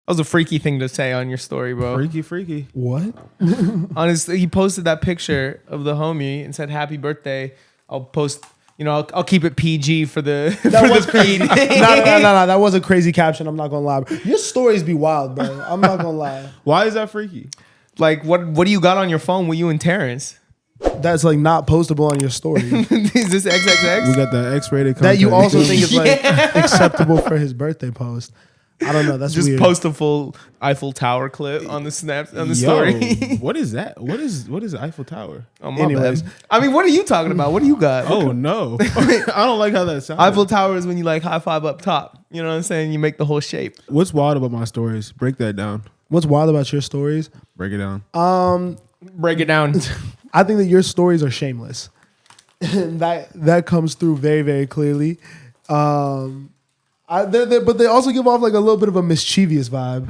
That was a freaky thing to say on your story, bro. Freaky. What? Honestly, he posted that picture of the homie and said, "Happy birthday." I'll post. I'll keep it PG for the feed. No. That was a crazy caption. I'm not gonna lie. Your stories be wild, bro. I'm not gonna lie. Why is that freaky? Like, what do you got on your phone with you and Terrence? That's like not postable on your story. Is this XXX? We got the X-rated content. That you also think is like acceptable for his birthday post. I don't know. That's just weird. post a full Eiffel Tower clip on the story. What is that? What is Eiffel Tower? Oh, my bad. I mean, what are you talking about? What do you got? Oh no, I don't like how that sounds. Eiffel Tower is when you like high five up top. You know what I'm saying? You make the whole shape. What's wild about my stories? Break that down. What's wild about your stories? Break it down. Break it down. I think that your stories are shameless. And that comes through very, very clearly. But they also give off like a little bit of a mischievous vibe.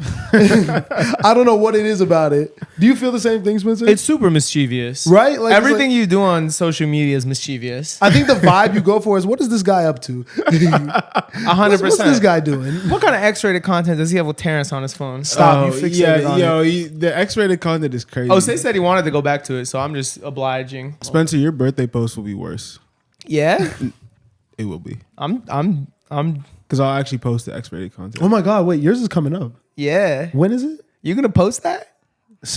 I don't know what it is about it. Do you feel the same thing, Spencer? It's super mischievous, right? Like everything you do on social media is mischievous. I think the vibe you go for is, what is this guy up to? 100%. What's this guy doing? What kind of X-rated content does he have with Terrence on his phone? Stop! You fixated on it. The X-rated content is crazy. Oh, Say said he wanted to go back to it, so I'm just obliging. Spencer, your birthday post will be worse. Yeah, it will be. I'm. Because I'll actually post the X-rated content. Oh my God! Wait, yours is coming up. Yeah. When is it? You gonna post that?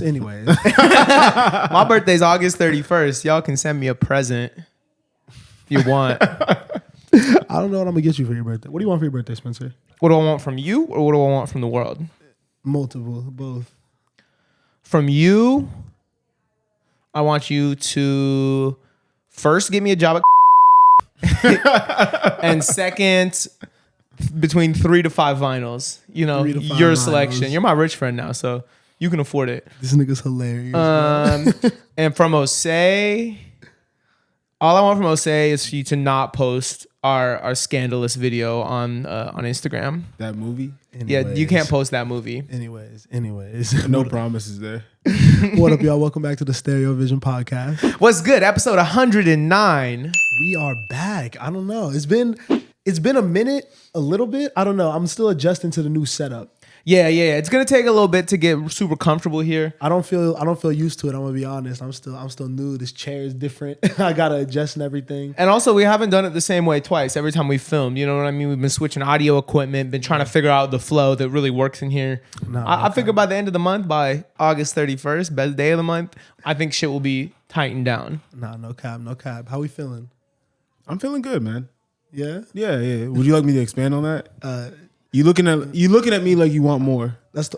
Anyways, my birthday's August 31st. Y'all can send me a present if you want. I don't know what I'm gonna get you for your birthday. What do you want for your birthday, Spencer? What do I want from you, or what do I want from the world? Multiple, both. From you, I want you to first give me a job at and second, between 3 to 5 vinyls. You know, your selection. Vinyls. You're my rich friend now, so you can afford it. This nigga's hilarious. And from Osei, all I want from Osei is for you to not post our scandalous video on Instagram. That movie? Anyways. Yeah, you can't post that movie. Anyways. No promises there. What up, y'all? Welcome back to the Stereo Vision Podcast. What's good? Episode 109. We are back. I don't know. It's been a minute, a little bit. I don't know. I'm still adjusting to the new setup. Yeah. It's gonna take a little bit to get super comfortable here. I don't feel used to it. I'm gonna be honest. I'm still new. This chair is different. I gotta adjust and everything. And also, we haven't done it the same way twice. Every time we filmed, you know what I mean. We've been switching audio equipment, been trying to figure out the flow that really works in here. I figure by the end of the month, by August 31st, best day of the month, I think shit will be tightened down. No cap. How we feeling? I'm feeling good, man. Yeah. Would you like me to expand on that? You looking at me like you want more. That's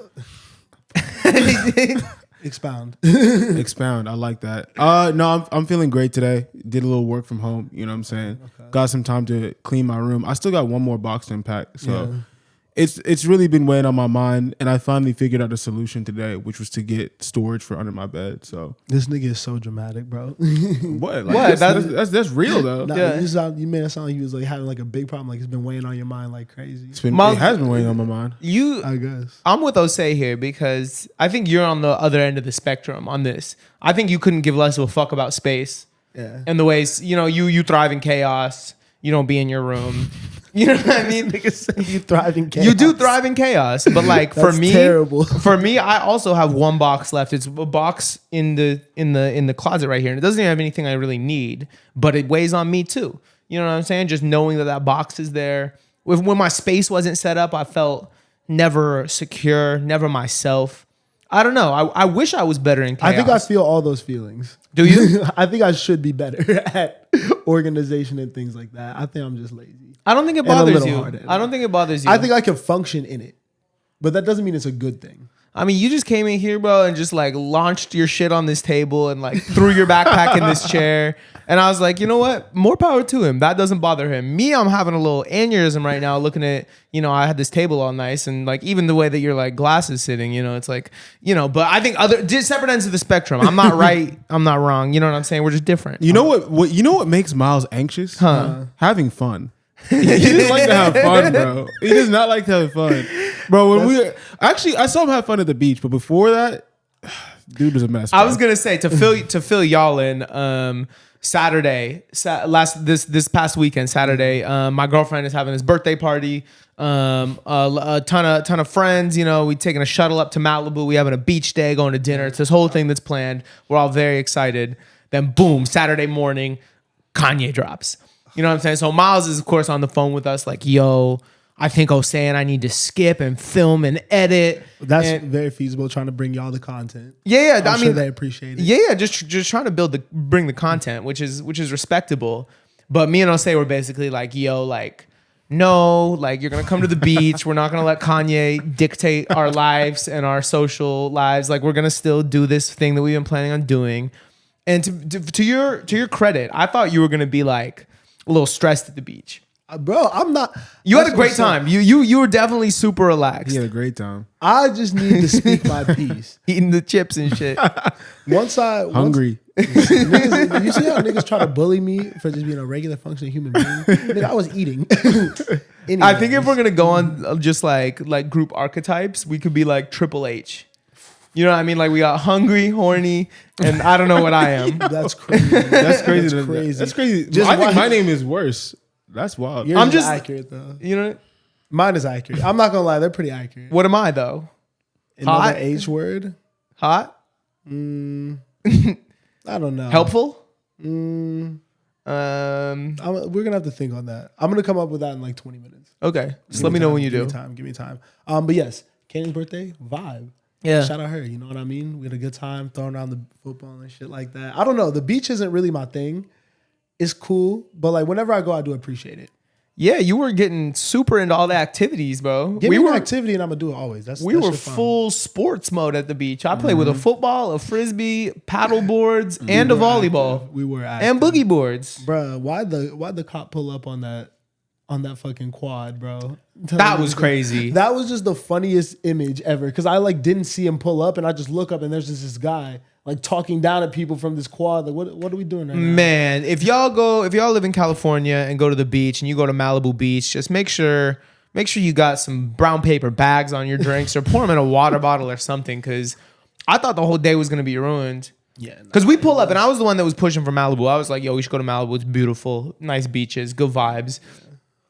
expound. Expound. I like that. No, I'm feeling great today. Did a little work from home. You know what I'm saying? Okay. Got some time to clean my room. I still got one more box to unpack. So it's really been weighing on my mind, and I finally figured out a solution today, which was to get storage for under my bed. So this nigga is so dramatic, bro. What? Like, that's real though. Nah, you made it sound like you was like having like a big problem, like it's been weighing on your mind like crazy. It has been weighing on my mind. I guess. I'm with Osei here because I think you're on the other end of the spectrum on this. I think you couldn't give less of a fuck about space. Yeah. And the ways, you thrive in chaos. You don't be in your room. You know what I mean? You thrive in chaos. You do thrive in chaos, but like for me, terrible. For me, I also have one box left. It's a box in the closet right here, and it doesn't even have anything I really need, but it weighs on me too. You know what I'm saying? Just knowing that box is there. When my space wasn't set up, I felt never secure, never myself. I don't know. I wish I was better in chaos. I think I feel all those feelings. Do you? I think I should be better at organization and things like that. I think I'm just lazy. I don't think it bothers you. I don't think it bothers you. I think I can function in it, but that doesn't mean it's a good thing. I mean, you just came in here, bro, and just like launched your shit on this table and like threw your backpack in this chair. And I was like, you know what? More power to him. That doesn't bother him. Me, I'm having a little aneurysm right now looking at, I had this table all nice and like even the way that your like glass is sitting, it's like, but I think separate ends of the spectrum. I'm not right. I'm not wrong. You know what I'm saying? We're just different. You know what makes Miles anxious? Huh? Having fun. He doesn't like to have fun, bro. He does not like to have fun, bro. I saw him have fun at the beach, but before that, dude was a mess. Bro. I was gonna say to fill y'all in. Saturday, this past weekend, Saturday, my girlfriend is having this birthday party. A ton of friends. You know, we taking a shuttle up to Malibu. We having a beach day, going to dinner. It's this whole thing that's planned. We're all very excited. Then boom, Saturday morning, Kanye drops. You know what I'm saying? So Miles is of course on the phone with us, like, yo, I think Osei and I need to skip and film and edit. That's very feasible. Trying to bring y'all the content. Yeah, I'm sure they appreciate it. Yeah, just trying to bring the content, which is respectable. But me and Osei were basically like, yo, like, no, like you're gonna come to the beach. We're not gonna let Kanye dictate our lives and our social lives. Like we're gonna still do this thing that we've been planning on doing. And to your credit, I thought you were gonna be like a little stressed at the beach. Bro, I'm not. You had a great time. You were definitely super relaxed. He had a great time. I just need to speak my piece. Eating the chips and shit. Hungry. You see how niggas try to bully me for just being a regular functioning human being? Nigga, I was eating. I think if we're gonna go on just like group archetypes, we could be like Triple H. You know what I mean? Like we got hungry, horny, and I don't know what I am. That's crazy. That's crazy. That's crazy. That's crazy. Just I think why- my name is worse. That's wild. Yours I'm is just- accurate though. You know Mine is accurate. I'm not gonna lie, they're pretty accurate. what am I though? Another Hot? H word. Hot? I don't know. Helpful? We're gonna have to think on that. I'm gonna come up with that in like 20 minutes. Okay. Just let me know when you do. Give me time. But yes, Kanye's birthday vibe. Yeah. Shout out her. You know what I mean? We had a good time throwing around the football and shit like that. I don't know. The beach isn't really my thing. It's cool, but like whenever I go, I do appreciate it. Yeah, you were getting super into all the activities, bro. Give me an activity and I'm gonna do it always. We were full sports mode at the beach. I played with a football, a frisbee, paddle boards, and a volleyball. We were and boogie boards. Bruh, why'd the cop pull up on that fucking quad, bro? That was crazy. That was just the funniest image ever. Because I like didn't see him pull up, and I just look up, and there's just this guy like talking down at people from this quad. Like, what are we doing right now? Man, if y'all live in California and go to the beach and you go to Malibu Beach, just make sure you got some brown paper bags on your drinks or pour them in a water bottle or something. Because I thought the whole day was gonna be ruined. Yeah, Because we pull up, and I was the one that was pushing for Malibu. I was like, yo, we should go to Malibu. It's beautiful, nice beaches, good vibes.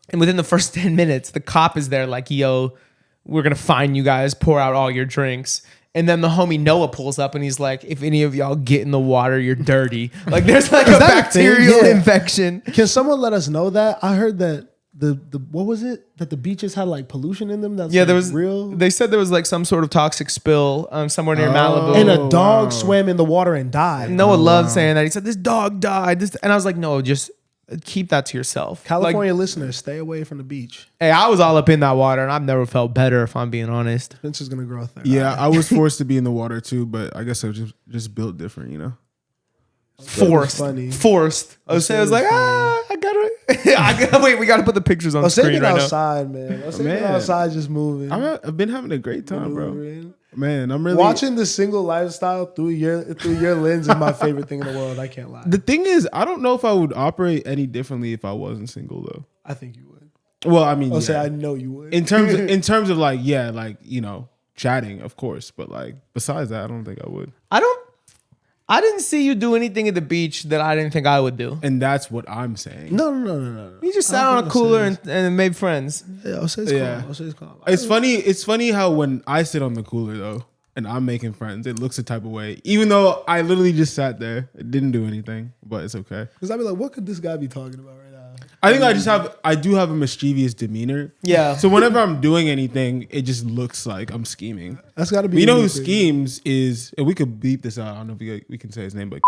And within the first 10 minutes, the cop is there like, yo, we're going to fine you guys, pour out all your drinks. And then the homie Noah pulls up and he's like, if any of y'all get in the water, you're dirty. Like there's like a that a thing? bacterial Yeah. infection. Can someone let us know that? I heard that the what was it? That the beaches had like pollution in them. That's Yeah, like there was real. They said there was like some sort of toxic spill somewhere near Malibu. And a dog wow. swam in the water and died. Noah loved saying that. He said, this dog died. And I was like, no, just keep that to yourself. California Like, listeners, stay away from the beach. hey, I was all up in that water and I've never felt better if I'm being honest. Vince is gonna grow a third. Yeah, I was forced to be in the water too, but I guess I was just built different, you know. Forced. funny. Osei was like, I gotta wait, we gotta put the pictures on I'm screen sitting right now. outside, man. I'm sitting Man. outside just moving. I've been having a great time, bro. Maneuvering. Man, I'm really Watching the single lifestyle through your lens is my favorite thing in the world. I can't lie. The thing is, I don't know if I would operate any differently if I wasn't single though. I think you would. Well, I mean, I'll say yeah. I know you would. in terms of like, yeah, like, you know, chatting, of course, but like besides that, I don't think I would. I didn't see you do anything at the beach that I didn't think I would do. And that's what I'm saying. No. You just sat on a cooler and made friends. Yeah, I'll say it's Yeah. calm. I'll say it's calm. It's funny how when I sit on the cooler though, and I'm making friends, it looks a type of way. Even though I literally just sat there, it didn't do anything, but it's okay. Because I'd be like, what could this guy be talking about right now? I think I do have a mischievous demeanor. Yeah. So whenever I'm doing anything, it just looks like I'm scheming. That's got to be. But you know a who new thing. schemes is, and we could beep this out. I don't know if we can say his name, but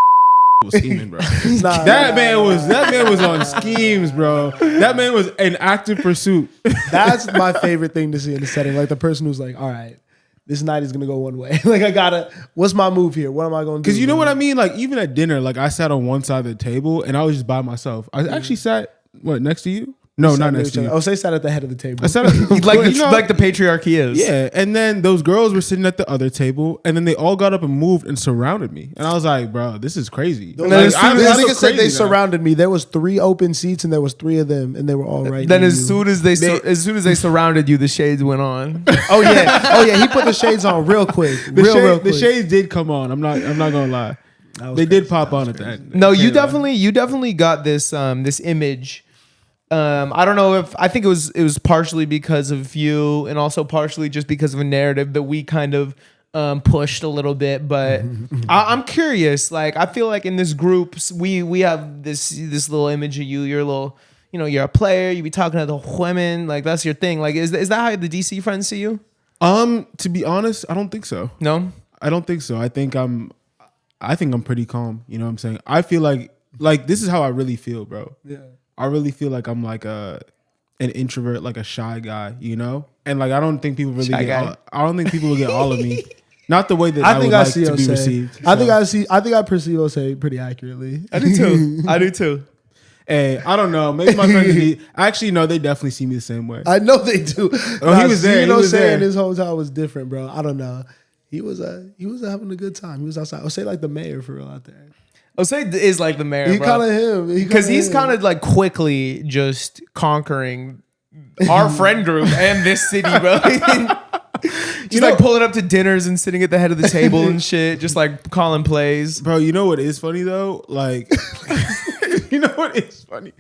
was scheming, bro. Nah, That man was on schemes, bro. That man was in active pursuit. That's my favorite thing to see in the setting. Like the person who's like, all right, this night is gonna go one way. Like what's my move here? What am I gonna do? Because you know what I mean? Like even at dinner, like I sat on one side of the table and I was just by myself. I actually sat next to you? No, not next to you. Osei sat at the head of the table. I sat like the patriarchy is. Yeah, and then those girls were sitting at the other table, and then they all got up and moved and surrounded me, and I was like, "Bro, this is crazy." And Like, then as soon I'm as so nigga said they crazy now. surrounded me, there was 3 open seats and there was 3 of them, and they were all right. Then near as you. soon as they surrounded you, the shades went on. oh yeah, he put the shades on real quick, real quick. The shades did come on. I'm not gonna lie. That was They crazy. did pop on at the end. No, you definitely got this this image I don't know if I think it was partially because of you and also partially just because of a narrative that we kind of pushed a little bit. But I'm curious. Like I feel like in this group we have this little image of you. You're a little, you're a player. You be talking to the women. Like that's your thing. Like is that how the DC friends see you? To be honest, I don't think so. No, I don't think so. I think I'm pretty calm. You know what I'm saying? I feel like this is how I really feel, bro. Yeah. I really feel like I'm like an introvert, like a shy guy, And like I don't think people really I don't think people will get all of me. Not the way that I would like to be received. I think I perceive Osei pretty accurately. I do too. I do too. Hey, I don't know. Maybe my friends actually no, they definitely see me the same way. I know they do. Oh, he was there. He was there. His hometown was different, bro. I don't know. He was having a good time. He was outside. Osei like the mayor for real out there. Osei is like the mayor, He bro. kind of him. Because he's kind of like quickly just conquering our friend group and this city, bro. Just like pulling up to dinners and sitting at the head of the table and shit, just like calling plays. Bro, you know what is funny though? Like, you know what is funny?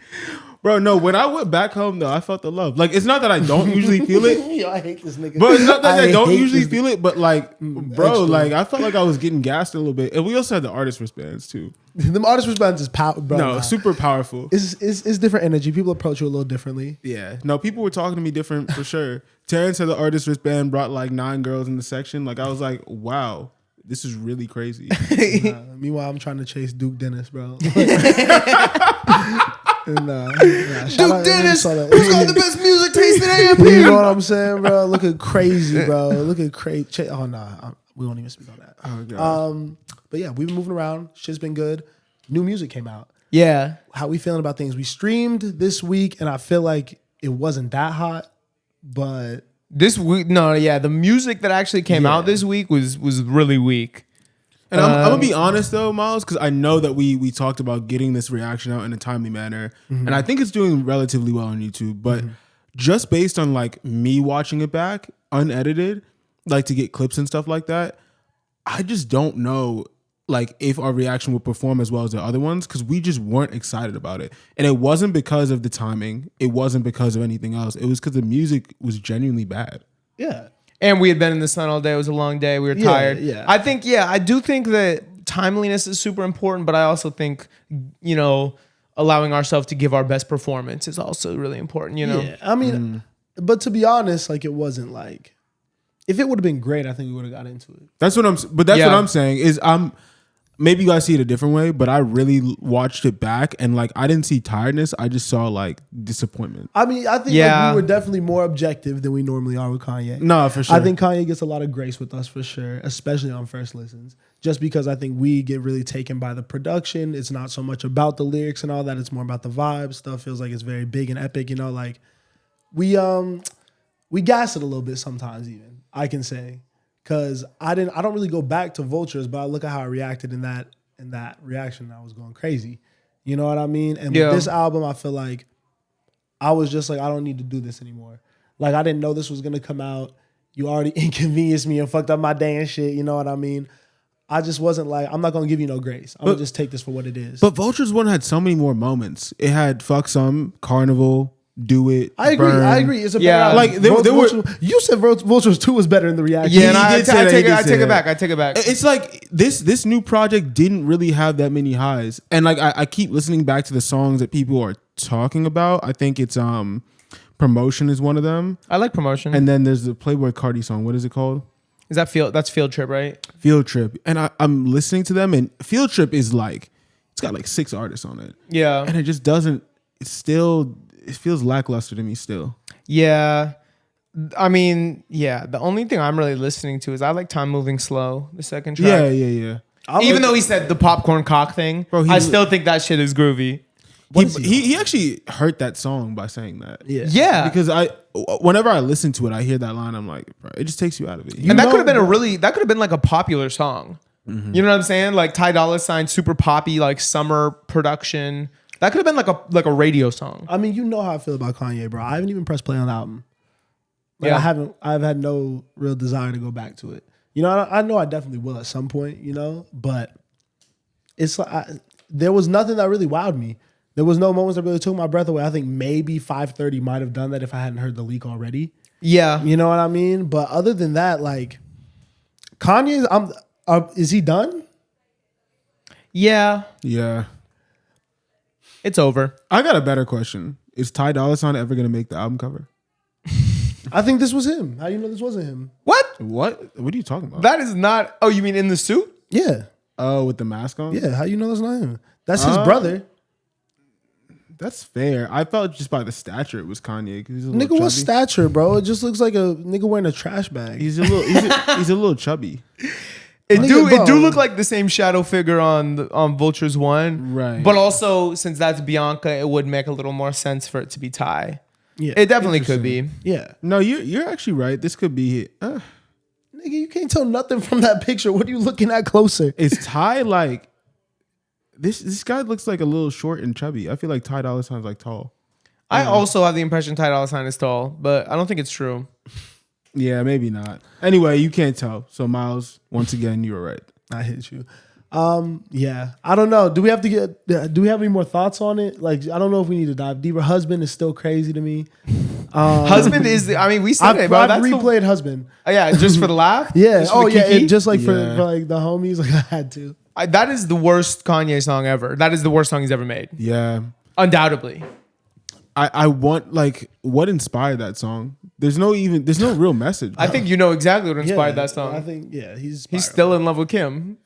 Bro, no, when I went back home though, I felt the love. Like, it's not that I don't usually feel it. Yo, I hate this nigga. But it's not that I don't usually feel it, but like, bro, extra. Like I felt like I was getting gassed a little bit. And we also had the artist wristbands too. The artist wristbands is powerful, bro. No, super powerful. It's different energy. People approach you a little differently. Yeah. No, people were talking to me different for sure. Terrence had the artist wristband, brought like 9 girls in the section. Like I was like, wow, this is really crazy. Meanwhile, I'm trying to chase Duke Dennis, bro. Duke Dennis, who's got the best music taste in AMP? You know what I'm saying, bro? Looking crazy, bro. Looking crazy. Oh, nah. We won't even speak on that. Oh, God. But yeah, we've been moving around. Shit's been good. New music came out. Yeah. How we feeling about things? We streamed this week, and I feel like it wasn't that hot, but this week, the music that actually came out this week was really weak. And I'm gonna be honest though, Miles, because I know that we talked about getting this reaction out in a timely manner, and I think it's doing relatively well on YouTube. But just based on like me watching it back unedited, like to get clips and stuff like that, I just don't know like if our reaction would perform as well as the other ones, because we just weren't excited about it. And it wasn't because of the timing, it wasn't because of anything else. It was because the music was genuinely bad. yeah. And we had been in the sun all day. It was a long day. We were tired. Yeah. I do think that timeliness is super important, but I also think, allowing ourselves to give our best performance is also really important, Yeah. I mean, but to be honest, like it wasn't like, if it would have been great, I think we would have got into it. That's what I'm saying is maybe you guys see it a different way, but I really watched it back and like I didn't see tiredness. I just saw like disappointment. I mean, I think like, we were definitely more objective than we normally are with Kanye. No, for sure. I think Kanye gets a lot of grace with us for sure, especially on first listens. Just because I think we get really taken by the production. It's not so much about the lyrics and all that. It's more about the vibe. Stuff feels like it's very big and epic. Like we gas it a little bit sometimes. Even I can say. Cause I don't really go back to Vultures, but I look at how I reacted in that reaction. I was going crazy. You know what I mean? And with this album, I feel like I was just like, I don't need to do this anymore. Like I didn't know this was gonna come out. You already inconvenienced me and fucked up my day and shit. You know what I mean? I just wasn't like, I'm not gonna give you no grace. I'm gonna just take this for what it is. But Vultures 1 had so many more moments. It had Fuck Some, Carnival, Do It. I agree. It's a better album. Like there were. You said Vultures 2 was better in the reaction. Yeah, and I take it back. I take it back. It's like this new project didn't really have that many highs, and like I keep listening back to the songs that people are talking about. I think it's Promotion is one of them. I like Promotion. And then there's the Playboy Cardi song. What is it called? Is that that's Field Trip, right? Field Trip. And I'm listening to them, and Field Trip is like it's got like 6 artists on it. Yeah, and it just doesn't. It feels lackluster to me still. Yeah. I mean, the only thing I'm really listening to is I like Time Moving Slow, the second track. Yeah. Even though he said the popcorn cock thing, bro, I still think that shit is groovy. He actually hurt that song by saying that. Yeah. Because whenever I listen to it, I hear that line, I'm like, bro, it just takes you out of it. And that could have been like a popular song. Mm-hmm. You know what I'm saying? Like Ty Dolla $ign, super poppy, like summer production. That could have been like a radio song. I mean, you know how I feel about Kanye, bro. I haven't even pressed play on the album. Like, I've had no real desire to go back to it. I know I definitely will at some point, but it's like there was nothing that really wowed me. There was no moments that really took my breath away. I think maybe 530 might have done that if I hadn't heard the leak already. Yeah. You know what I mean? But other than that, like Kanye's, is he done? Yeah. Yeah. It's over. I got a better question. Is Ty Dolla $ign ever going to make the album cover? I think this was him. How do you know this wasn't him? What? What are you talking about? That is not. Oh, you mean in the suit? Yeah. Oh, with the mask on? Yeah. How you know that's not him? That's his brother. That's fair. I felt just by the stature it was Kanye. 'Cause he's a little Nigga, what chubby. stature, bro? It just looks like a nigga wearing a trash bag. He's a little. He's a little chubby. It Nigga, do bro. look like the same shadow figure on Vultures 1. Right. But also, since that's Bianca, it would make a little more sense for it to be Ty. Yeah. It definitely could be. Yeah. No, you're actually right. This could be. Nigga, you can't tell nothing from that picture. What are you looking at closer? Is Ty like? This guy looks like a little short and chubby. I feel like Ty Dolla $ign's like tall. I also have the impression Ty Dolla $ign is tall, but I don't think it's true. Yeah, maybe not. Anyway, you can't tell. So Miles, once again, you were right. I hit you. Yeah. I don't know. Do we have any more thoughts on it? Like, I don't know if we need to dive deeper. Husband is still crazy to me. Husband is. We said it, bro. I've That's replayed Husband. yeah, just for the laugh. Yeah. Just for the kiki? Just like for Yeah. like the homies. Like I had to. That is the worst Kanye song ever. That is the worst song he's ever made, Yeah. undoubtedly. I want like what inspired that song? There's no real message. I think you know exactly what inspired that song. I think he's He's still in love with Kim,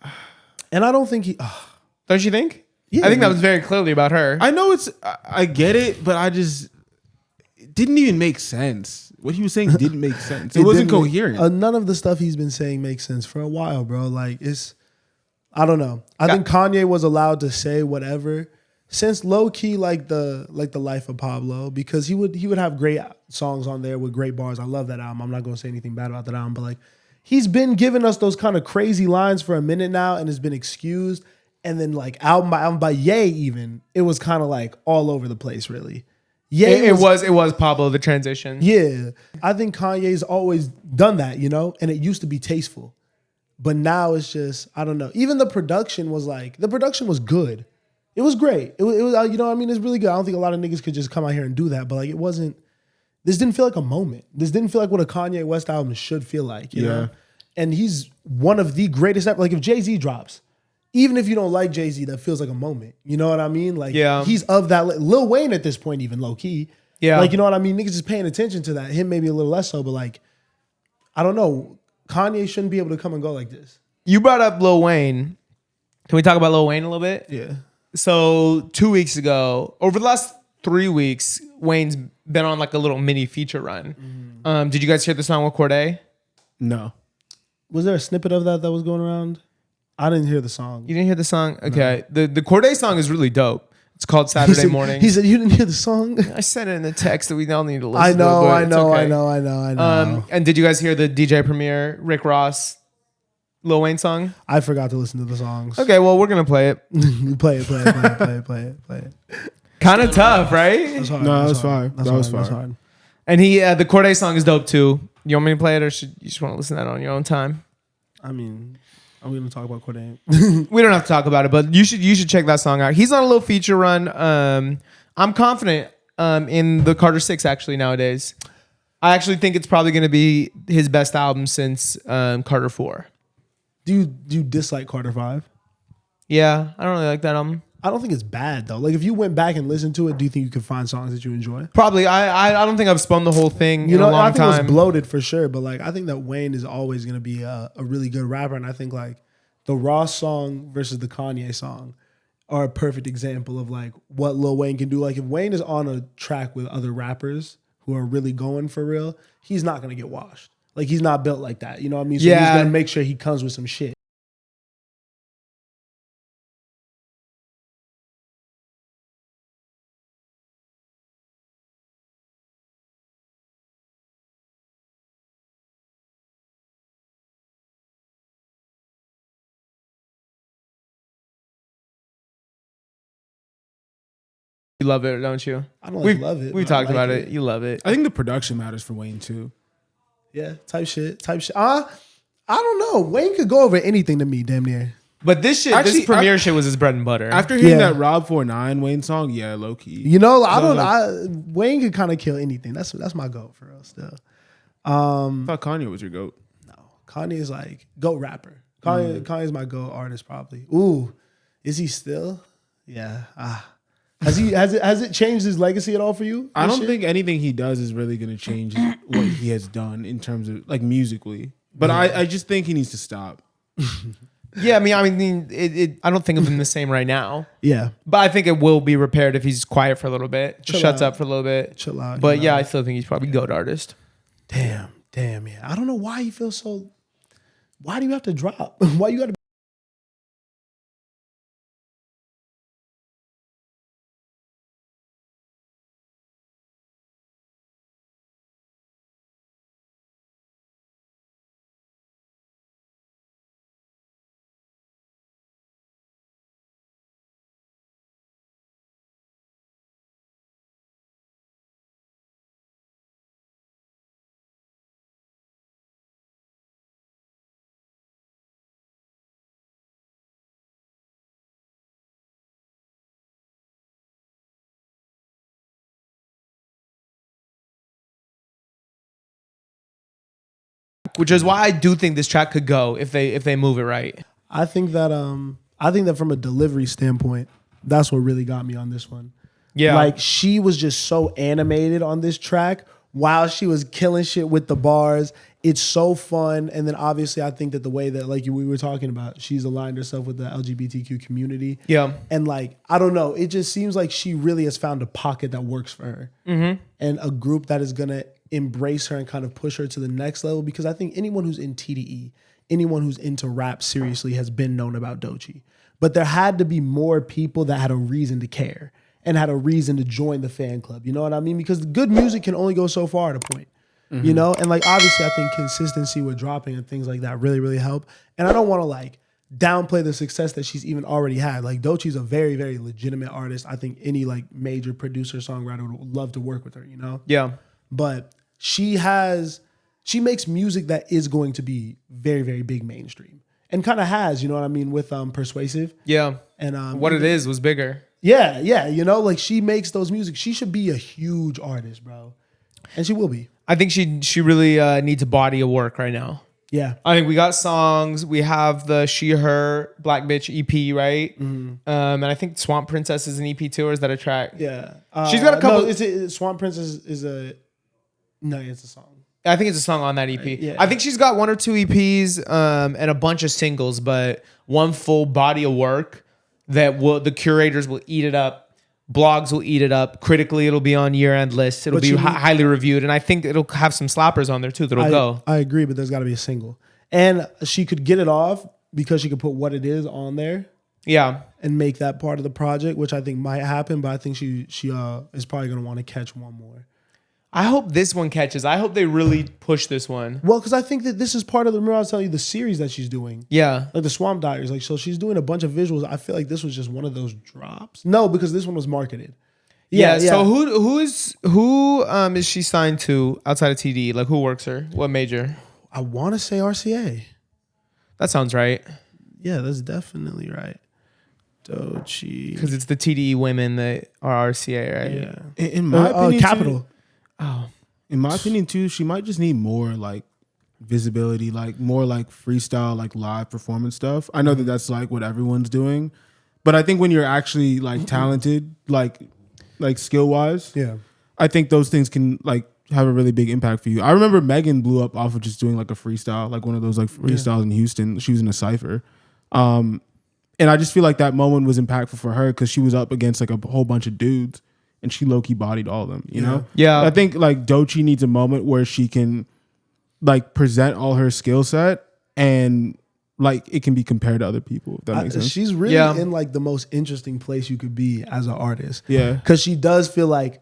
and I don't think he. don't you think? Yeah. I think that was very clearly about her. I know I get it, but it didn't even make sense. What he was saying didn't make sense. It wasn't didn't make- coherent. None of the stuff he's been saying makes sense for a while, bro. Like I don't know. I think Kanye was allowed to say whatever since low key like the life of Pablo, because he would have great songs on there with great bars. I love that album. I'm not gonna say anything bad about that album, but like he's been giving us those kind of crazy lines for a minute now and has been excused. And then like album by Ye, even it was kind of like all over the place, really. Yeah, it was Pablo, the transition. Yeah, I think Kanye's always done that, and it used to be tasteful. But now it's just, I don't know. Even the production was good. It was great. It was it's really good. I don't think a lot of niggas could just come out here and do that. But like, this didn't feel like a moment. This didn't feel like what a Kanye West album should feel like, you know? And he's one of the greatest, like if Jay-Z drops, even if you don't like Jay-Z, that feels like a moment. You know what I mean? Like, he's of that, Lil Wayne at this point, even low key. Yeah. Like, you know what I mean? Niggas just paying attention to that. Him maybe a little less so, but like, I don't know. Kanye shouldn't be able to come and go like this. You brought up Lil Wayne. Can we talk about Lil Wayne a little bit? Yeah. So 2 weeks ago, over the last 3 weeks, Wayne's been on like a little mini feature run. Did you guys hear the song with Cordae? No. Was there a snippet of that was going around? I didn't hear the song. You didn't hear the song? Okay. No. The Cordae song is really dope. It's called Saturday Morning. He said, you didn't hear the song? I said it in the text that we all need to listen I to. know. I know. And did you guys hear the DJ Premier, Rick Ross, Lil Wayne song? I forgot to listen to the songs. Okay, well, we're going to play it. Play it. Kind of tough, right? That's hard. No, That's that was hard. fire. That was That's fire. hard. And the Cordae song is dope too. You want me to play it, or should you just want to listen to that on your own time? I mean, are we going to talk about Cordae? We don't have to talk about it, but you should check that song out. He's on a little feature run. I'm confident in the Carter 6 actually nowadays. I actually think it's probably going to be his best album since Carter 4. Do you dislike Carter 5? Yeah, I don't really like that album. I don't think it's bad though. Like if you went back and listened to it, do you think you could find songs that you enjoy? Probably. I don't think I've spun the whole thing in a long I think time. it was bloated for sure, but like I think that Wayne is always gonna be a really good rapper, and I think like the Ross song versus the Kanye song are a perfect example of like what Lil Wayne can do. Like if Wayne is on a track with other rappers who are really going for real, he's not gonna get washed. Like he's not built like that. You know what I mean? So he's gonna make sure he comes with some shit. You love it, don't you? I don't love it. We but talked I like about it. You love it. I think the production matters for Wayne too. Yeah, type shit. I don't know. Wayne could go over anything to me, damn near. But this shit, Actually, this premiere shit was his bread and butter. After hearing Yeah. that Rob 49 Wayne song, yeah, low key. You know, Wayne could kind of kill anything. That's my goat for real. Still, I thought Kanye was your goat. Kanye is like goat rapper. Kanye's my goat artist probably. Ooh, is he still? Yeah. Has it changed his legacy at all for you? I don't think anything he does is really going to change what he has done in terms of like musically. But I just think he needs to stop. Yeah, I mean, I don't think of him the same right now. Yeah. But I think it will be repaired if he's quiet for a little bit, just shuts up for a little bit. Chill out. But yeah, I still think he's probably GOAT artist. Damn, yeah. I don't know why you feel so. Why do you have to drop? Why you got to? Which is why I do think this track could go if they move it right. I think that from a delivery standpoint, that's what really got me on this one. Yeah. Like she was just so animated on this track while she was killing shit with the bars. It's so fun. And then obviously I think that the way that like we were talking about, she's aligned herself with the LGBTQ community. Yeah. And like, I don't know, it just seems like she really has found a pocket that works for her. Mm-hmm. And a group that is going to embrace her and kind of push her to the next level. Because I think anyone who's in TDE, anyone who's into rap seriously has been known about Doechii. But there had to be more people that had a reason to care and had a reason to join the fan club. You know what I mean? Because good music can only go so far at a point. Mm-hmm. You know? And like obviously I think consistency with dropping and things like that really, really help. And I don't want to like downplay the success that she's even already had. Like Doechii's a very, very legitimate artist. I think any like major producer, songwriter would love to work with her, you know? Yeah. But she makes music that is going to be very, very big mainstream. And kind of has, you know what I mean, with Persuasive. Yeah. And what it is was bigger. Yeah, you know, like she makes those music. She should be a huge artist, bro. And she will be. I think she really needs a body of work right now. Yeah. I think we got songs. We have the She Her Black Bitch EP, right? Mm-hmm. And I think Swamp Princess is an EP too, or is that a track? Yeah. She's got a couple. No, Swamp Princess it's a song. I think it's a song on that EP. Yeah. I think she's got 1 or 2 EPs and a bunch of singles, but one full body of work that the curators will eat it up. Blogs will eat it up. Critically, it'll be on year-end lists. It'll be highly reviewed. And I think it'll have some slappers on there too that'll go. I agree, but there's got to be a single. And she could get it off because she could put What It Is on there. Yeah. And make that part of the project, which I think might happen, but I think she is probably going to want to catch one more. I hope this one catches. I hope they really push this one. Well, because I think that this is part of remember I was telling you the series that she's doing. Yeah. Like the Swamp Diaries. Like, so she's doing a bunch of visuals. I feel like this was just one of those drops. No, because this one was marketed. Yeah. So who is she signed to outside of TD? Like who works her? What major? I want to say RCA. That sounds right. Yeah, that's definitely right. Doechii. Because it's the TDE women that are RCA, right? Yeah. In my opinion, Capital. In my opinion, too, she might just need more like visibility, like more like freestyle, like live performance stuff. I know that that's like what everyone's doing, but I think when you're actually like talented, like skill wise, Yeah. I think those things can like have a really big impact for you. I remember Megan blew up off of just doing like a freestyle, like one of those like freestyles in Houston. She was in a cypher. And I just feel like that moment was impactful for her because she was up against like a whole bunch of dudes and she low-key bodied all of them, you know? Yeah. I think like Doechii needs a moment where she can like present all her skill set and like it can be compared to other people, if that makes sense. She's really in like the most interesting place you could be as an artist. Yeah. Because she does feel like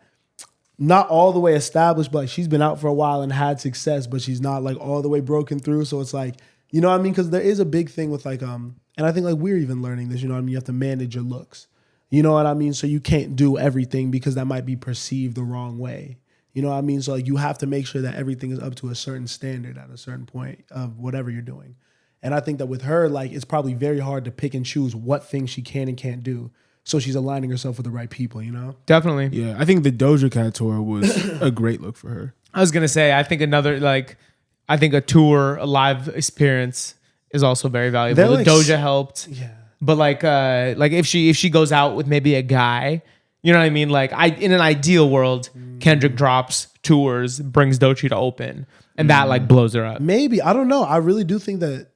not all the way established, but like she's been out for a while and had success, but she's not like all the way broken through. So it's like, you know what I mean? Because there is a big thing with like, and I think like we're even learning this, you know what I mean? You have to manage your looks. You know what I mean? So you can't do everything because that might be perceived the wrong way. You know what I mean? So like you have to make sure that everything is up to a certain standard at a certain point of whatever you're doing. And I think that with her, like, it's probably very hard to pick and choose what things she can and can't do. So she's aligning herself with the right people, you know? Definitely. Yeah, I think the Doja Cat tour was a great look for her. I was gonna say, I think I think a tour, a live experience is also very valuable. They're like Doja helped, Yeah. but like if she goes out with maybe a guy, you know what I mean? Like in an ideal world, Kendrick drops, tours, brings Doechii to open, and that like blows her up. Maybe. I don't know. I really do think that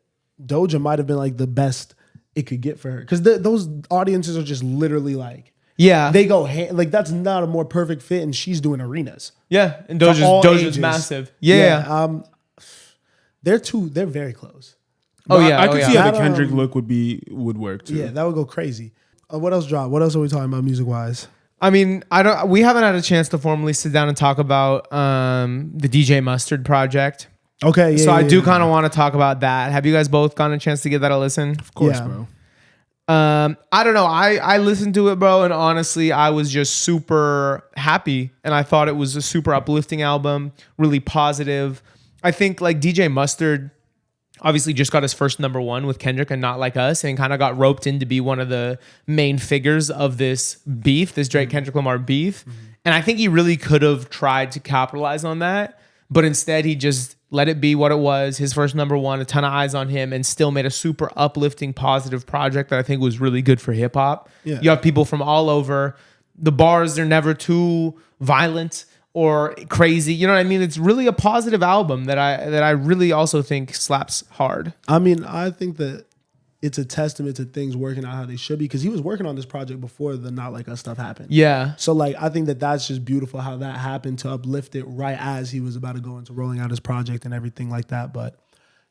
Doja might have been like the best it could get for her. Because those audiences are just literally like, Yeah, they go like that's not a more perfect fit, and she's doing arenas. yeah, and For all Doja's ages. massive. Yeah. They're very close. Oh But yeah, I could see how That, the Kendrick look would work too. Yeah, that would go crazy. What else dropped? What else are we talking about music wise? I mean, we haven't had a chance to formally sit down and talk about the DJ Mustard project. Okay, yeah. So I do kind of want to talk about that. Have you guys both gotten a chance to give that a listen? Of course, Yeah. bro. I don't know. I listened to it, bro, and honestly, I was just super happy, and I thought it was a super uplifting album, really positive. I think like DJ Mustard obviously just got his first #1 with Kendrick and Not Like Us, and kind of got roped in to be one of the main figures of this beef, this Drake Kendrick Lamar beef. And I think he really could have tried to capitalize on that, but instead he just let it be what it was. His first #1, a ton of eyes on him, and still made a super uplifting, positive project that I think was really good for hip hop. Yeah. You have people from all over. The bars, they're never too violent or crazy. You know what I mean? It's really a positive album that I really also think slaps hard. I mean, I think that it's a testament to things working out how they should be, because he was working on this project before the Not Like Us stuff happened. Yeah. So like, I think that that's just beautiful how that happened to uplift it right as he was about to go into rolling out his project and everything like that. But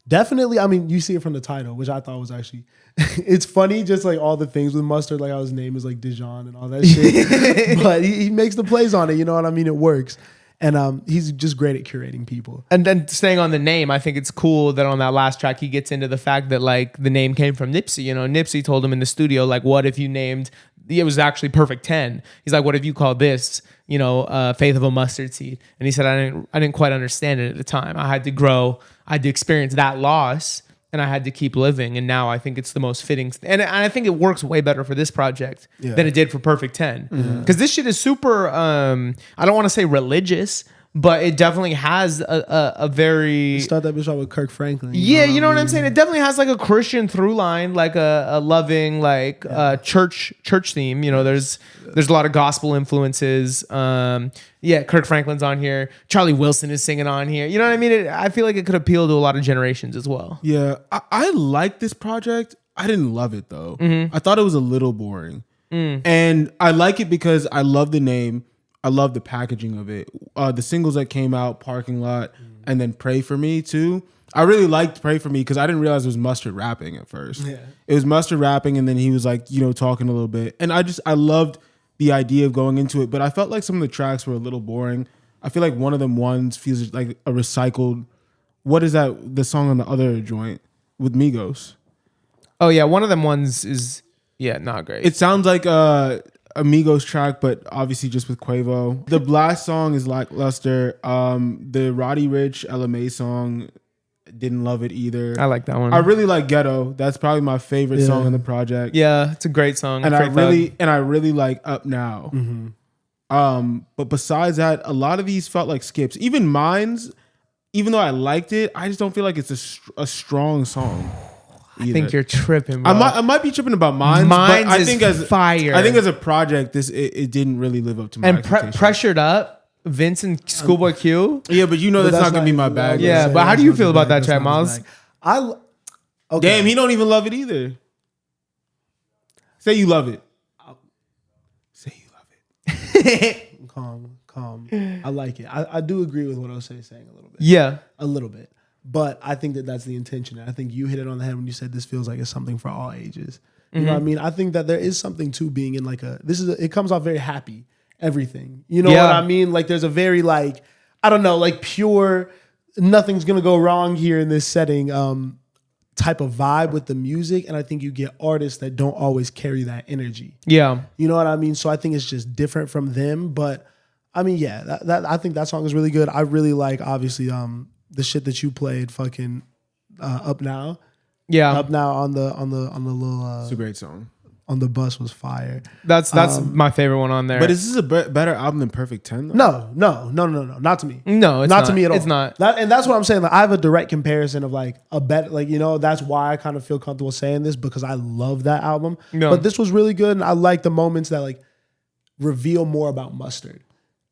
definitely, I mean, you see it from the title, which I thought was actually, it's funny, just like all the things with Mustard, like how his name is like Dijon and all that shit. But he makes the plays on it, you know what I mean? It works. And he's just great at curating people. And then staying on the name, I think it's cool that on that last track, he gets into the fact that like the name came from Nipsey. You know, Nipsey told him in the studio, like, what if you named, it was actually Perfect 10. He's like, what if you called this, you know, Faith of a Mustard Seed? And he said, I didn't quite understand it at the time. I had to grow, I had to experience that loss, and I had to keep living. And now I think it's the most fitting. And I think it works way better for this project than it did for Perfect 10. Because this shit is super, I don't want to say religious, but it definitely has a very... Start that bitch out with Kirk Franklin. Yeah, you know what I'm saying? It definitely has like a Christian through line, like a loving, like church theme. You know, there's a lot of gospel influences. Yeah, Kirk Franklin's on here. Charlie Wilson is singing on here. You know what I mean? I feel like it could appeal to a lot of generations as well. Yeah, I like this project. I didn't love it though. I thought it was a little boring. And I like it because I love the name. I love the packaging of it. The singles that came out, Parking Lot, and then Pray For Me too. I really liked Pray For Me because I didn't realize it was Mustard rapping at first. Yeah. It was Mustard rapping, and then he was like, you know, talking a little bit. And I loved the idea of going into it, but I felt like some of the tracks were a little boring. I feel like one of them feels like a recycled, what is that, the song on the other joint with Migos? Oh yeah, one of them ones is, yeah, not great. It sounds like Amigos track, but obviously just with Quavo. The Blast song is lackluster. The Roddy Ricch LMA song, didn't love it either. I like that one. I really like Ghetto. That's probably my favorite song on the project. Yeah, it's a great song. And Straight I really like Up Now. But besides that, a lot of these felt like skips. Even Mines, even though I liked it, I just don't feel like it's a strong song. I think you're tripping, bro. I might be tripping about Mines, Mines but I is think as fire. I think as a project, it didn't really live up to my expectations. Pressured Up, Vince and Schoolboy Q. Yeah, but you know that's not gonna be my bag. Yeah, but how do you feel about that track, Miles? Okay. Damn, he don't even love it either. Say you love it. Say you love it. Calm. I like it. I do agree with what Osei saying a little bit. Yeah. A little bit. But I think that that's the intention. And I think you hit it on the head when you said this feels like it's something for all ages. You know what I mean? I think that there is something to being in like it comes off very happy, everything. You know what I mean? Like there's a very like, I don't know, like pure, nothing's going to go wrong here in this setting type of vibe with the music. And I think you get artists that don't always carry that energy. Yeah. You know what I mean? So I think it's just different from them. But I mean, yeah, that I think that song is really good. I really like, obviously, the shit that you played, fucking Up Now. Yeah, Up Now on the little It's a great song. on the bus was fire. that's my favorite one on there. But is this a better album than Perfect 10 though? No, not to me. No, it's not to me at all. It's not. And that's what I'm saying. Like, I have a direct comparison of like a bet. Like, you know, that's why I kind of feel comfortable saying this, because I love that album. No. But this was really good, and I like the moments that like reveal more about Mustard.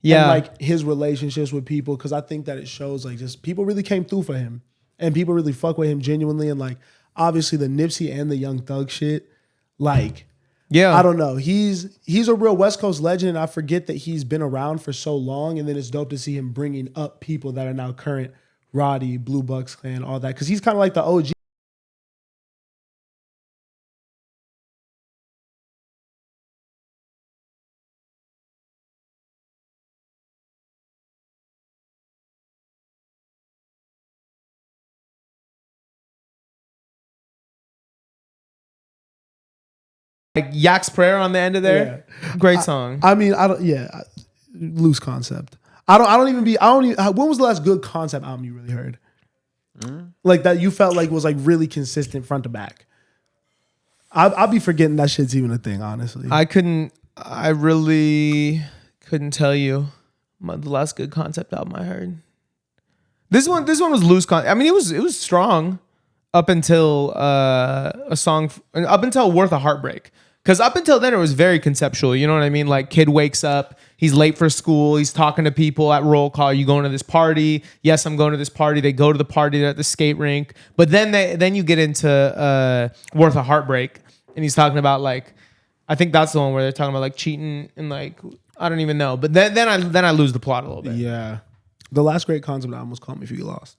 Yeah, And like his relationships with people, because I think that it shows like just people really came through for him, and people really fuck with him genuinely. And like obviously the Nipsey and the Young Thug shit, like. yeah. I don't know. He's a real West Coast legend, and I forget that he's been around for so long. And then it's dope to see him bringing up people that are now current, Roddy, Blue Bucks Clan, all that, because he's kind of like the OG. Like Yak's Prayer on the end of there. Great song. I mean, I don't. Yeah, loose concept. I don't even. When was the last good concept album you really heard? Like that you felt like was like really consistent front to back. I'll be forgetting that shit's even a thing. Honestly, I really couldn't tell you the last good concept album I heard. This one was loose. I mean, it was strong up until up until Worth a Heartbreak. Because up until then, it was very conceptual. You know what I mean? Like, kid wakes up, he's late for school, he's talking to people at roll call. You going to this party? Yes, I'm going to this party. They go to the party, they're at the skate rink. But then you get into Worth a Heartbreak, and he's talking about like, I think that's the one where they're talking about like cheating and like, I don't even know. But then I lose the plot a little bit. Yeah. the last great concept album was Call Me If You Get Lost.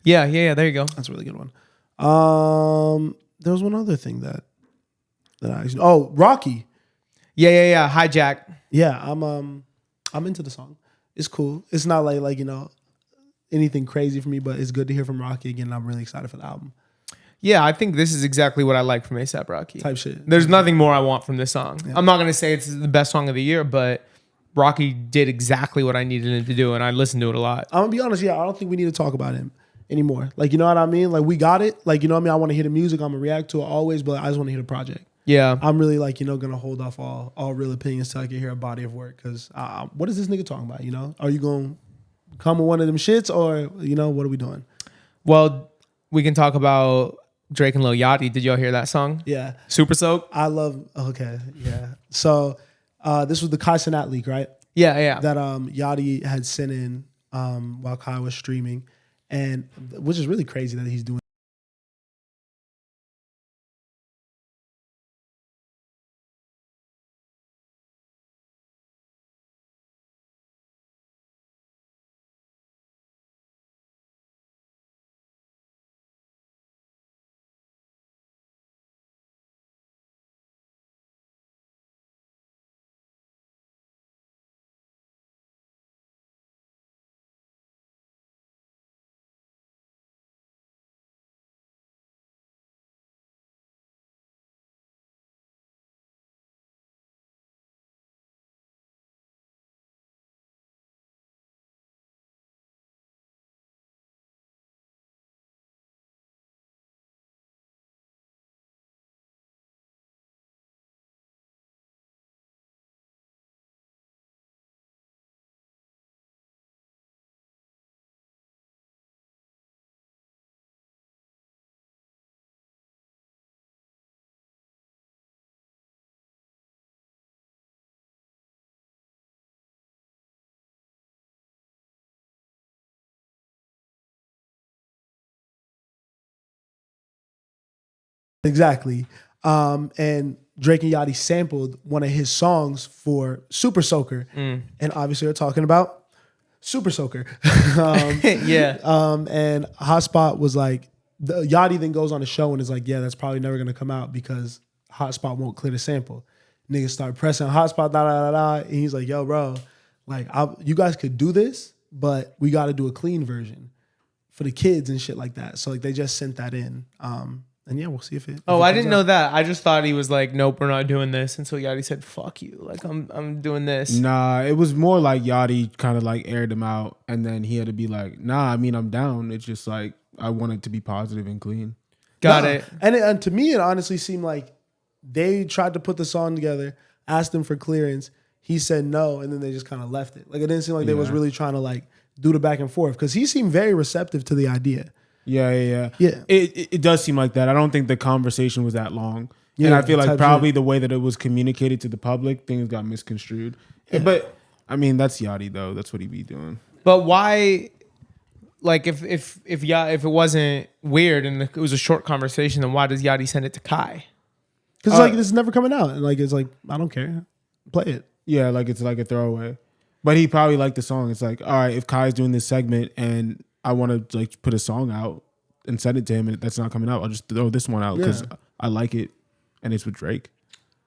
Yeah. There you go. That's a really good one. There was one other thing that I actually, Rocky. Yeah. Hijack. Yeah, I'm into the song. It's cool. It's not like anything crazy for me, but it's good to hear from Rocky again. And I'm really excited for the album. Yeah, I think this is exactly what I like from A$AP Rocky. Type shit. There's nothing more I want from this song. Yeah. I'm not going to say it's the best song of the year, but Rocky did exactly what I needed him to do, and I listened to it a lot. I'm going to be honest, I don't think we need to talk about him anymore. Like, you know what I mean? Like, we got it. Like, you know what I mean? I want to hear the music. I'm going to react to it always, but I just want to hear the project. Yeah. I'm really going to hold off all real opinions till I can hear a body of work. Because what is this nigga talking about, Are you going to come with one of them shits or, what are we doing? Well, we can talk about Drake and Lil Yachty. Did y'all hear that song? Yeah. Super Soak? Okay, yeah. So this was the Kai Cenat leak, right? Yeah. That Yachty had sent in while Kai was streaming, and which is really crazy that he's doing. Exactly. And Drake and Yachty sampled one of his songs for Super Soaker. And obviously they're talking about Super Soaker. Yeah. And Hotspot was like, Yachty then goes on the show and is like, yeah, that's probably never going to come out because Hotspot won't clear the sample. Niggas start pressing Hotspot, And he's like, yo, bro, like, you guys could do this, but we got to do a clean version for the kids and shit like that. So like they just sent that in. And yeah, we'll see if it. I didn't know that. I just thought he was like, nope, we're not doing this. And so Yachty said, fuck you. Like, I'm doing this. Nah, it was more like Yachty kind of like aired him out. And then he had to be like, nah, I mean, I'm down. It's just like, I want it to be positive and clean. Got it. And to me, it honestly seemed like they tried to put the song together, asked him for clearance. He said no, and then they just kind of left it. Like it didn't seem like they was really trying to like do the back and forth because he seemed very receptive to the idea. Yeah. Yeah. It does seem like that. I don't think the conversation was that long. Yeah, and I feel like probably shit. the way that it was communicated to the public, things got misconstrued. Yeah. But I mean, that's Yachty though. That's what he be doing. But why? Like if it wasn't weird and it was a short conversation, then why does Yachty send it to Kai? Because like this is never coming out, and like it's like I don't care, play it. Yeah, like it's like a throwaway. But he probably liked the song. It's like, all right, if Kai's doing this segment and I want to like put a song out and send it to him, and that's not coming out, I'll just throw this one out because I like it, and it's with Drake.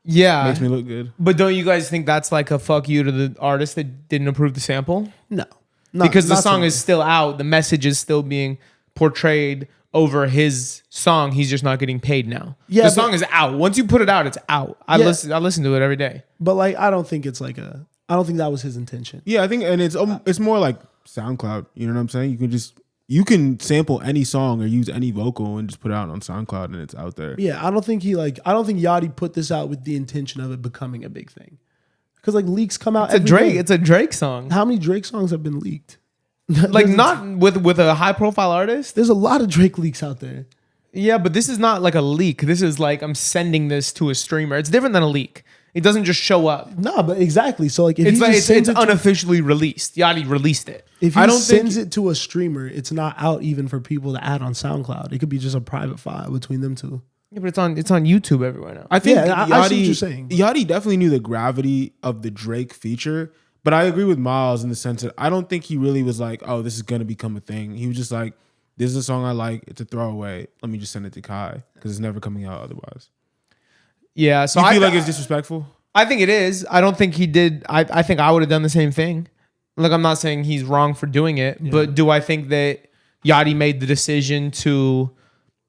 Yeah, Makes me look good. But don't you guys think that's like a fuck you to the artist that didn't approve the sample? No, Because the song is still out, the message is still being portrayed over his song. He's just not getting paid now. Yeah, the song is out. Once you put it out, it's out. I Yeah. listen to it every day. But like I don't think it's like I don't think that was his intention. Yeah, I think, and it's more like SoundCloud. You know what I'm saying? You can sample any song or use any vocal and just put it out on SoundCloud and it's out there. Yeah, I don't think Yachty put this out with the intention of it becoming a big thing. Because like leaks come out. It's a Drake song. How many Drake songs have been leaked? Like not with a high profile artist. There's a lot of Drake leaks out there. Yeah, but this is not like a leak. This is like I'm sending this to a streamer. It's different than a leak. It doesn't just show up. No, but exactly. So like if It's unofficially released. Yachty released it. If he sends it to a streamer, it's not out even for people to add on SoundCloud. It could be just a private file between them two. Yeah, but it's on YouTube everywhere now. I think I see what you're saying. Yachty definitely knew the gravity of the Drake feature, but I agree with Miles in the sense that I don't think he really was like, oh, this is going to become a thing. He was just like, this is a song I like. It's a throwaway. Let me just send it to Kai because it's never coming out otherwise. Yeah, so I feel I like it's disrespectful. I think it is. I don't think he did. I think I would have done the same thing. Like, I'm not saying he's wrong for doing it, but do I think that Yachty made the decision to,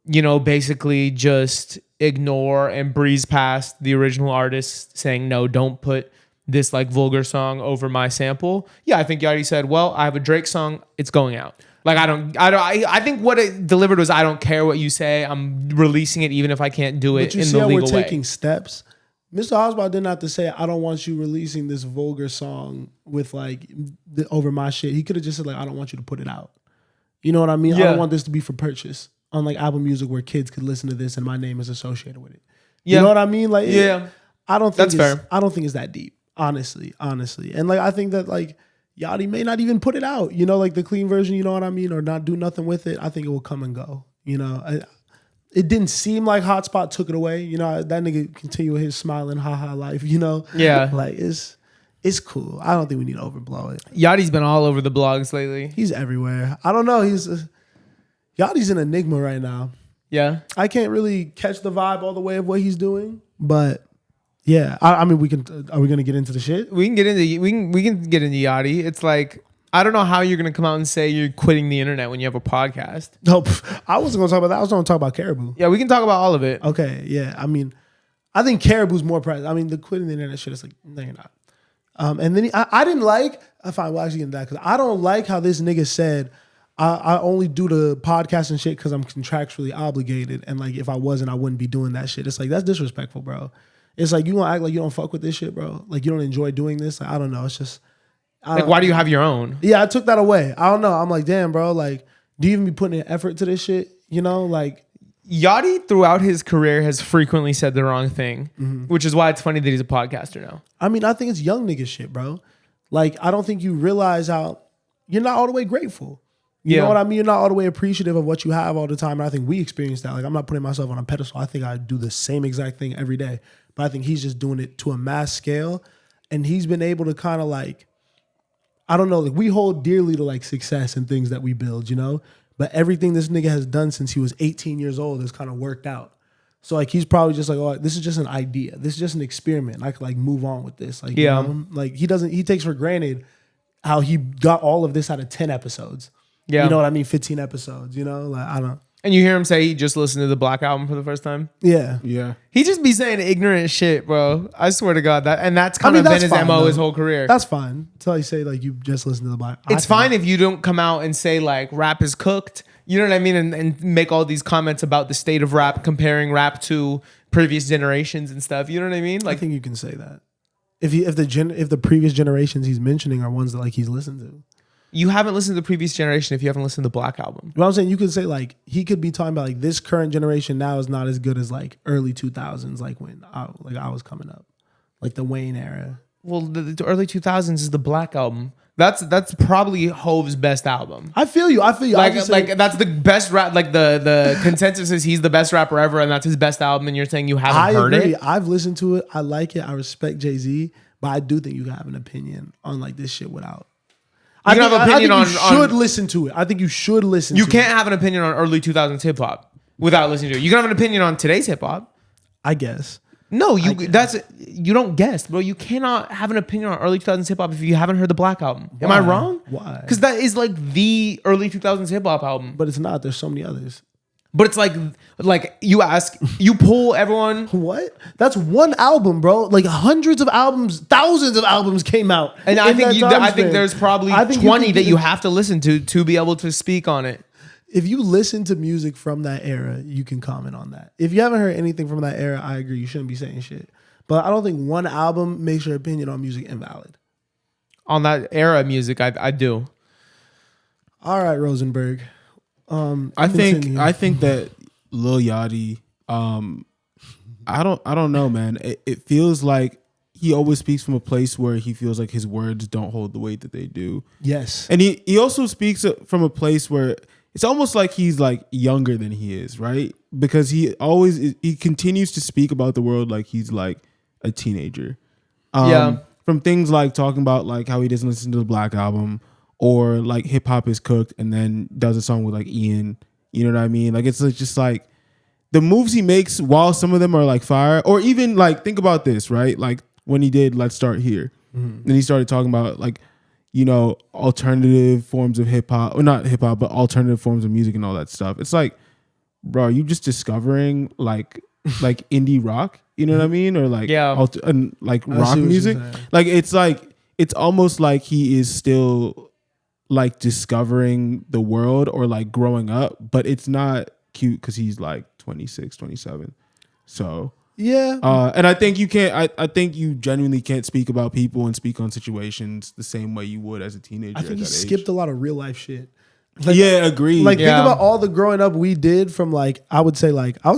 basically just ignore and breeze past the original artist saying, no, don't put this like vulgar song over my sample? Yeah, I think Yachty said, well, I have a Drake song. It's going out. Like, I think what it delivered was, I don't care what you say. I'm releasing it even if I can't do it in the legal way. We're taking steps. Mr. Oswald didn't have to say, I don't want you releasing this vulgar song with like over my shit. He could have just said like, I don't want you to put it out. You know what I mean? Yeah. I don't want this to be for purchase on like Apple Music where kids could listen to this and my name is associated with it. Yeah. You know what I mean? Like, yeah, I don't think that's fair. I don't think it's that deep, honestly. And like, I think that like Yachty may not even put it out, like the clean version, you know what I mean? Or not do nothing with it. I think it will come and go, It didn't seem like Hotspot took it away. That nigga continue with his smiling haha life, Yeah. Like it's cool. I don't think we need to overblow it. Yachty's been all over the blogs lately. He's everywhere. I don't know. Yachty's an enigma right now. Yeah. I can't really catch the vibe all the way of what he's doing, but yeah. I mean, are we gonna get into the shit? We can get into Yachty. It's like, I don't know how you're going to come out and say you're quitting the internet when you have a podcast. No, I wasn't going to talk about that. I was going to talk about Caribou. Yeah, we can talk about all of it. Okay, yeah. I mean, I think Caribou's more present. I mean, the quitting the internet shit is like, no, you're not. And then I didn't like, fine, we'll actually get into that because I don't like how this nigga said, I only do the podcast and shit because I'm contractually obligated. And like, if I wasn't, I wouldn't be doing that shit. It's like, that's disrespectful, bro. It's like, you want to act like you don't fuck with this shit, bro? Like, you don't enjoy doing this? Like, I don't know. It's just... Like, why do you have your own? Yeah, I took that away. I don't know. I'm like, damn, bro. Like, do you even be putting in effort to this shit? Like... Yachty throughout his career has frequently said the wrong thing, which is why it's funny that he's a podcaster now. I mean, I think it's young nigga shit, bro. Like, I don't think you realize how you're not all the way grateful. You know what I mean? You're not all the way appreciative of what you have all the time. And I think we experience that. Like, I'm not putting myself on a pedestal. I think I do the same exact thing every day. But I think he's just doing it to a mass scale. And he's been able to kind of like, I don't know, like we hold dearly to like success and things that we build, But everything this nigga has done since he was 18 years old has kind of worked out. So like he's probably just like, oh, this is just an idea. This is just an experiment. I could like move on with this. Like, like he takes for granted how he got all of this out of 10 episodes. Yeah. You know what I mean? 15 episodes, like I don't. And you hear him say he just listened to the Black Album for the first time? Yeah. Yeah. He just be saying ignorant shit, bro. I swear to God. That's kind of been his MO his whole career. That's fine. Until you say like you just listen to the Black. It's fine if you don't come out and say like rap is cooked. You know what I mean? And make all these comments about the state of rap, comparing rap to previous generations and stuff. You know what I mean? I Like, think you can say that. If the previous generations he's mentioning are ones that like he's listened to. you haven't listened to the previous generation if you haven't listened to the Black Album. What I'm saying, you could say like he could be talking about like this current generation now is not as good as like early 2000s, like when I was coming up, like the Wayne era. Well, the early 2000s is the Black Album. That's probably Hove's best album. I feel you. Like that's the best rap. Like the consensus is he's the best rapper ever, and that's his best album. And you're saying you haven't heard agree. it? I've listened to it. I like it. I respect Jay-Z, but I do think you can have an opinion on like this shit without. I think you should listen to it. I think you should listen. You can't have an opinion on early 2000s hip hop without listening to it. You can have an opinion on today's hip hop. I guess. No, you don't guess, bro. You cannot have an opinion on early 2000s hip hop if you haven't heard the Black Album. Am I wrong? Why? Because that is like the early 2000s hip hop album. But it's not. There's so many others. But it's like you pull everyone. What? That's one album, bro. Like hundreds of albums, thousands of albums came out. And I think there's probably 20 that you have to listen to be able to speak on it. If you listen to music from that era, you can comment on that. If you haven't heard anything from that era, I agree. You shouldn't be saying shit. But I don't think one album makes your opinion on music invalid. On that era of music, I do. All right, Rosenberg. I think that Lil Yachty, I don't know, man. It feels like he always speaks from a place where he feels like his words don't hold the weight that they do. Yes. And he also speaks from a place where it's almost like he's like younger than he is, right? Because he continues to speak about the world like he's like a teenager. From things like talking about like how he doesn't listen to the Black Album, or like hip hop is cooked, and then does a song with like Ian. You know what I mean? Like it's just like the moves he makes, while some of them are like fire, or even like think about this, right? Like when he did Let's Start Here, then he started talking about like, you know, alternative forms of hip hop, or not hip hop, but alternative forms of music and all that stuff. It's like, bro, are you just discovering like indie rock? You know what I mean? Or like like rock music. Like it's almost like he is still like discovering the world or like growing up, but it's not cute because he's like 26, 27. So yeah. And I think you can't. I think you genuinely can't speak about people and speak on situations the same way you would as a teenager. I think he skipped age. a lot of real life shit. Like, yeah, agreed. Like think about all the growing up we did from like I would say like a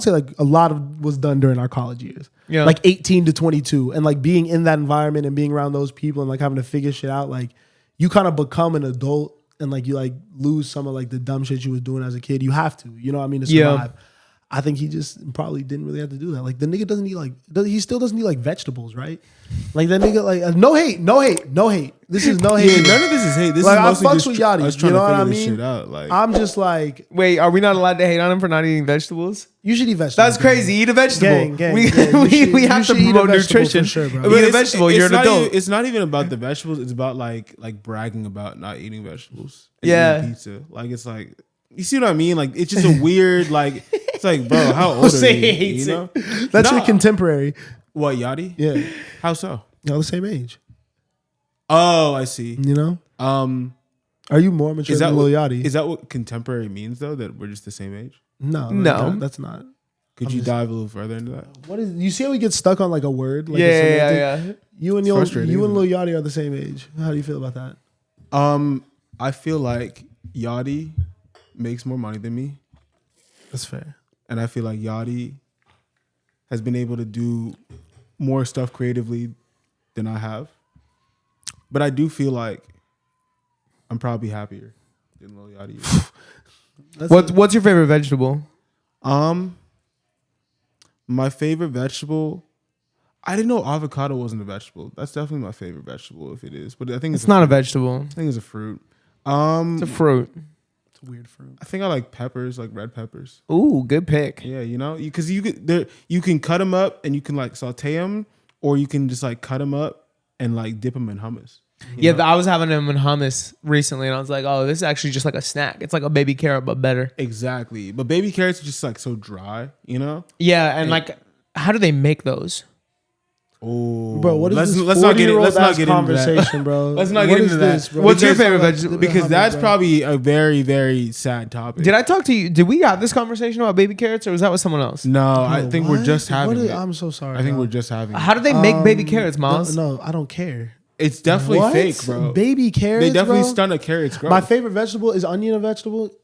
lot of was done during our college years. Yeah. Like 18 to 22, and like being in that environment and being around those people and like having to figure shit out. Like you kind of become an adult and like you like lose some of like the dumb shit you was doing as a kid. You have to, you know what I mean, to survive. I think he just probably didn't really have to do that. Like the nigga doesn't eat like he still doesn't eat like vegetables, right? Like that nigga like no hate. This is no hate. Yeah, none of this is hate. This like, is mostly I fucks just with Yachty. us trying You know to what I figure this mean? shit out. Like I'm just like, wait, are we not allowed to hate on him for not eating vegetables? You should eat vegetables. That's crazy. Eat a vegetable. Gang. We have to promote nutrition. For sure, bro. Eat a vegetable. You're an adult. It's not even about the vegetables. It's about like bragging about not eating vegetables. And eating pizza. Like it's like, you see what I mean? Like it's just a weird like. It's like, bro, how old are you? You know? That's your contemporary. What, Yachty? Yeah. How so? Y'all the same age. Oh, I see. You know? Are you more mature than Lil Yachty? Is that what contemporary means though? That we're just the same age? No, that's not. Could you dive a little further into that? What is? You see how we get stuck on like a word? Like yeah. You and Lil Yachty are the same age. How do you feel about that? I feel like Yachty makes more money than me. That's fair. And I feel like Yachty has been able to do more stuff creatively than I have. But I do feel like I'm probably happier than Lil Yachty is. What's your favorite vegetable? My favorite vegetable, I didn't know avocado wasn't a vegetable. That's definitely my favorite vegetable if it is. But I think it's not a vegetable. I think it's a fruit. It's a fruit. It's a weird fruit. I think I like peppers, like red peppers. Ooh, good pick. Yeah, you know, because you can cut them up and you can like saute them, or you can just like cut them up and like dip them in hummus. Yeah, I was having them in hummus recently, and I was like, "Oh, this is actually just like a snack. It's like a baby carrot, but better." Exactly, but baby carrots are just like so dry, you know. Yeah, and like, how do they make those? Oh, Bro, what is let's this? let's not get it. Let's not get into that. conversation, bro. Let's not What get is into that. this, bro? What's your Because- favorite vegetable? Because that's bro. probably a very, very sad topic. Did I talk to you? Did we have this conversation about baby carrots, or was that with someone else? No, I Bro, think we're what? just having What is- it. I'm so sorry. I think bro. we're just having it. How do they make baby carrots, Miles? No, I don't care. It's definitely What? fake, bro. Baby carrots. They definitely bro? stun a carrot's growth. My favorite vegetable is onion. A vegetable.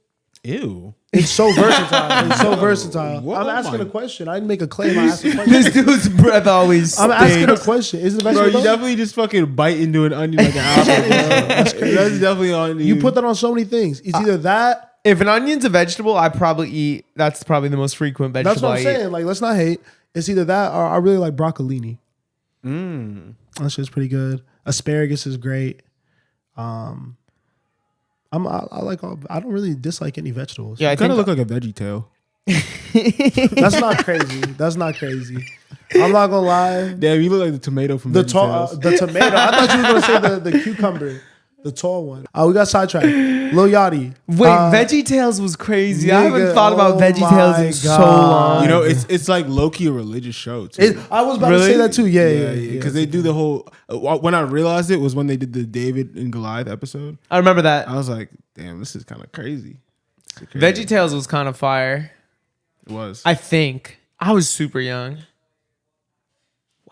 Ew. It's so versatile. It's so versatile. Whoa, I'm asking my- a question. I didn't make a claim. I asked a question. This dude's breath always. I'm asking a stinks. question. Is it a Bro, vegetable? you definitely just fucking bite into an onion like an apple. That's definitely on you. You put that on so many things. It's either that. If an onion's a vegetable, I probably eat. That's probably the most frequent vegetable That's what I'm I saying. Like, let's not hate. It's either that or I really like broccolini. Mm. That shit's pretty good. Asparagus is great. I like all. I don't really dislike any vegetables. Yeah, I Kind think of look like a veggie tail. That's not crazy. That's not crazy. I'm not gonna lie. Damn, you look like the tomato from The VeggieTales. the tomato. I thought you were gonna say the cucumber, the tall one. We got sidetracked. Lil Yachty. Wait, VeggieTales was crazy. I haven't nigga, thought about oh VeggieTales my in so God. long. You know, it's like low-key a religious show, too. I was about Really? to say that too. Yeah. Because they do the whole. When I realized it was when they did the David and Goliath episode. I remember that. I was like, damn, this is kind of crazy. Crazy. VeggieTales was kind of fire. It was. I think I was super young.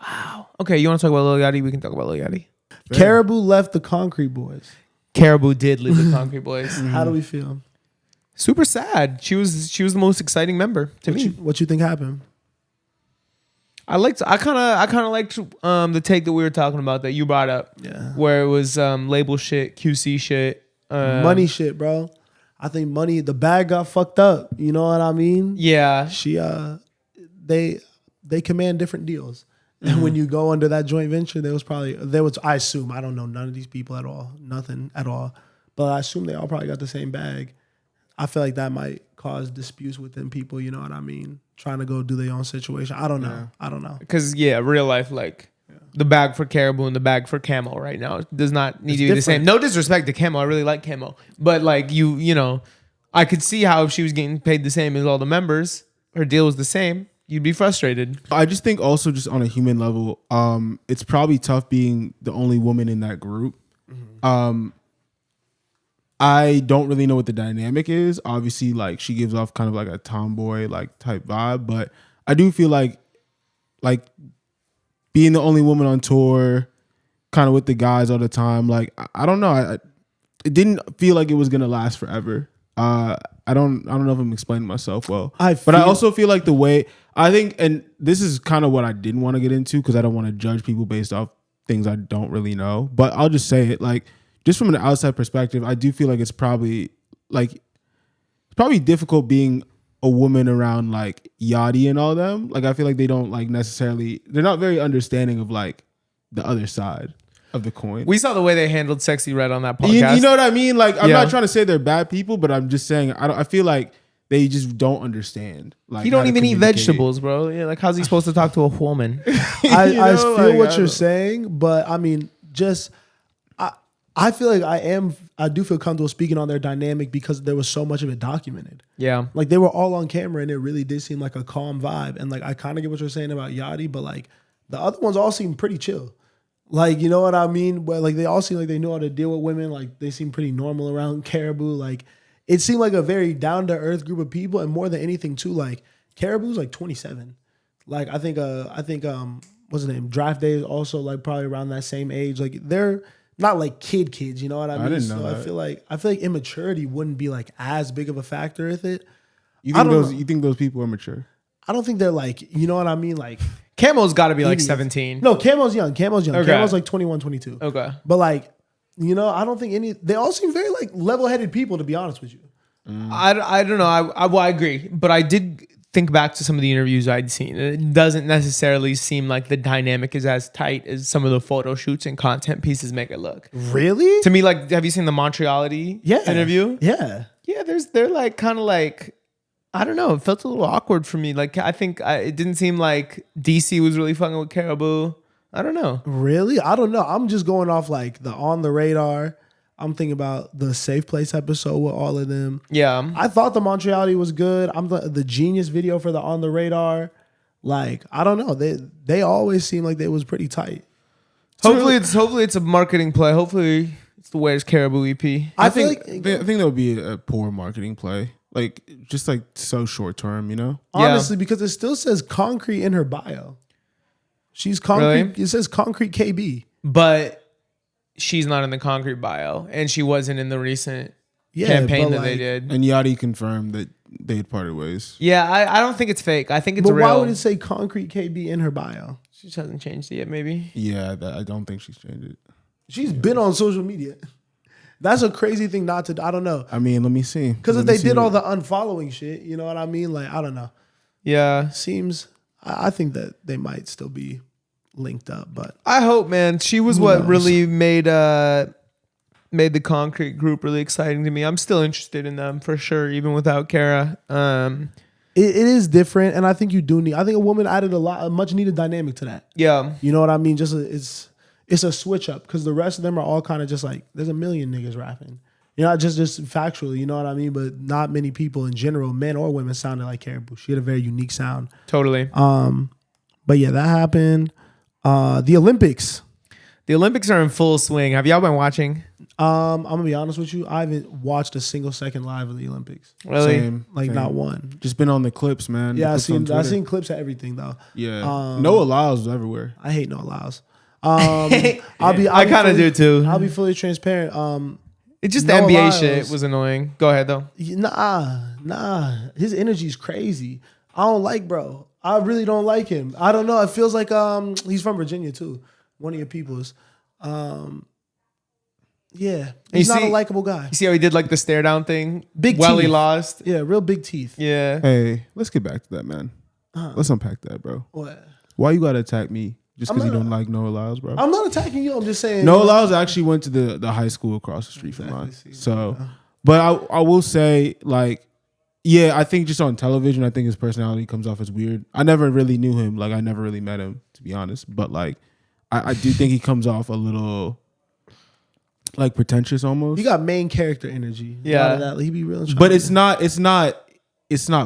Wow. Okay, you want to talk about Lil Yachty? We can talk about Lil Yachty. Caribou left the Concrete Boys. Caribou did leave the Concrete Boys. How do we feel? Super sad. She was the most exciting member to me. What you think happened? I kind of liked the take that we were talking about that you brought up. Yeah. Where it was label shit, QC shit, Money shit, bro. I think money. The bag got fucked up. You know what I mean? Yeah. She they command different deals. And when you go under that joint venture, there was I assume, I don't know none of these people at all, nothing at all, but I assume they all probably got the same bag. I feel like that might cause disputes within people, you know what I mean? Trying to go do their own situation. I don't know. Yeah. I don't know. Because real life, like the bag for Caribou and the bag for Camo right now does not need to be the same. No disrespect to Camo, I really like Camo, but like you know, I could see how if she was getting paid the same as all the members, her deal was the same. You'd be frustrated. I just think also just on a human level, it's probably tough being the only woman in that group. I don't really know what the dynamic is. Obviously, like she gives off kind of like a tomboy like type vibe, but I do feel like being the only woman on tour, kind of with the guys all the time. Like I don't know. It didn't feel like it was gonna last forever. I don't know if I'm explaining myself well, but I also feel like the way I think, and this is kind of what I didn't want to get into because I don't want to judge people based off things I don't really know. But I'll just say it, like just from an outside perspective, I do feel like it's probably difficult being a woman around like Yachty and all them. Like I feel like they don't like necessarily, they're not very understanding of like the other side of the coin. We saw the way they handled Sexy Red on that podcast. You know what I mean? Like I'm not trying to say they're bad people, but I'm just saying I feel like they just don't understand. Like He don't how to even eat communicate. vegetables, bro. Yeah, like how's he supposed to talk to a woman? I know, feel like, what I you're don't- saying, but I mean, just I feel like I do feel comfortable speaking on their dynamic because there was so much of it documented. Yeah. Like they were all on camera and it really did seem like a calm vibe. And like I kind of get what you're saying about Yachty, but like the other ones all seem pretty chill. Like, you know what I mean? But like they all seem like they know how to deal with women. Like they seem pretty normal around Caribou. Like it seemed like a very down to earth group of people, and more than anything too, like Caribou's like 27. Like I think what's his name? Draft Day is also like probably around that same age. Like they're not like kids, you know what I mean? didn't know that. I feel like immaturity wouldn't be like as big of a factor with it. You I think don't those know. you think those people are mature? I don't think they're like, you know what I mean? Like Camo's got to be like idiots. 17. No, Camo's young. Camo's young. Okay. Camo's like 21, 22. Okay. But like, you know, I don't think they all seem very like level-headed people, to be honest with you. I don't know. I agree, but I did think back to some of the interviews I'd seen. It doesn't necessarily seem like the dynamic is as tight as some of the photo shoots and content pieces make it look. Really? To me, like, have you seen the Montreality interview? Yeah. Yeah, they're like kind of like, I don't know. It felt a little awkward for me. Like, I think it didn't seem like DC was really fucking with Caribou. I don't know. Really? I don't know. I'm just going off like the On the Radar. I'm thinking about the Safe Place episode with all of them. Yeah. I thought the Montreality was good. I'm the Genius video for the On the Radar Like, I don't know. They always seem like they was pretty tight. Hopefully it's a marketing play. Hopefully it's the Where's Caribou EP. I think that would be a poor marketing play. Like, just like so short term, you know? Honestly, because it still says Concrete in her bio. She's Concrete. Really? It says Concrete KB. But she's not in the Concrete bio, and she wasn't in the recent campaign that they did. And Yachty confirmed that they had parted ways. Yeah, I don't think it's fake. I think it's real. But why would it say Concrete KB in her bio? She just hasn't changed it yet, maybe. Yeah, I don't think she's changed it. She's been on social media. That's a crazy thing not to. I don't know. I mean, let me see. Because if they did all the unfollowing shit, you know what I mean? Like, I don't know. Yeah. Seems, I think that they might still be linked up, but I hope, man. She was what really made the Concrete group really exciting to me. I'm still interested in them for sure, even without Kara. It is different, and I think you do need. I think a woman added a much needed dynamic to that. Yeah. You know what I mean? Just it's a switch up because the rest of them are all kind of just like there's a million niggas rapping. You know, just factually, you know what I mean? But not many people in general, men or women, sounded like Caribou. She had a very unique sound. Totally. But yeah, that happened. The Olympics. The Olympics are in full swing. Have y'all been watching? I'm gonna be honest with you. I haven't watched a single second live of the Olympics. Really? Same. Not one. Just been on the clips, man. Yeah, I've I've seen clips of everything though. Yeah. Noah Lyles everywhere. I hate no allows. I kind of do too. I'll be fully transparent. It's just the Noah NBA Lyles, shit was annoying. Go ahead though. Nah. His energy's crazy. I don't like bro. I really don't like him. I don't know. It feels like he's from Virginia too. One of your peoples. Yeah. He's not a likable guy. You see how he did like the stare down thing? Big teeth. He teeth. lost. Yeah, real big teeth. Yeah. Hey, let's get back to that, man. Let's unpack that, bro. What? Why you gotta attack me just because you don't like Noah Lyles, bro? I'm not attacking you. I'm just saying. Noah Lyles actually went to the high school across the street from mine. So, but I will say, like, yeah, I think just on television, I think his personality comes off as weird. I never really knew him. Like, I never really met him, to be honest. But, like, I do think he comes off a little, like, pretentious almost. He got main character energy. Yeah. He be real. But it's not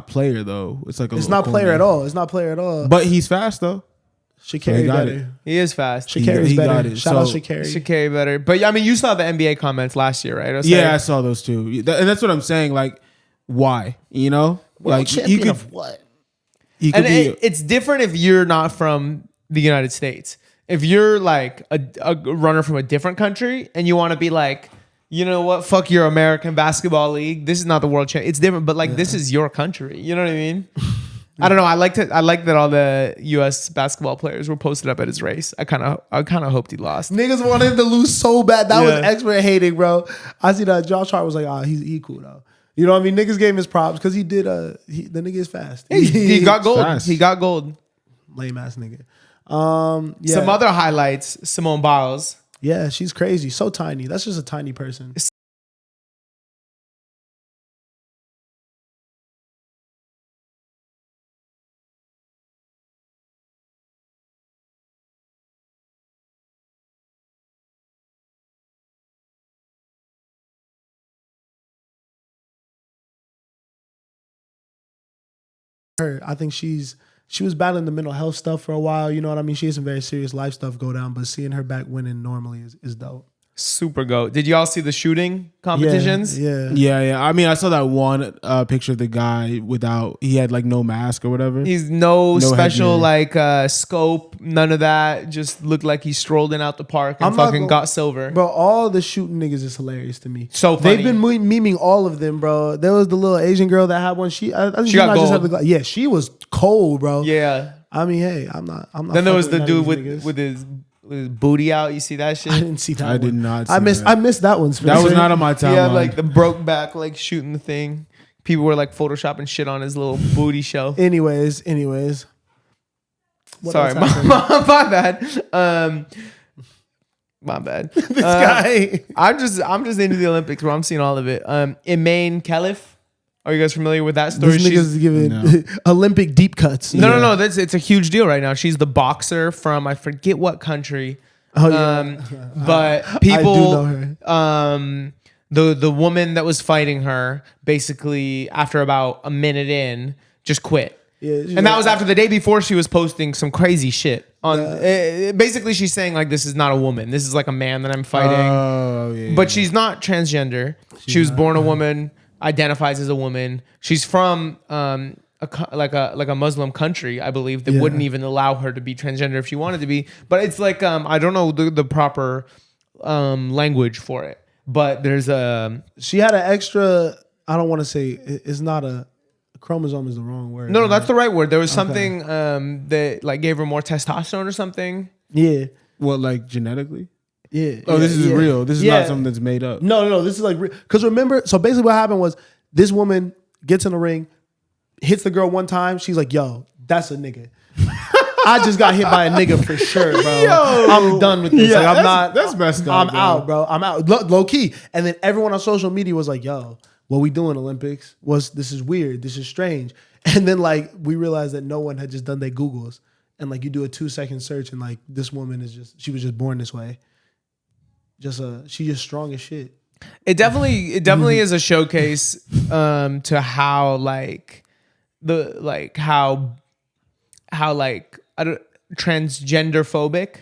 player, though. It's like it's not player at all. It's not player at all. But he's fast, though. Sha'Carri better. He is fast. Sha'Carri's better. got it. Shout out So- Sha'Carri. Sha'Carri better. But I mean, you saw the NBA comments last year, right? Yeah, I saw those too. And that's what I'm saying. Like, why? You know? World Like, champion of what? he could And be. it's different if you're not from the United States. If you're like a runner from a different country and you want to be like, you know what? Fuck your American basketball league. This is not the world champ. It's different, but like this is your country. You know what I mean? I don't know. I like that all the U.S. basketball players were posted up at his race. I kind of hoped he lost. Niggas wanted him to lose so bad. That was expert hating, bro. I see that Josh Hart was like, he cool though. You know what I mean? Niggas gave him his props because he did. The nigga is fast. He got gold. Fast. He got gold. Lame ass nigga. Yeah. Some other highlights. Simone Biles. Yeah, she's crazy. So tiny. That's just a tiny person. I think she was battling the mental health stuff for a while. You know what I mean? She had some very serious life stuff go down, but seeing her back winning normally is dope. Super goat. Did y'all see the shooting competitions? Yeah. I mean, I saw that one picture of the guy he had like no mask or whatever. He's no special headgear. like scope, none of that. Just looked like he strolled in out the park and fucking got silver. Bro, all the shooting niggas is hilarious to me. So funny. They've been memeing all of them, bro. There was the little Asian girl that had one. I think she got just gold. yeah, she was cold, bro. Yeah. I mean, hey, I'm not. Then there was fucking the dude none of these niggas. with his booty out. You see that shit? I didn't see that. I did not see I missed that one. That was not on my timeline. He had like the broke back, like shooting the thing. People were like photoshopping shit on his little booty shelf. Anyways. What Sorry, else my happened? bad. My bad. This guy. I'm just into the Olympics, bro. I'm seeing all of it. Imaine Caliph. Are you guys familiar with that story? This nigga's giving Olympic deep cuts. No. It's a huge deal right now. She's the boxer from I forget what country. Oh, yeah. But people, I do know her. The woman that was fighting her basically after about a minute in just quit. Yeah, And that was after the day before she was posting some crazy shit on. Basically, she's saying like, "This is not a woman. This is like a man that I'm fighting." Oh, yeah. But she's not transgender. She was born a woman, identifies as a woman. She's from like a Muslim country, I believe, that wouldn't even allow her to be transgender if she wanted to be. But it's like I don't know the proper language for it. But there's she had an extra. I don't want to say it's not a chromosome is the wrong word. No, that's the right word. There was something that like gave her more testosterone or something. Yeah. What, like genetically? Yeah. Oh, this is real. This is not something that's made up. No. This is like because remember. So basically, what happened was this woman gets in the ring, hits the girl one time. She's like, "Yo, that's a nigga." I just got hit by a nigga for sure, bro. I'm done with this. Yeah, like, I'm not. That's messed up. I'm out, bro. I'm out. Low key. And then everyone on social media was like, "Yo, what we doing Olympics? This is weird. This is strange." And then like we realized that no one had just done their Googles. And like you do a 2-second search and like this woman she was just born this way. She just strong as shit. It definitely is a showcase to how like how transgender phobic.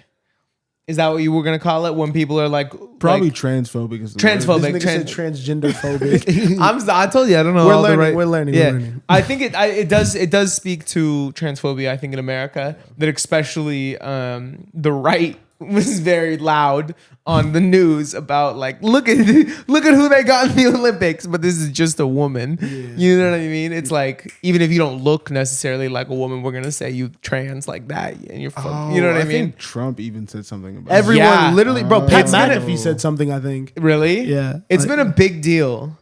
Is that what you were gonna call it when people are like Probably like, transphobic is the transphobic? This nigga said transgender phobic. I told you I don't know. We're learning. Yeah, We're learning. I think it does speak to transphobia. I think in America that especially the right was very loud on the news about like look at who they got in the Olympics, but this is just a woman. Yeah. You know what I mean? It's like even if you don't look necessarily like a woman, we're gonna say you trans like that, and you're you know what I mean? Think Trump even said something about Everyone literally, bro. Pat It's been McAfee said something. I think. Really? Yeah. It's been a big deal.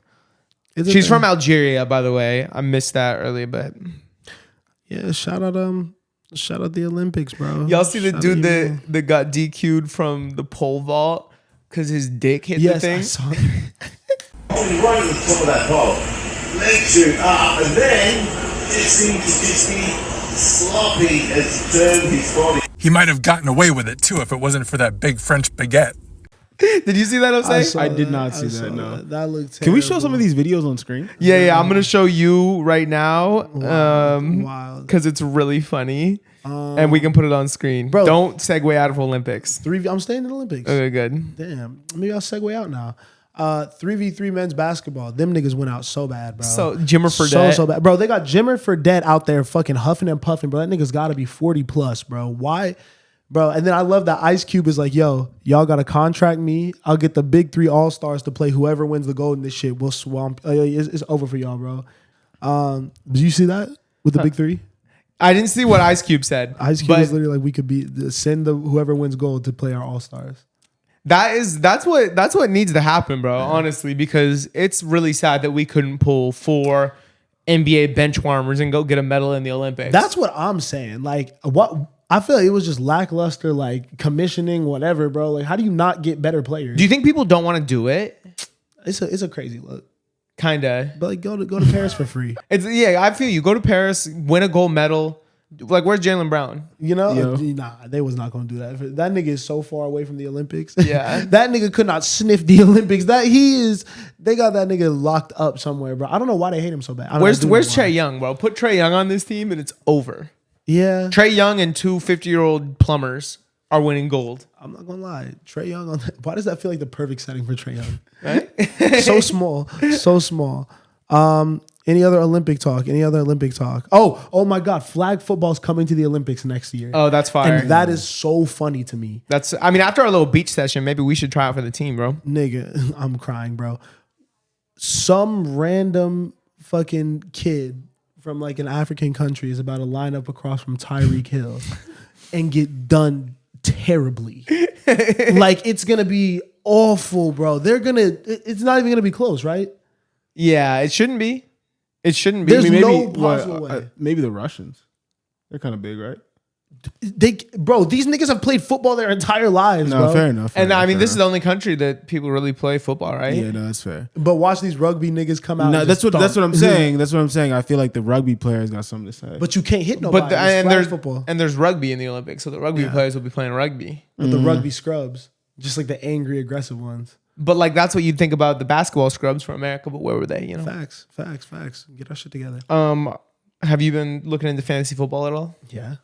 She's from Algeria, by the way. I missed that earlier, but yeah. Shout out the Olympics, bro. y'all see the Shout dude out you. that got DQ'd from the pole vault because his dick hit the thing? I saw it. Only right at the top of that pole. Legs shoot up, and then it seemed to just be sloppy as he turned his body. He might have gotten away with it too if it wasn't for that big French baguette. Did you see that, Jose? I did not see that, no. That looked terrible. Can we show some of these videos on screen? Yeah. I'm gonna show you right now, Wild. because it's really funny, and we can put it on screen. Bro. Don't segue out of Olympics. I'm staying in the Olympics. Okay, good. Damn. Maybe I'll segue out now. 3v3 men's basketball. Them niggas went out so bad, bro. So Jimmer Fredette. So bad. Bro, they got Jimmer Fredette out there fucking huffing and puffing, bro. That nigga's gotta be 40 plus, bro. Why? Bro, and then I love that Ice Cube is like, yo, y'all gotta contract me. I'll get the big 3 all-stars to play. Whoever wins the gold in this shit, we'll swamp. It's over for y'all, bro. Did you see that with the big 3? I didn't see what Ice Cube said. Ice Cube is literally like, we could send whoever wins gold to play our all-stars. That's what needs to happen, bro. Honestly, because it's really sad that we couldn't pull 4 NBA bench warmers and go get a medal in the Olympics. That's what I'm saying. Like, what I feel like it was just lackluster, like commissioning, whatever, bro. Like, how do you not get better players? Do you think people don't want to do it? It's a crazy look. Kinda. But like, go to Paris for free. I feel you. Go to Paris, win a gold medal. Like, where's Jaylen Brown? You know, Yo. nah, they was not gonna do that. That nigga is so far away from the Olympics. Yeah. That nigga could not sniff the Olympics. They got that nigga locked up somewhere, bro. I don't know why they hate him so bad. Where's Trae Young, bro? Put Trae Young on this team and it's over. Yeah. Trae Young and 2 50-year-old plumbers are winning gold. I'm not gonna lie. Trae Young on that. Why does that feel like the perfect setting for Trae Young? Right? So small. So small. Any other Olympic talk? Oh my God. Flag football's coming to the Olympics next year. Oh, that's fire. And that is so funny to me. After our little beach session, maybe we should try out for the team, bro. Nigga, I'm crying, bro. Some random fucking kid from like an African country is about to line up across from Tyreek Hill and get done terribly. Like, it's going to be awful, bro. It's not even going to be close, right? Yeah, it shouldn't be. It shouldn't be. There's no possible way. Maybe the Russians. They're kind of big, right? These niggas have played football their entire lives, No, bro. fair enough. And I mean, this is the only country that people really play football, right? Yeah, no, that's fair. But watch these rugby niggas come out. No, and that's just what I'm stomp. saying. That's what I'm saying. I feel like the rugby players got something to say. But you can't hit nobody. It's football. And there's rugby in the Olympics, so the rugby players will be playing rugby. But the rugby scrubs, just like the angry, aggressive ones. But like that's what you'd think about the basketball scrubs for America, but where were they? You know, Facts. Get our shit together. Have you been looking into fantasy football at all? Yeah.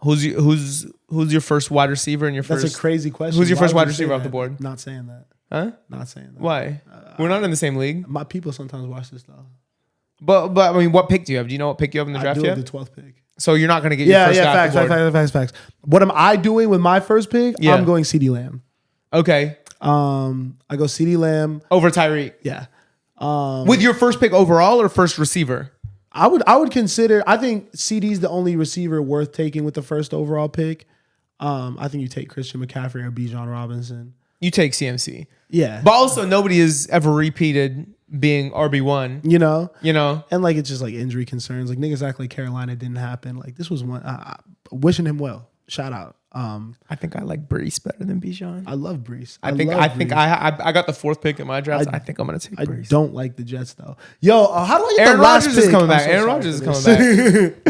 Who's your first wide receiver and your first? That's a crazy question. Who's your Why first would wide you say receiver off the that? board? Not saying that. Huh? Not saying that. Why? We're not in the same league. My people sometimes watch this though. But I mean, what pick do you have? Do you know what pick you have in the I draft do yet? have the 12th pick. So you're not going to get your first guy off the board. Facts. What am I doing with my first pick? Yeah. I'm going CeeDee Lamb. Okay. I go CeeDee Lamb. Over Tyreek. Yeah. With your first pick overall or first receiver? I would consider. I think CeeDee's the only receiver worth taking with the first overall pick. I think you take Christian McCaffrey or Bijan Robinson. You take CMC. Yeah, But also, nobody has ever repeated being RB1. you know, And like it's just like injury concerns. Like niggas act like Carolina didn't happen. Like this was one. Wishing him well. Shout out. I think I like Brees better than Bijan. I love Brees. I think Brees. I got the 4th pick in my draft. I think I'm gonna take I Brees. don't like the Jets though. Yo, how do I get Aaron the last Rodgers is pick? coming I'm back. so Aaron sorry Rodgers for is this. coming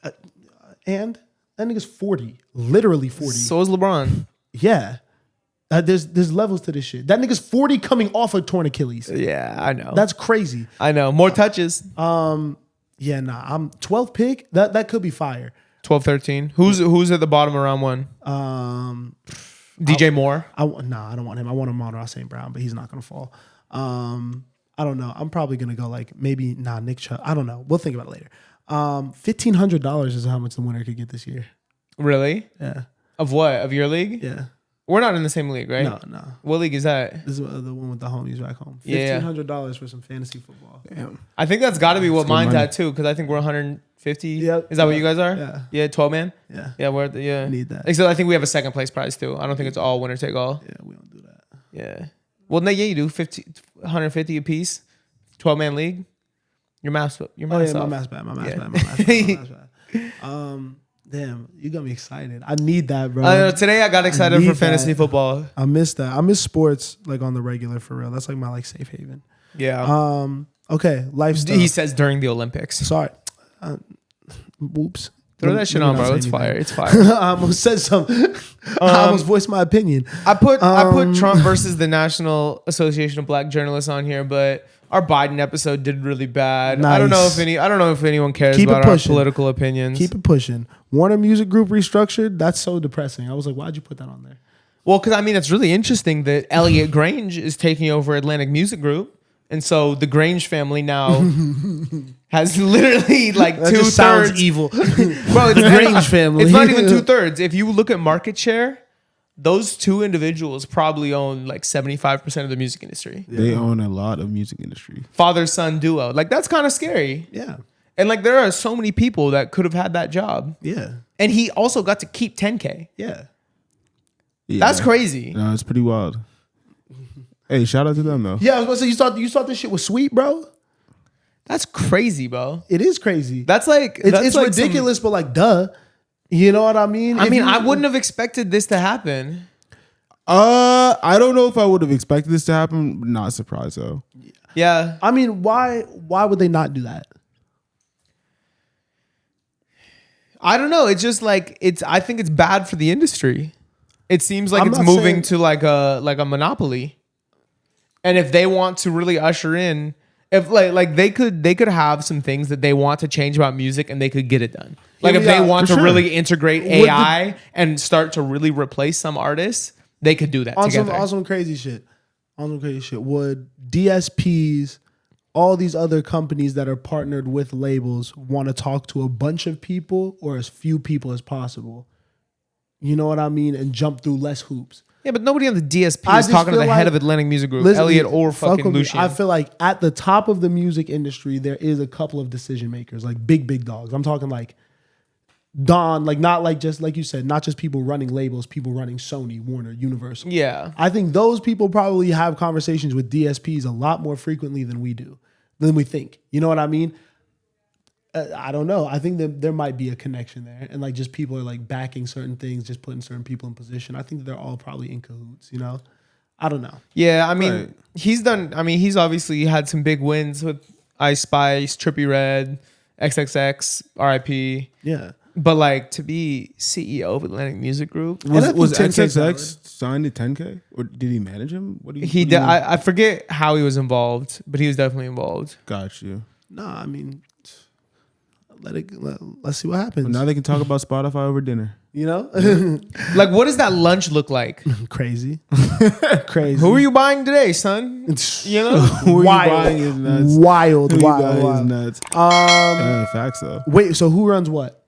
back. And that nigga's 40. Literally 40. So is LeBron. Yeah. There's levels to this shit. That nigga's 40 coming off a torn Achilles. Yeah, I know. That's crazy. I know. More touches. Yeah, nah. I'm 12th pick. That could be fire. 12, 13. Who's at the bottom of round 1? DJ Moore. I don't want him. I want Amon-Ra St. Brown, but he's not gonna fall. I don't know. I'm probably gonna go like maybe Nick Chubb. I don't know. We'll think about it later. $1,500 is how much the winner could get this year. Really? Yeah. Of what? Of your league? Yeah. We're not in the same league, right? No. What league is that? This is the one with the homies back home. Yeah. $1,500 for some fantasy football. Damn. I think that's got to be what good mine's money. at too, because I think we're 150. Yep. Is that what you guys are? Yeah. Yeah, 12 man. Yeah. Yeah, we're at the, yeah. Need that. Except I think we have a second place prize too. I don't think it's all winner take all. Yeah, we don't do that. Yeah. Well, no, yeah, you do 150 a piece, 12 man league. Your math's Oh yeah, my off. math's bad. My math's Yeah. bad. My math's bad. Damn, you got me excited. I need that, bro. I know, today I got excited need for fantasy that. football. I miss that. I miss sports like on the regular for real. That's like my like safe haven. Yeah. Okay, lifestyle. He says during the Olympics. Sorry. Whoops. Throw that shit Let on, me not bro. say It's fire. anything. It's fire. I almost said something. I almost voiced my opinion. I put Trump versus the National Association of Black Journalists on here, but our Biden episode did really bad. I don't know Nice. if anyone cares Keep it about our pushing. political opinions. Keep it pushing. Warner Music Group restructured. That's so depressing. I was like, why'd you put that on there? Well, because I mean, it's really interesting that Elliot Grange is taking over Atlantic Music Group, and so the Grange family now has literally like That just 2/3. sounds evil. Bro, it's Grange family. It's not even 2/3. If you look at market share, those two individuals probably own like 75% of the music industry. They own a lot of music industry. Father-son duo. Like, that's kind of scary. Yeah. And like, there are so many people that could have had that job. Yeah. And he also got to keep 10K. Yeah. Yeah. That's crazy. No, it's pretty wild. Hey, shout out to them though. Yeah, I was gonna say you thought this shit was sweet, bro. That's crazy, bro. It is crazy. That's like, It's like ridiculous, but like, duh. You know what I mean? I If mean, you- I wouldn't have expected this to happen. I don't know if I would have expected this to happen. But not surprised though. Yeah. I mean, why would they not do that? I don't know. It's just like, I think it's bad for the industry. It seems like I'm it's not moving saying- to like a monopoly. And if they want to really usher in, if like they could have some things that they want to change about music and they could get it done. Like, Yeah, if they yeah, want for to sure. really integrate Would AI and start to really replace some artists, they could do that On together. some crazy shit. Would DSPs, all these other companies that are partnered with labels, want to talk to a bunch of people or as few people as possible? You know what I mean? And jump through less hoops. Yeah, but nobody on the DSP I is just talking to feel the head like- of Atlantic Music Group, Listen, Elliot or fuck fucking with me. Lucian. I feel like at the top of the music industry, there is a couple of decision makers, like big dogs. I'm talking like Don, like not like just like you said, not just people running labels, people running Sony, Warner, Universal. Yeah. I think those people probably have conversations with DSPs a lot more frequently than we do, than we think. You know what I mean? I don't know. I think that there might be a connection there, and like just people are like backing certain things, just putting certain people in position. I think that they're all probably in cahoots. You know, I don't know. Yeah, I mean, Right. he's obviously had some big wins with Ice Spice, Trippie Redd, XXX, RIP. Yeah. But like, to be CEO of Atlantic Music Group, And I think Was 10K 's XXX signed to 10K or did he manage him? What do you? he what did. do you- I forget how he was involved, but he was definitely involved. Got you. Nah, I mean, let's see what happens. Now they can talk about Spotify over dinner. You know, Like, what does that lunch look like? crazy. Who are you buying today, son? You know, Who are you buying is nuts. Wild. Who you buying is nuts. Facts though. Wait, so who runs what?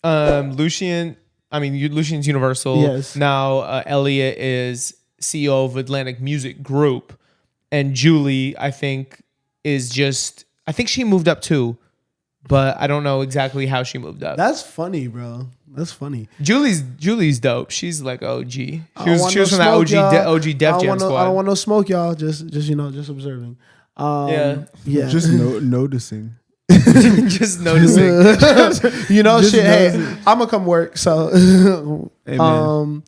Lucian's Universal. Yes. Now Elliot is CEO of Atlantic Music Group, and Julie, I think she moved up too, but I don't know exactly how she moved up. That's funny, bro. That's funny. Julie's dope. She's like OG. She I don't want was no from that smoke, y'all. OG Def Jam squad. I don't want no smoke, y'all. Just observing. Yeah. Just noticing. Just noticing. Shit. Hey, I'm gonna come work. So, Amen.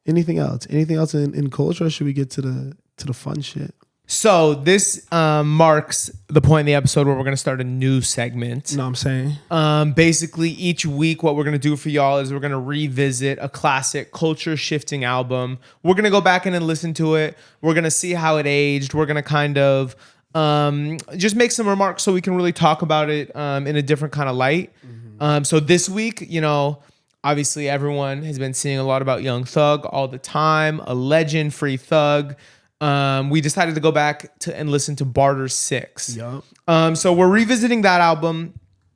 anything else? Anything else in culture? Or should we get to the fun shit? So this marks the point in the episode where we're going to start a new segment. You know what I'm saying? Basically, each week, what we're going to do for y'all is we're going to revisit a classic culture-shifting album. We're going to go back in and listen to it. We're going to see how it aged. We're going to kind of just make some remarks so we can really talk about it in a different kind of light. So this week, obviously everyone has been seeing a lot about Young Thug all the time, a legend, Free Thug. We decided to go back and listen to Barter 6. Yup. So we're revisiting that album.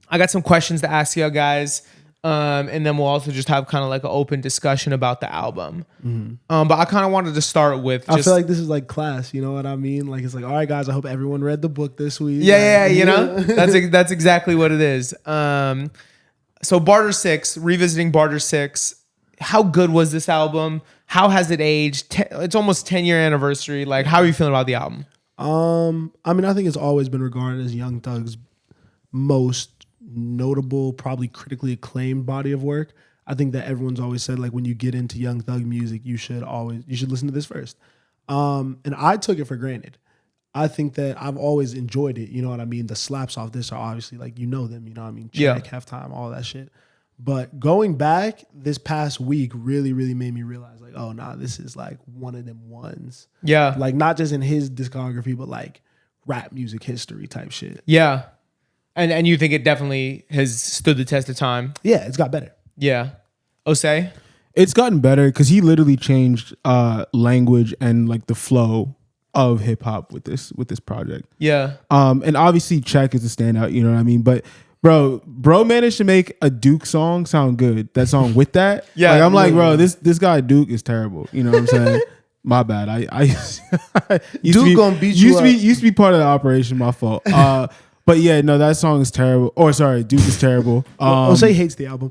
I got some questions to ask you guys. And then we'll also just have kind of like an open discussion about the album. But I kind of wanted to start with I feel like this is like class. You know what I mean? Like, it's like, all right, guys, I hope everyone read the book this week. Yeah, that's exactly what it is. So Barter 6, revisiting Barter 6. How good was this album? How has it aged? It's almost 10-year anniversary. Like, how are you feeling about the album? I think it's always been regarded as Young Thug's most notable, probably critically acclaimed body of work. I think that everyone's always said, like, when you get into Young Thug music, you should listen to this first. And I took it for granted. I think that I've always enjoyed it. You know what I mean? The slaps off this are obviously like, them, you know what I mean? Check, halftime, all that shit. But going back this past week really, really made me realize, like, oh, nah, this is like one of them ones. Yeah. Like, not just in his discography, but like rap music history type shit. Yeah. And you think it definitely has stood the test of time? Yeah, it's got better. Yeah. Osei? It's gotten better because he literally changed language and like the flow of hip hop with this project. Yeah. And obviously Check is a standout, you know what I mean? But bro managed to make a Duke song sound good. That song with that. Yeah. Like, I'm like, bro, this guy Duke is terrible. You know what I'm saying? My bad. I Duke gonna beat you up. Used to be part of the operation. My fault. But yeah, no, that song is terrible. Or sorry, Duke is terrible. Osei hates the album.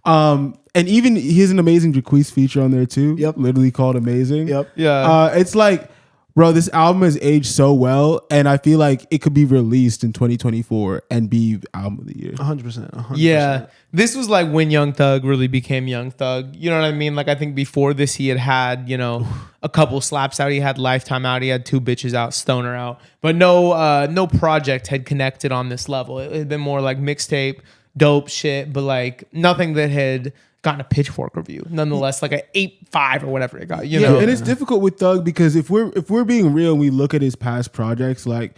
And even he has an amazing Jaquise feature on there too. Yep. Literally called Amazing. Yep. Yeah. It's like, bro, this album has aged so well, and I feel like it could be released in 2024 and be album of the year. 100%. Yeah. This was like when Young Thug really became Young Thug. You know what I mean? Like, I think before this, he had, a couple slaps out. He had Lifetime out. He had 2 Bitches out, Stoner out. But no project had connected on this level. It had been more like mixtape, dope shit, but like nothing that had gotten a Pitchfork review. Nonetheless, like an 8.5 or whatever it got. You know? And it's difficult with Thug because if we're being real and we look at his past projects, like,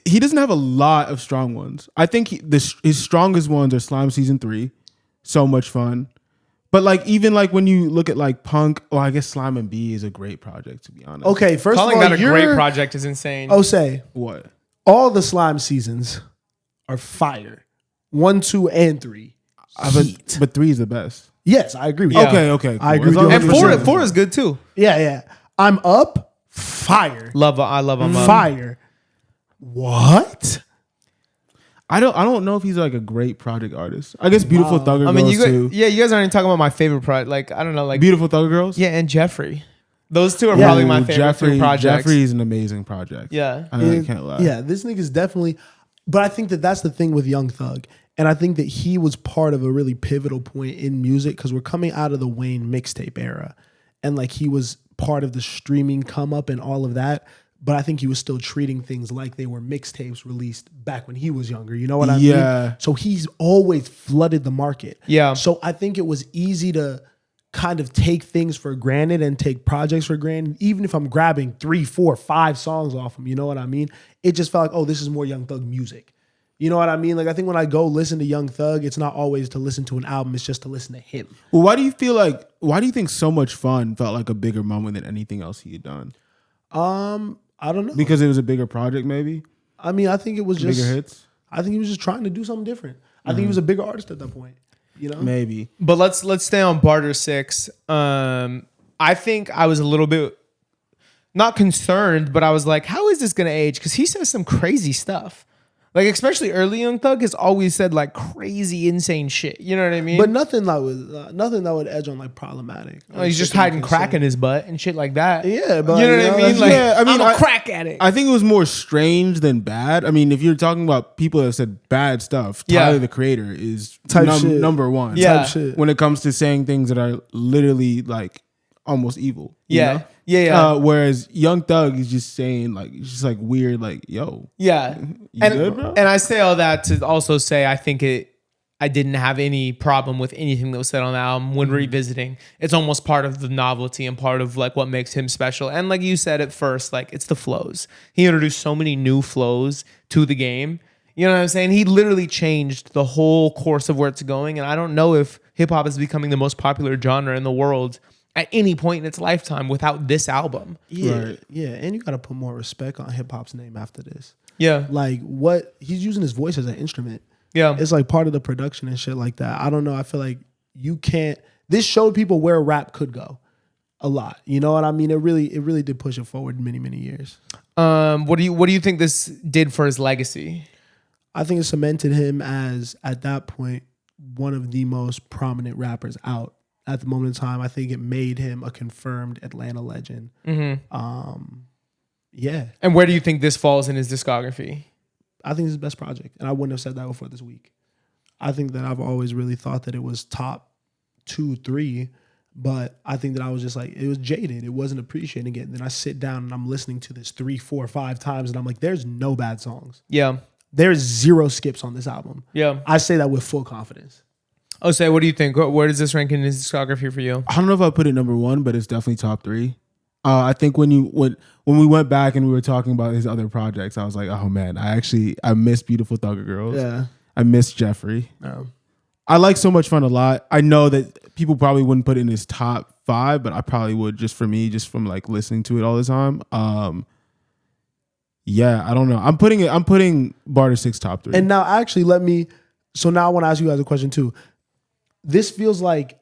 he doesn't have a lot of strong ones. I think his strongest ones are Slime Season 3, So Much Fun. But like, even like when you look at like Punk, I guess Slime and B is a great project, to be honest. Okay, first Calling of all, that a great project is insane. Osei, What? all the Slime seasons are fire. 1, 2, and 3. But 3 is the best. Yes, I agree with Yeah. you. Okay, cool. I agree with you. And 100%. four is good too. Yeah. I'm Up, fire. I love him. Fire. What? I don't know if he's like a great project artist. I guess Beautiful Thugger Girls too. You guys aren't even talking about my favorite project. Like, I don't know, like Beautiful Thugger Girls? Yeah, and Jeffrey. Those two are Yeah. probably my favorite 3 projects. Jeffrey is an amazing project. Yeah. I can't lie. Yeah, this nigga's definitely. But I think that that's the thing with Young Thug. And I think that he was part of a really pivotal point in music because we're coming out of the Wayne mixtape era. And like, he was part of the streaming come up and all of that. But I think he was still treating things like they were mixtapes released back when he was younger. You know what I mean? Yeah. So he's always flooded the market. Yeah. So I think it was easy to kind of take things for granted and take projects for granted. Even if I'm grabbing 3, 4, 5 songs off him, you know what I mean? It just felt like, oh, this is more Young Thug music. You know what I mean? Like, I think when I go listen to Young Thug, it's not always to listen to an album. It's just to listen to him. Well, why do you think So Much Fun felt like a bigger moment than anything else he had done? I don't know. Because it was a bigger project, maybe? I mean, I think it was just Bigger hits? I think he was just trying to do something different. I think he was a bigger artist at that point. You know? Maybe. But let's stay on Barter 6. I think I was a little bit not concerned, but I was like, how is this gonna age? Because he says some crazy stuff. Like, especially early Young Thug has always said like crazy, insane shit. You know what I mean? But nothing that would edge on like problematic. Oh, he's just hiding crack in his butt and shit like that. Yeah, but you know what I mean? Like, yeah, I mean, I'm a crack addict. I think it was more strange than bad. I mean, if you're talking about people that have said bad stuff, Tyler, the Creator, is number one. Yeah. Type shit. When it comes to saying things that are literally like almost evil. You know? Yeah. Whereas Young Thug is just saying like, it's just like weird, like, yo. Yeah. Good, bro? And I say all that to also say I didn't have any problem with anything that was said on the album when revisiting. It's almost part of the novelty and part of like what makes him special. And like you said at first, like it's the flows. He introduced so many new flows to the game. You know what I'm saying? He literally changed the whole course of where it's going. And I don't know if hip hop is becoming the most popular genre in the world at any point in its lifetime without this album. Yeah, Right. yeah, and you got to put more respect on hip hop's name after this. Yeah. Like what he's using his voice as an instrument. Yeah. It's like part of the production and shit like that. I don't know. I feel like you can't. This showed people where rap could go, a lot. You know what I mean? It really did push it forward many years. What do you think this did for his legacy? I think it cemented him as at that point one of the most prominent rappers out at the moment in time. I think it made him a confirmed Atlanta legend. Yeah. And where do you think this falls in his discography? I think it's his best project. And I wouldn't have said that before this week. I think that I've always really thought that it was top 2, 3, but I think that I was just like, it was jaded. It wasn't appreciating it. And then I sit down and I'm listening to this 3, 4, 5 times and I'm like, there's no bad songs. Yeah. There's 0 skips on this album. Yeah. I say that with full confidence. Say, what do you think? Where does this rank in his discography for you? I don't know if I put it number 1, but it's definitely top 3. I think when we went back and we were talking about his other projects, I was like, oh man, I miss Beautiful Thugger Girls. Yeah. I miss Jeffrey. No. I like So Much Fun a lot. I know that people probably wouldn't put it in his top 5, but I probably would just from like listening to it all the time. Yeah, I don't know. I'm putting Barter 6 top 3. And now actually so now I want to ask you guys a question too. This feels like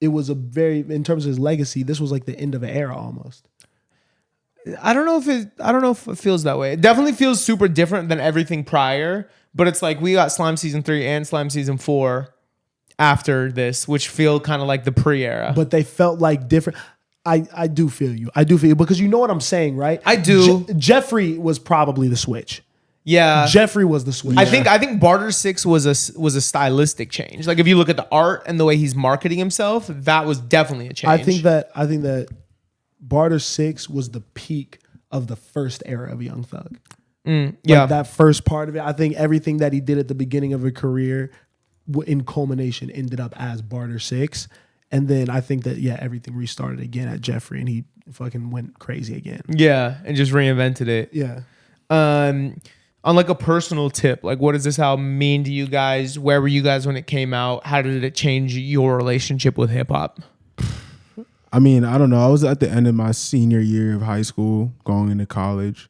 it was in terms of his legacy, this was like the end of an era almost. I don't know if it feels that way. It definitely feels super different than everything prior, but it's like we got Slime Season 3 and Slime Season 4 after this, which feel kind of like the pre-era. But they felt like different. I do feel you. Because you know what I'm saying, right? I do. Jeffrey was probably the switch. Yeah. Jeffrey was the switch. I think Barter 6 was a stylistic change. Like if you look at the art and the way he's marketing himself, that was definitely a change. I think that Barter 6 was the peak of the first era of Young Thug. Yeah. That first part of it. I think everything that he did at the beginning of a career in culmination ended up as Barter 6. And then I think that, everything restarted again at Jeffrey and he fucking went crazy again. Yeah, and just reinvented it. Yeah. On like a personal tip, like what does this album mean to you guys? Where were you guys when it came out? How did it change your relationship with hip hop? I mean, I don't know. I was at the end of my senior year of high school, going into college.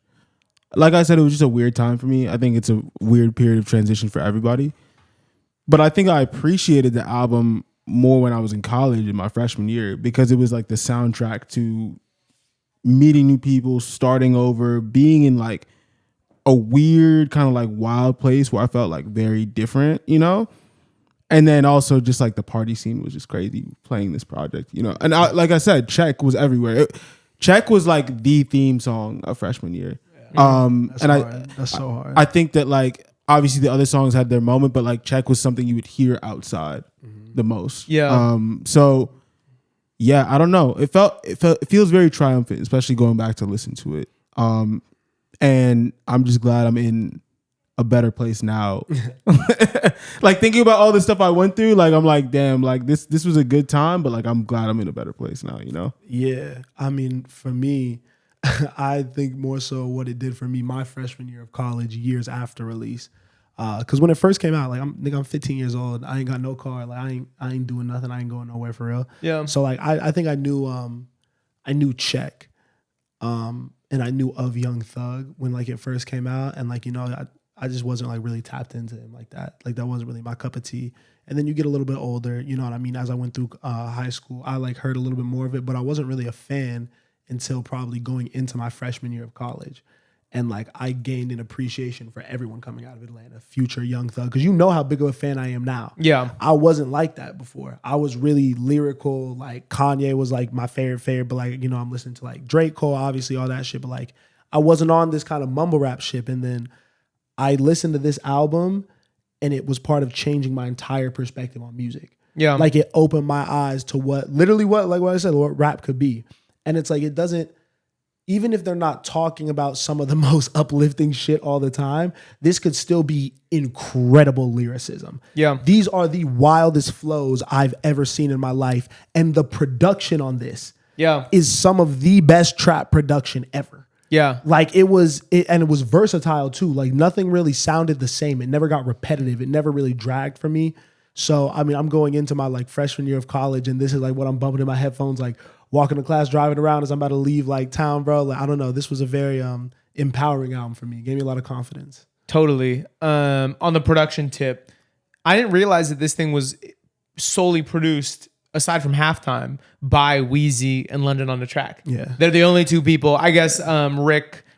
Like I said, it was just a weird time for me. I think it's a weird period of transition for everybody. But I think I appreciated the album more when I was in college in my freshman year because it was like the soundtrack to meeting new people, starting over, being in like a weird kind of like wild place where I felt like very different, you know? And then also just like the party scene was just crazy playing this project, you know? And like I said, Check was everywhere. Check was like the theme song of freshman year. That's hard. That's so hard. I think that like, obviously the other songs had their moment, but like Check was something you would hear outside the most. Yeah. So yeah, I don't know. It feels very triumphant, especially going back to listen to it. And I'm just glad I'm in a better place now. Like thinking about all the stuff I went through, like I'm like, damn, like this was a good time, but like I'm glad I'm in a better place now, you know? Yeah. I mean, for me, I think more so what it did for me my freshman year of college, years after release. Because when it first came out, like I'm 15 years old. I ain't got no car. Like I ain't doing nothing. I ain't going nowhere for real. Yeah. So like I think I knew Check, and I knew of Young Thug when like it first came out, and like I just wasn't like really tapped into him like that. Like that wasn't really my cup of tea. And then you get a little bit older, you know what I mean? As I went through high school, I like heard a little bit more of it, but I wasn't really a fan until probably going into my freshman year of college. And like I gained an appreciation for everyone coming out of Atlanta, Future, Young Thug, because you know how big of a fan I am now. Yeah. I wasn't like that before. I was really lyrical. Like Kanye was like my favorite, but like, I'm listening to like Drake, Cole, obviously all that shit. But like I wasn't on this kind of mumble rap shit. And then I listened to this album and it was part of changing my entire perspective on music. Yeah. Like it opened my eyes to what I said, what rap could be. And it's like, it doesn't, even if they're not talking about some of the most uplifting shit all the time, this could still be incredible lyricism. Yeah. These are the wildest flows I've ever seen in my life. And the production on this is some of the best trap production ever. Yeah. Like it was versatile too. Like nothing really sounded the same. It never got repetitive. It never really dragged for me. So, I mean, I'm going into my like freshman year of college and this is like what I'm bumping in my headphones, like walking to class, driving around as I'm about to leave like town, bro. Like, I don't know. This was a very empowering album for me. It gave me a lot of confidence. Totally. On the production tip, I didn't realize that this thing was solely produced, aside from Halftime, by Wheezy and London on the Track. Yeah. They're the only two people. I guess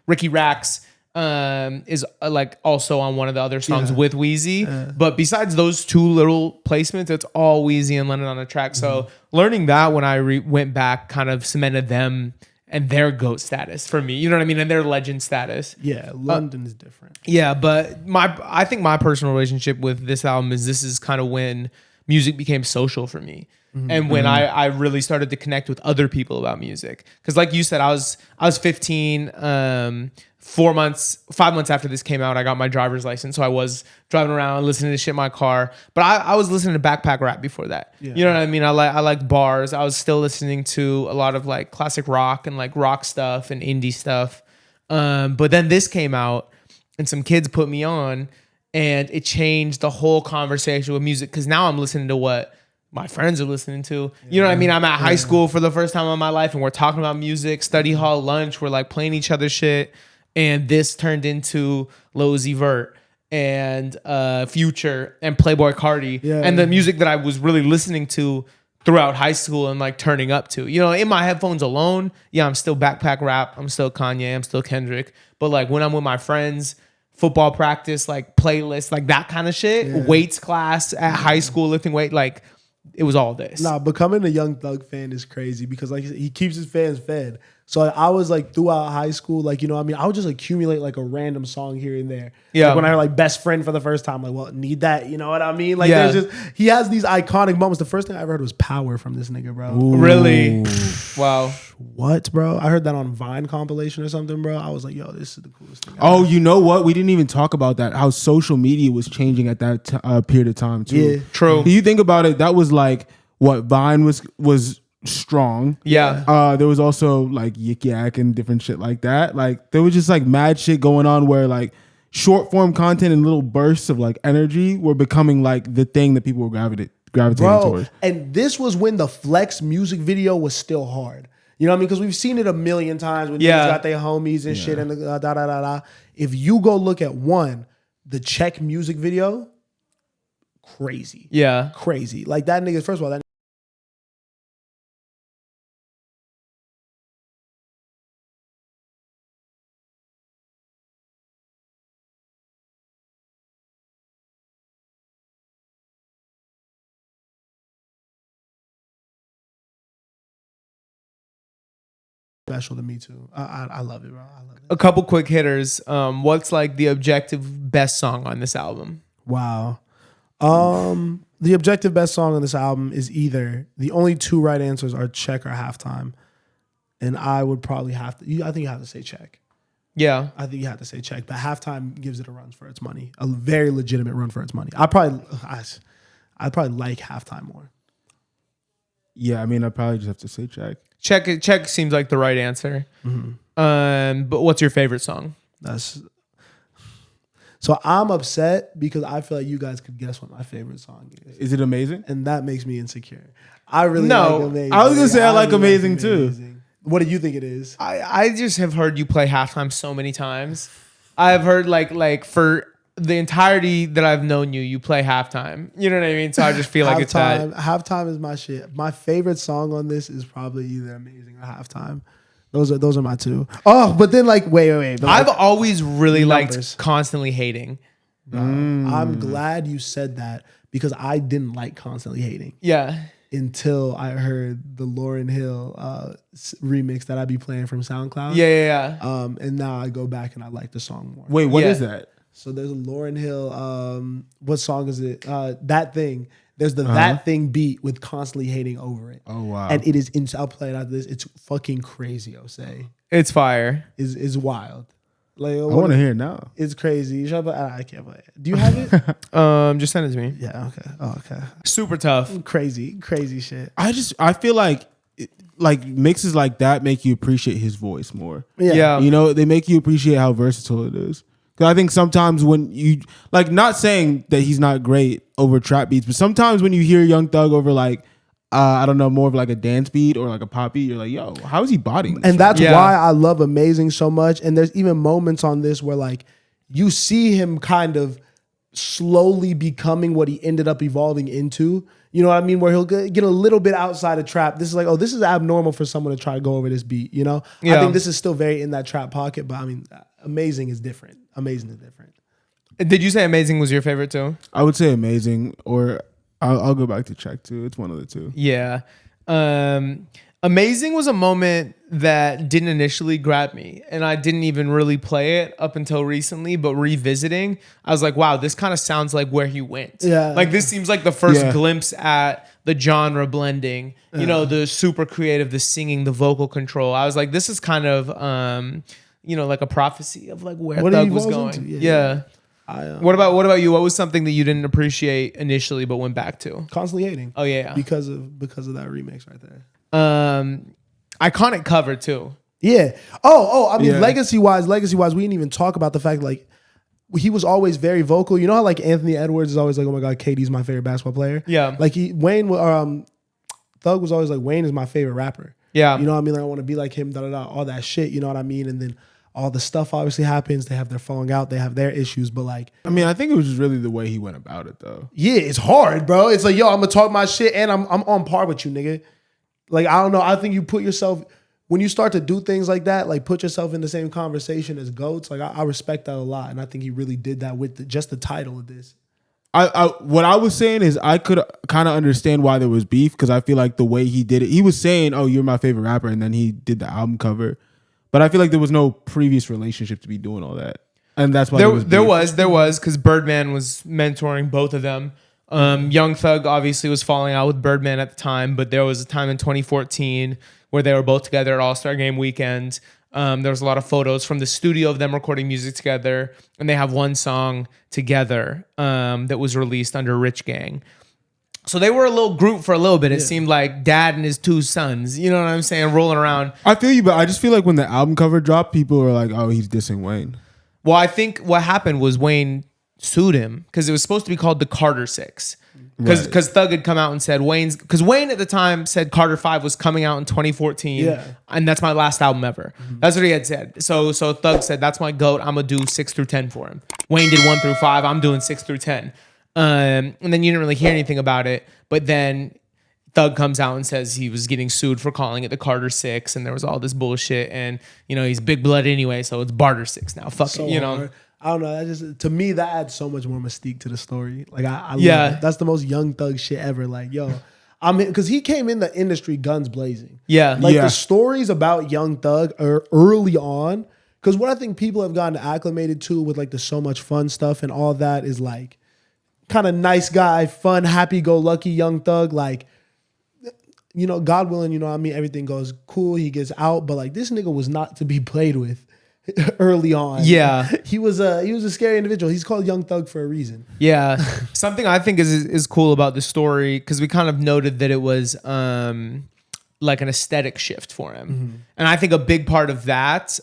Ricky Rax is like also on one of the other songs with Wheezy. But besides those two little placements, it's all Wheezy and London on the Track. So learning that when I went back kind of cemented them and their GOAT status for me. You know what I mean? And their legend status. Yeah, London is different. Yeah, but I think my personal relationship with this album is this is kind of when music became social for me. And when I really started to connect with other people about music. Because like you said, I was 15, 5 months after this came out, I got my driver's license. So I was driving around listening to shit in my car. But I was listening to backpack rap before that. Yeah. You know what I mean? I like bars. I was still listening to a lot of like classic rock and like rock stuff and indie stuff. But then this came out and some kids put me on and it changed the whole conversation with music. Because now I'm listening to what my friends are listening to. You know what I mean? I'm at high school for the first time in my life and we're talking about music, study hall, lunch. We're like playing each other's shit. And this turned into Lil Uzi Vert and Future and Playboi Carti and the music that I was really listening to throughout high school and like turning up to. You know, in my headphones alone, I'm still backpack rap. I'm still Kanye. I'm still Kendrick. But like when I'm with my friends, football practice, like playlist, like that kind of shit, weights class at high school, lifting weight, like it was all this. Nah, becoming a Young Thug fan is crazy because like he keeps his fans fed. So I was like throughout high school, like, I mean, I would just accumulate like a random song here and there. Yeah. Like when I heard like Best Friend for the first time, like, well, need that. You know what I mean? Like he has these iconic moments. The first thing I ever heard was Power from this nigga, bro. Ooh. Really? Wow. What, bro? I heard that on Vine compilation or something, bro. I was like, yo, this is the coolest thing. Oh, you know what? We didn't even talk about that. How social media was changing at that period of time too. Yeah, true. You think about it, that was like what Vine was strong. Yeah. There was also like Yik Yak and different shit like that. Like there was just like mad shit going on where like short form content and little bursts of like energy were becoming like the thing that people were gravitating towards. And this was when the Flex music video was still hard. You know what I mean? Because we've seen it a million times when niggas got their homies and shit and da. If you go look at the Check music video, crazy. Yeah. Crazy. Like that nigga, first of all, that special to me too. I love it, bro. I love it. A couple quick hitters. What's like the objective best song on this album? Wow. The objective best song on this album is either the only two right answers are Check or Halftime. And I would probably I think you have to say Check. Yeah. I think you have to say Check, but Halftime gives it a run for its money. A very legitimate run for its money. I'd probably like Halftime more. Yeah, I mean, I probably just have to say Check. Check seems like the right answer. Mm-hmm. But what's your favorite song? So I'm upset because I feel like you guys could guess what my favorite song is. Is it Amazing? And that makes me insecure. I really No, like Amazing. I was gonna say I like really Amazing too. Amazing. What do you think it is? I just have heard you play halftime so many times. I've heard like for the entirety that I've known you, you play halftime. You know what I mean? So I just feel like it's that. Halftime is my shit. My favorite song on this is probably either Amazing or Halftime. Those are my two. Oh, but then like wait. But I've always really numbers. liked Constantly Hating. I'm glad you said that because I didn't like Constantly Hating Yeah. until I heard the Lauryn Hill remix that I be playing from SoundCloud. Yeah. And now I go back and I like the song more. Wait, what Yeah. is that? So there's a Lauryn Hill. What song is it? That Thing. There's the That Thing beat with Constantly Hating over it. Oh wow. And it is. I'll play it after this. It's fucking crazy. I'll say It's fire. is wild. Like I want to hear it now. It's crazy. I can't play it. Do you have it? Just send it to me. Yeah. Okay. Oh, okay. Super tough. Crazy shit. I feel like mixes like that make you appreciate his voice more. Yeah. You know, they make you appreciate how versatile it is. Because I think sometimes when you not saying that he's not great over trap beats, but sometimes when you hear Young Thug over I don't know, more of like a dance beat or like a pop beat, you're like, yo, how is he bodying this? And that's Yeah. why I love Amazing so much. And there's even moments on this where like you see him kind of slowly becoming what he ended up evolving into. You know what I mean? Where he'll get a little bit outside of trap. This is like, oh, this is abnormal for someone to try to go over this beat. You know? I Yeah. think this is still very in that trap pocket, but I mean, Amazing is different. Amazing is different. Did you say Amazing was your favorite too? I would say Amazing, or I'll go back to check too. It's one of the two. Yeah. Amazing was a moment that didn't initially grab me, and I didn't even really play it up until recently, but revisiting, I was like, wow, this kind of sounds like where he went. Yeah. Like this seems like the first Yeah. glimpse at the genre blending, you know, the super creative, the singing, the vocal control. I was like, this is kind of, like a prophecy of like where What Thug he was evolves going. into. Yeah. What about you? What was something that you didn't appreciate initially but went back to? Constantly Hating. Oh yeah. Because of that remix right there. Iconic cover too. Yeah. Oh, I mean, Yeah. legacy wise, we didn't even talk about the fact like he was always very vocal. You know how like Anthony Edwards is always like, oh my God, KD's my favorite basketball player. Yeah. Like Thug was always like, Wayne is my favorite rapper. Yeah. You know what I mean? Like I want to be like him, all that shit. You know what I mean? And then all the stuff obviously happens. They have their falling out. They have their issues. But like, I mean, I think it was just really the way he went about it though. yeah, it's hard, bro. It's like, yo, I'm gonna talk my shit and I'm on par with you, nigga. Like, I don't know. I think you put yourself, when you start to do things like that, like put yourself in the same conversation as GOATs. Like I respect that a lot. And I think he really did that with just the title of this. What I was saying is I could kind of understand why there was beef, because I feel like the way he did it, he was saying, oh, you're my favorite rapper, and then he did the album cover. But I feel like there was no previous relationship to be doing all that. And that's why There was because Birdman was mentoring both of them. Young Thug obviously was falling out with Birdman at the time, but there was a time in 2014 where they were both together at All-Star Game weekend. There was a lot of photos from the studio of them recording music together, and they have one song together that was released under Rich Gang. So they were a little group for a little bit. It seemed like dad and his two sons, you know what I'm saying, rolling around. I feel you, but I just feel like when the album cover dropped, people were like, oh, he's dissing Wayne. Well, I think what happened was Wayne sued him because it was supposed to be called the Carter 6. Because Thug had come out and said because Wayne at the time said Carter 5 was coming out in 2014. Yeah. And that's my last album ever. That's what he had said. So Thug said, that's my GOAT. I'm going to do 6 through 10 for him. Wayne did 1 through 5. I'm doing 6 through 10. And then you didn't really hear anything about it. But then Thug comes out and says he was getting sued for calling it the Carter 6. And there was all this bullshit. And, he's big blood anyway. So it's Barter 6 now. Fuck So it, hard. I don't know. That just, to me, that adds so much more mystique to the story. Like I love Yeah. it. That's the most Young Thug shit ever. Like, yo, because he came in the industry guns blazing. Yeah. Like Yeah. the stories about Young Thug are early on. Because what I think people have gotten acclimated to with like the So Much Fun stuff and all that is like kind of nice guy, fun, happy-go-lucky Young Thug. Like, God willing, everything goes cool. He gets out. But like this nigga was not to be played with early on. Yeah. He was a scary individual. He's called Young Thug for a reason. Yeah. Something I think is cool about the story, because we kind of noted that it was like an aesthetic shift for him. And I think a big part of that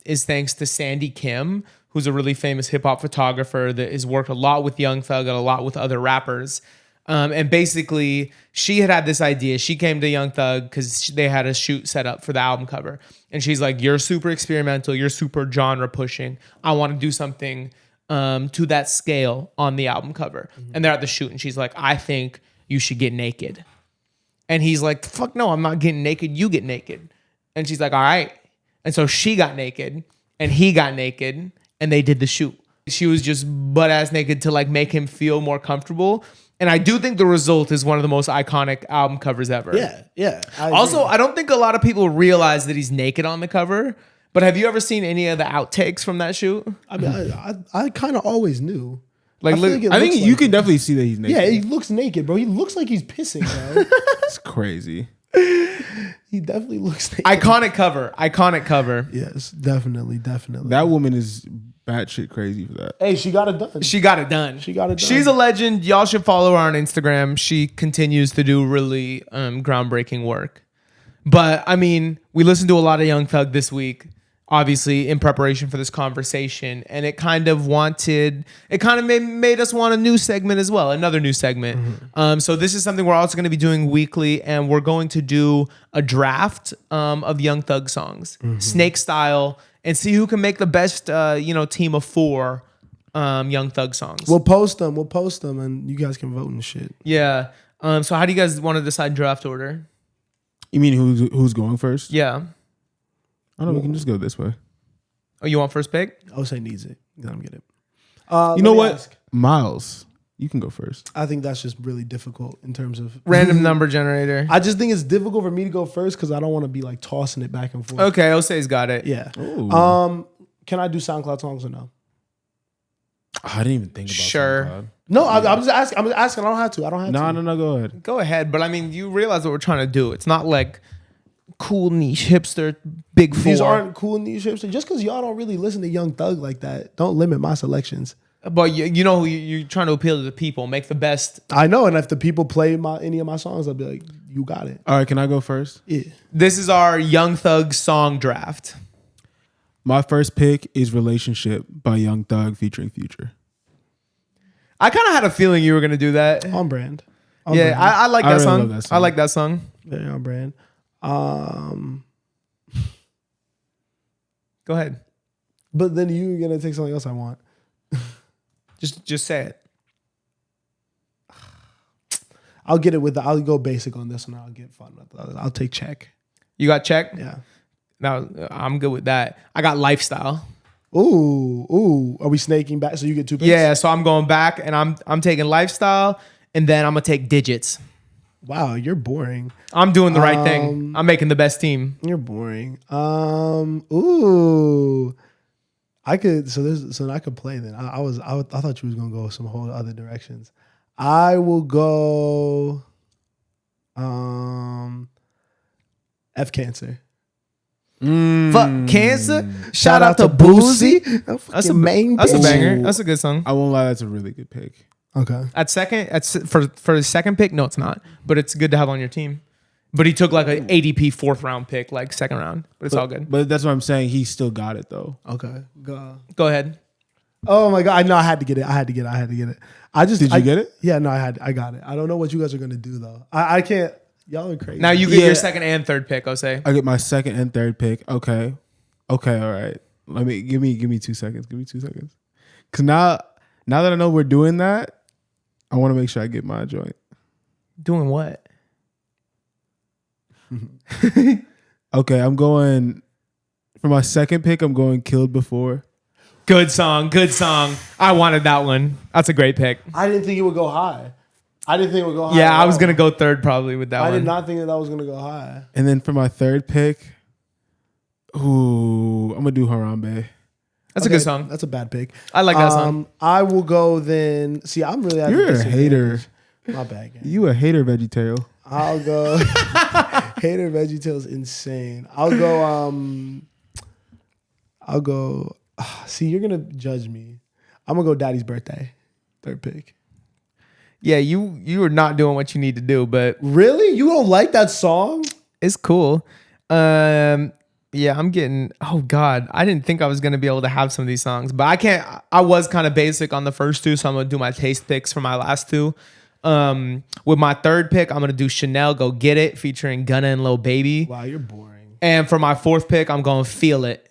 is thanks to Sandy Kim, who's a really famous hip hop photographer that has worked a lot with Young Thug and a lot with other rappers. And basically, she had this idea. She came to Young Thug because they had a shoot set up for the album cover. And she's like, you're super experimental. You're super genre pushing. I want to do something to that scale on the album cover. And they're at the shoot. And she's like, I think you should get naked. And he's like, fuck no, I'm not getting naked. You get naked. And she's like, all right. And so she got naked and he got naked and they did the shoot. She was just butt ass naked to like make him feel more comfortable. And I do think the result is one of the most iconic album covers ever. Yeah. I don't think a lot of people realize that he's naked on the cover. But have you ever seen any of the outtakes from that shoot? I mean, I kind of always knew. Like, I think you can definitely see that he's naked. Yeah, he looks naked, bro. He looks like he's pissing, bro. It's crazy. He definitely looks naked. Iconic cover. Yes, definitely. That woman is batshit crazy for that. Hey, she got it done. She got it done. She's a legend. Y'all should follow her on Instagram. She continues to do really groundbreaking work. But I mean, we listened to a lot of Young Thug this week, obviously in preparation for this conversation, and it kind of made us want a new segment as well, another new segment. So this is something we're also going to be doing weekly, and we're going to do a draft of Young Thug songs, snake style, and see who can make the best team of 4 Young Thug songs. We'll post them, and you guys can vote and shit. Yeah. So how do you guys want to decide draft order? You mean who's going first? Yeah. I don't know. We can just go this way. Oh, you want first pick? I would say needs it. Let me get it. You know what? Miles, you can go first. I think that's just really difficult in terms of Random number generator. I just think it's difficult for me to go first because I don't want to be like tossing it back and forth. Okay, Ose's got it. Yeah. Ooh. Can I do SoundCloud songs or no? I didn't even think about Sure. SoundCloud. No, I'm just asking. I'm just asking. I don't have to. No, go ahead. Go ahead, but I mean, you realize what we're trying to do. It's not like cool niche hipster big 4. These aren't cool niche hipster. Just because y'all don't really listen to Young Thug like that, don't limit my selections. But you know, you're trying to appeal to the people, make the best. I know, and if the people play any of my songs, I'll be like, you got it. All right, can I go first? Yeah. This is our Young Thug song draft. My first pick is Relationship by Young Thug featuring Future. I kind of had a feeling you were going to do that. On brand. I like that, really song. love that song. I like that song. Very on brand. Go ahead. But then you're gonna take something else I want. Just say it. I'll get it I'll go basic on this one. I'll get fun with the other. I'll take Check. You got Check? Yeah. No, I'm good with that. I got Lifestyle. Ooh. Are we snaking back? So you get 2 picks? Yeah, so I'm going back and I'm taking Lifestyle and then I'm gonna take Digits. Wow, you're boring. I'm doing the right thing. I'm making the best team. You're boring. Ooh. I could I could play then. I thought you was gonna go some whole other directions. I will go F Cancer. Fuck Cancer. Shout out to Boosie. That's a main. That's a bitch. banger. That's a good song. I won't lie, that's a really good pick. Okay. For the second pick, no, it's not. But it's good to have on your team. But he took like an ADP 4th round pick, like 2nd round. But it's all good. But that's what I'm saying. He still got it though. Okay. Go. Go ahead. Oh my god! I know I had to get it. Did you get it? Yeah, no, I got it. I don't know what you guys are gonna do though. I can't. Y'all are crazy. Now you get your 2nd and 3rd pick, Jose. I get my 2nd and 3rd pick. Okay, all right. Give me 2 seconds. Give me 2 seconds. Cause now that I know we're doing that, I want to make sure I get my joint. Doing what? Okay, I'm going for my 2nd pick. I'm going Killed Before. Good song. I wanted that one. That's a great pick. I didn't think it would go high. Yeah, I was gonna go 3rd probably with that one. I did not think that was gonna go high. And then for my 3rd pick, I'm gonna do Harambe. That's a good song. That's a bad pick. I like that song. I will go then. See, I'm really. You're a hater. My bad. Gang. You a hater, VeggieTale. I'll go. Hater VeggieTale's insane. I'll go. See, you're gonna judge me. I'm gonna go Daddy's Birthday, 3rd pick. Yeah, you are not doing what you need to do, but really, you don't like that song? It's cool. Yeah, I'm getting. Oh God, I didn't think I was gonna be able to have some of these songs, but I can't. I was kind of basic on the first two, so I'm gonna do my taste picks for my last two. With my third pick, I'm gonna do Chanel "Go Get It" featuring Gunna and Lil Baby. Wow, you're boring. And for my fourth pick, I'm going "Feel It."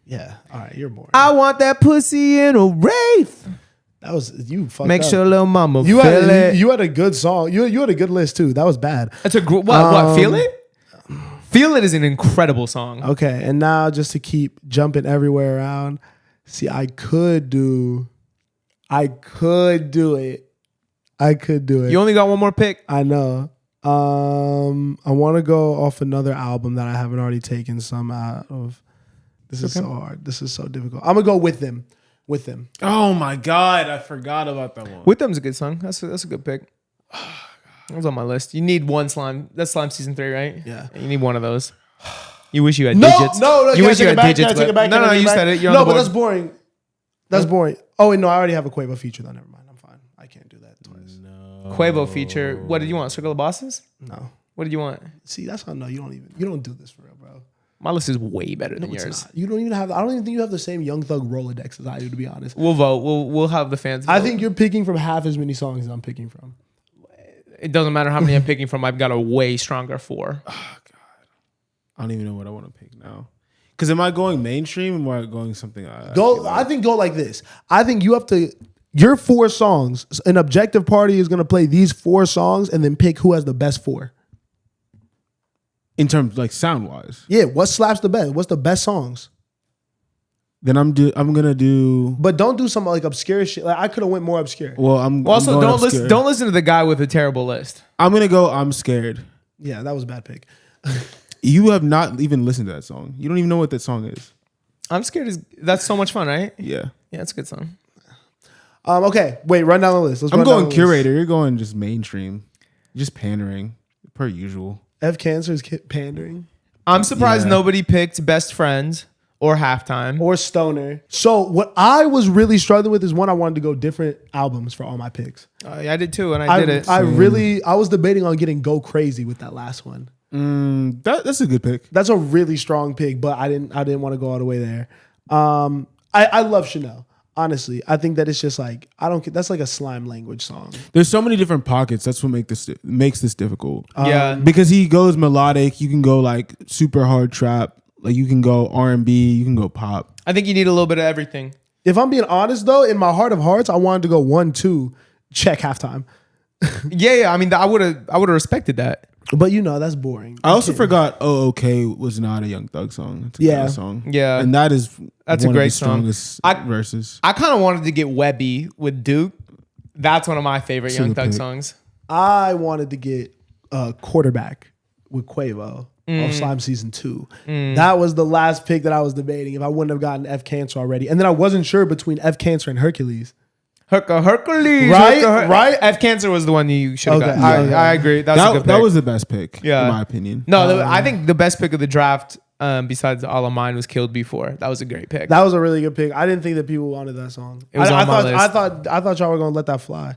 Yeah, all right, you're boring. I want that pussy in a wraith. That was you. Fucked Make up. sure little mama You feel had it. you had a good song. You had a good list too. That was bad. That's a what? Feel It. Feel It is an incredible song. Okay, and now just to keep jumping everywhere around. See, I could do it. You only got one more pick. I know. I want to go off another album that I haven't already taken some out of. This is so hard. This is so difficult. I'm gonna go with them. With them. Oh my God, I forgot about that one. With Them's a good song. That's a good pick. That was on my list. You need one slime. That's Slime season 3, right? Yeah. You need one of those. You wish you had No, digits. no. You wish you had digits. Take it back. No, you said it. You're on no, the but board. that's boring. That's boring. Oh wait, no, I already have a Quavo feature though. Never mind. I'm fine. I can't do that twice. Quavo feature. What did you want? Circle of Bosses? No. What did you want? See, that's how no. You don't do this for real, bro. My list is way better than It's yours. not. You don't even have. I don't even think you have the same Young Thug Rolodex as I do. To be honest, We'll vote. We'll have the fans vote. I think you're picking from half as many songs as I'm picking from. It doesn't matter how many I'm picking from. I've got a way stronger 4. I don't even know what I want to pick now. Because am I going mainstream or am I going something? I think go like this. I think you have to. Your 4 songs. An objective party is going to play these 4 songs and then pick who has the best 4. In terms like sound wise. Yeah, what slaps the best? What's the best songs? Then I'm gonna do. But don't do some like obscure shit. Like I could have went more obscure. Well, Also, I'm going don't obscure. listen to the guy with a terrible list. I'm gonna go. I'm scared. Yeah, that was a bad pick. You have not even listened to that song. You don't even know what that song is. I'm scared. That's so much fun, right? Yeah. Yeah, it's a good song. Okay, wait, run down the list. I'm going curator. You're going just mainstream. Just pandering per usual. F Cancer's pandering I'm surprised nobody picked Best Friends or Halftime. or Stoner. So what I was really struggling with is one I wanted to go different albums for all my picks. I did too, and I did it. I was debating on getting Go Crazy with that last one. That's a good pick. That's a really strong pick, but I didn't want to go all the way there. I love Chanel. Honestly, I think that it's just like that's like a slime language song. There's so many different pockets. That's what makes this difficult. Yeah. Because he goes melodic. You can go like super hard trap. Like you can go R&B. You can go pop. I think you need a little bit of everything. If I'm being honest though, in my heart of hearts, I wanted to go 1-2, check halftime. Yeah. I mean, I would have respected that. But that's boring. I also forgot "Oh Okay" was not a Young Thug song. It's a Yeah. good song. Yeah. And that's a one great of the song. strongest verses. I kind of wanted to get Webby with Duke. That's one of my favorite Young Thug songs. I wanted to get Quarterback with Quavo off Slime Season 2. That was the last pick that I was debating if I wouldn't have gotten F Cancer already. And then I wasn't sure between F Cancer and Hercules. Hercules. Right? F Cancer was the one you should have Okay. gotten. Yeah. I agree. That was a good pick. That was the best pick, Yeah. in my opinion. No, I think the best pick of the draft, besides All of Mine, was Killed Before. That was a great pick. That was a really good pick. I didn't think that people wanted that song. It was on my list. I thought y'all were gonna let that fly.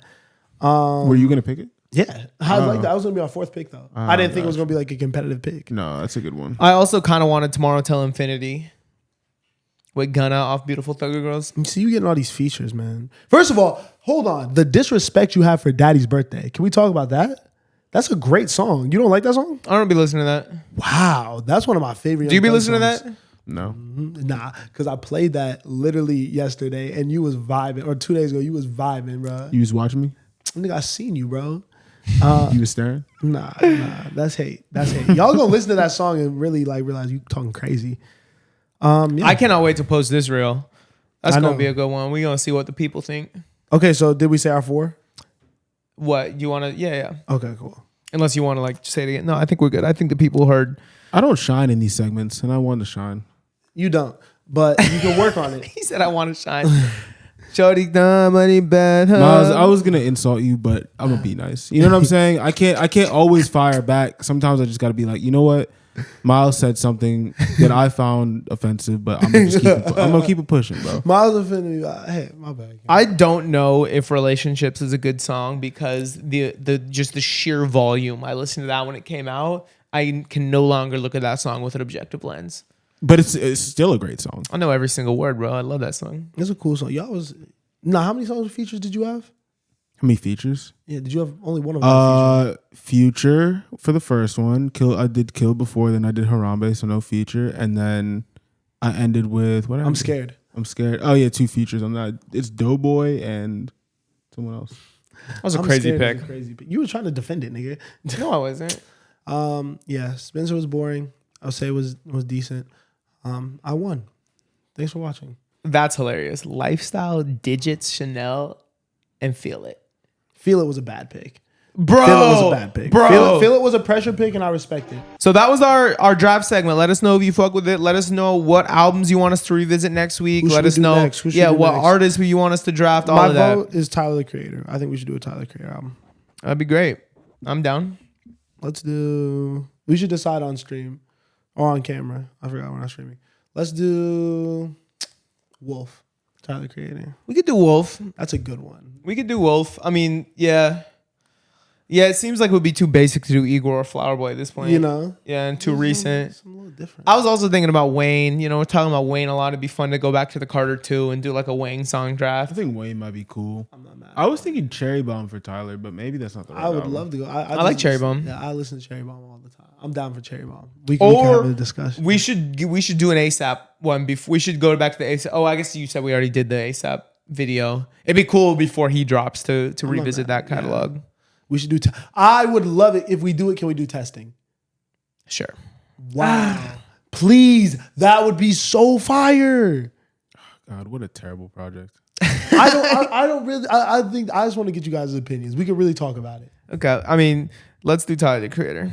Were you gonna pick it? Yeah, I like that. I was gonna be my 4th pick though. I didn't think it was gonna be like a competitive pick. No, that's a good one. I also kind of wanted Tomorrow Till Infinity with Gunna off Beautiful Thugger Girls. You see, you getting all these features, man. First of all, hold on. The disrespect you have for Daddy's Birthday. Can we talk about that? That's a great song. You don't like that song? I don't be listening to that. Wow, that's one of my favorite. Do you be Young Thug listening to songs. that? No. Nah, because I played that literally yesterday, and you was vibing, or 2 days ago, you was vibing, bro. You was watching me? Nigga, I seen you, bro. You was staring? Nah, that's hate. That's hate. Y'all gonna listen to that song and really like realize you talking crazy. Yeah. I cannot wait to post this reel. That's I going know. to be a good one. We're going to see what the people think. Okay, so did we say our 4? What? You want to? Yeah. Okay, cool. Unless you want to like say it again. No, I think we're good. I think the people heard. I don't shine in these segments, and I want to shine. You don't, but you can work on it. He said, I want to shine. Shorty done money bad. Huh? Miles, I was gonna insult you, but I'm gonna be nice. You know what I'm saying? I can't always fire back. Sometimes I just gotta be like, you know what? Miles said something that I found offensive, but I'm gonna keep it pushing, bro. Miles offended me. Hey, my bad. I don't know if Relationships is a good song because the just the sheer volume. I listened to that when it came out. I can no longer look at that song with an objective lens. But it's still a great song. I know every single word, bro. I love that song. It's a cool song. Y'all was how many songs with features did you have? How many features? Yeah, did you have only one of them? Future for the first one. I did Kill before, then I did Harambe, so no feature, and then I ended with what? I'm Scared. I'm Scared. Oh yeah, 2 features on that. It's Doughboy and someone else. That was a crazy pick. You were trying to defend it, nigga. No, I wasn't. Yeah, Spencer was boring. I'll say it was decent. I won. Thanks for watching. That's hilarious. Lifestyle, Digits, Chanel, and Feel It. Feel It was a bad pick. Bro. Feel It was a bad pick. Bro. Feel It was a pressure pick, and I respect it. So that was our draft segment. Let us know if you fuck with it. Let us know what albums you want us to revisit next week. Let us know what artists you want us to draft. All My of that. vote is Tyler the Creator. I think we should do a Tyler the Creator album. That'd be great. I'm down. We should decide on stream or on camera. I forgot we're not streaming. Let's do Wolf. Tyler the Creator. We could do Wolf. That's a good one. We could do Wolf. I mean, yeah. Yeah, it seems like it would be too basic to do Igor or Flower Boy at this point. You know? Yeah, and too recent. It's a little different. I was also thinking about Wayne. You know, we're talking about Wayne a lot. It'd be fun to go back to the Carter 2 and do like a Wayne song draft. I think Wayne might be cool. I'm not mad. I was thinking Cherry Bomb for Tyler, but maybe that's not the right I would album. love to go. I like Cherry Bomb. Yeah, I listen to Cherry Bomb all the time. I'm down for Cherry Bomb. We can have a discussion. We should do an ASAP one. We should go back to the ASAP. Oh, I guess you said we already did the ASAP video. It'd be cool before he drops to revisit that catalog. Yeah. We should do. I would love it if we do it. Can we do testing? Sure. Wow. Please, that would be so fire. God, what a terrible project. I don't really. I think I just want to get you guys' opinions. We could really talk about it. Okay. I mean, let's do Tyler the Creator.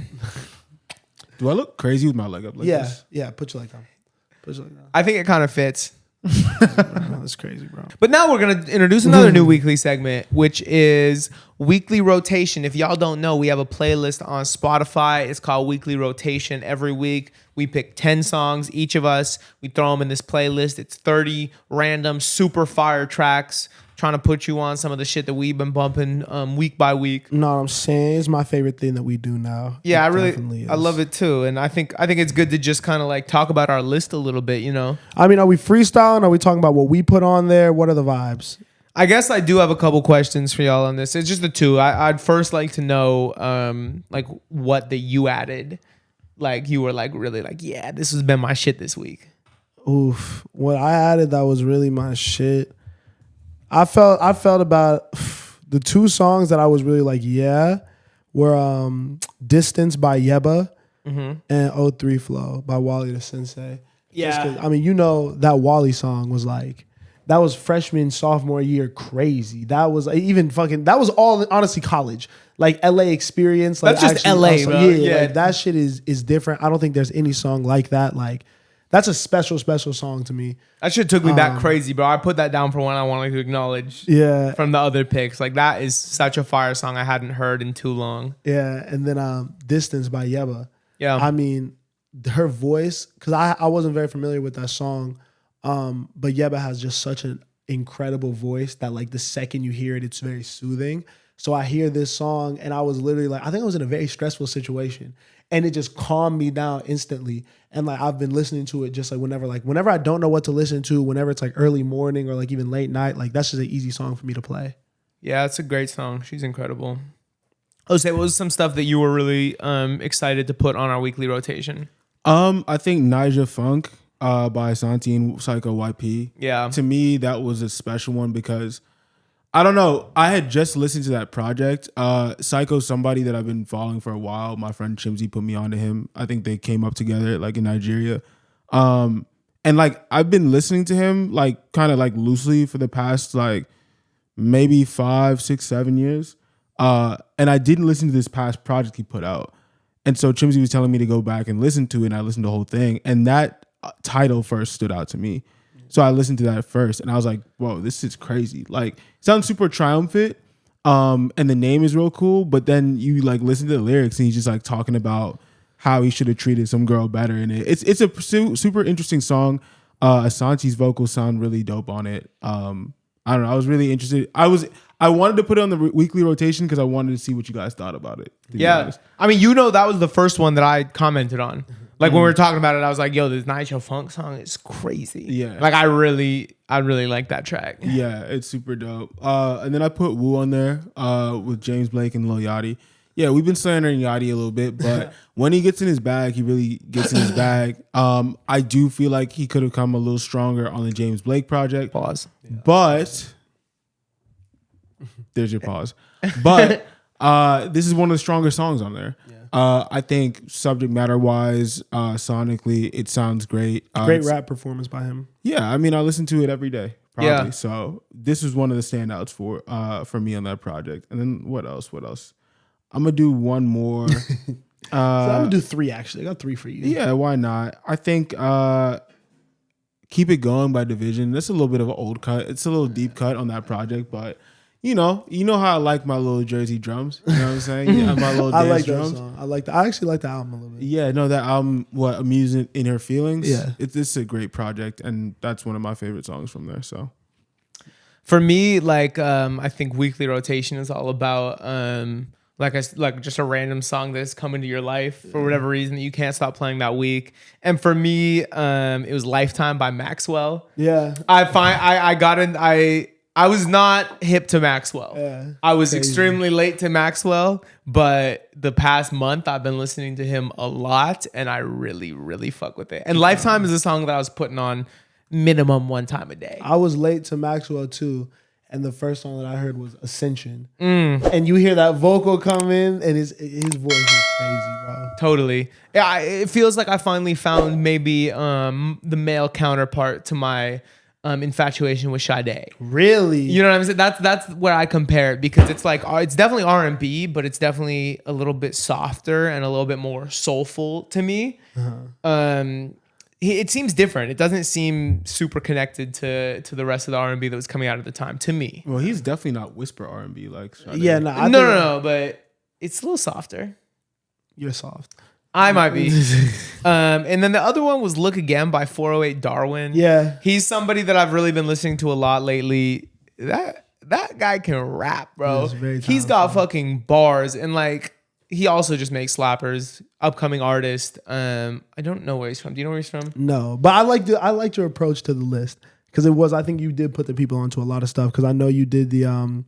Do I look crazy with my leg up like this? Yeah. Put your leg down. I think it kind of fits. That's crazy, bro. But now we're going to introduce another new weekly segment, which is Weekly Rotation. If y'all don't know, we have a playlist on Spotify. It's called Weekly Rotation. Every week, we pick 10 songs, each of us. We throw them in this playlist. It's 30 random, super fire tracks, trying to put you on some of the shit that we've been bumping week by week. No, I'm saying it's my favorite thing that we do now. Yeah, I love it too. And I think it's good to just kind of like talk about our list a little bit, you know? I mean, are we freestyling? Are we talking about what we put on there? What are the vibes? I guess I do have a couple questions for y'all on this. It's just the two. I'd first like to know like what that you added. Like you were like really like, yeah, this has been my shit this week. Oof. What I added that was really my shit. I felt about the 2 songs that I was really like, yeah, were Distance by Yeba and O3 Flow by Wally the Sensei. Yeah. I mean, you know, that Wally song was like, that was freshman, sophomore year crazy. That was that was all honestly college. Like LA experience. Like that's just LA, bro. Yeah. Like that shit is different. I don't think there's any song like that. Like that's a special song to me. That shit took me back crazy, bro. I put that down for one I wanted to acknowledge. Yeah. From the other picks. Like that is such a fire song I hadn't heard in too long. Yeah. And then Distance by Yeba. Yeah. I mean, her voice, because I wasn't very familiar with that song. But Yeba has just such an incredible voice that like the second you hear it, it's very soothing. So I hear this song and I was literally like, I think I was in a very stressful situation and it just calmed me down instantly. And like, I've been listening to it just like whenever I don't know what to listen to, whenever it's like early morning or like even late night, like that's just an easy song for me to play. Yeah, it's a great song. She's incredible. Jose, what was some stuff that you were really excited to put on our weekly rotation? I think Nija Funk by Santi and Psycho YP. Yeah. To me, that was a special one because I don't know. I had just listened to that project. Psycho's somebody that I've been following for a while. My friend Chimsy put me onto him. I think they came up together like in Nigeria. And like I've been listening to him like kind of like loosely for the past like maybe 5, 6, 7 years. And I didn't listen to this past project he put out. And so Chimsy was telling me to go back and listen to it, and I listened to the whole thing. And that title first stood out to me. So I listened to that first, and I was like, whoa, this is crazy. Like, it sounds super triumphant, and the name is real cool, but then you, like, listen to the lyrics, and he's just, like, talking about how he should have treated some girl better in it. It's a super interesting song. Ashanti's vocals sound really dope on it. I don't know. I was really interested. I wanted to put it on the weekly rotation because I wanted to see what you guys thought about it. Yeah. I mean, that was the first one that I commented on. Like when we were talking about it, I was like, yo, this Nitro Funk song is crazy. Yeah. Like I really like that track. Yeah, it's super dope. And then I put Woo on there with James Blake and Lil Yachty. Yeah, we've been slandering Yachty a little bit, but when he gets in his bag, he really gets in his bag. I do feel like he could have come a little stronger on the James Blake project. Pause. Yeah. But there's your pause. But this is one of the stronger songs on there. Yeah. I think subject matter wise, sonically, it sounds great. Great rap performance by him. Yeah, I mean, I listen to it every day. Probably. Yeah. So this is one of the standouts for me on that project. And then what else? I'm gonna do one more. So I'm gonna do 3 actually. I got 3 for you. Yeah, why not? I think Keep It Going by Division. That's a little bit of an old cut. It's a little deep cut on that project, but you know how I like my little Jersey drums. You know what I'm saying? Yeah, my little dance I like drums. that song. I actually like the album a little bit. Yeah, no, that album, Amusing in Her Feelings. Yeah, it's a great project, and that's one of my favorite songs from there. So. For me, like I think weekly rotation is all about like just a random song that's come into your life for whatever reason that you can't stop playing that week. And for me, it was Lifetime by Maxwell. Yeah, I was not hip to Maxwell. Yeah, I was extremely late to Maxwell, but the past month I've been listening to him a lot, and I really, really fuck with it. And Lifetime is a song that I was putting on minimum 1 time a day. I was late to Maxwell too, and the first song that I heard was Ascension. And you hear that vocal come in, and his voice is crazy, bro. Totally. Yeah, it feels like I finally found maybe the male counterpart to my infatuation with Sade. Really? You know what I'm saying? That's where I compare it, because it's like it's definitely R&B, but it's definitely a little bit softer and a little bit more soulful to me. It seems different. It doesn't seem super connected to the rest of the R&B that was coming out at the time to me. Well, he's definitely not whisper R&B like Sade. Yeah, no, but it's a little softer. You're soft. I might be. And then the other one was Look Again by 408 Darwin. Yeah. He's somebody that I've really been listening to a lot lately. That guy can rap, bro. He's got fucking bars, and like he also just makes slappers. Upcoming artist. I don't know where he's from. Do you know where he's from? No, but I liked your approach to the list, because I think you did put the people onto a lot of stuff, because I know you did the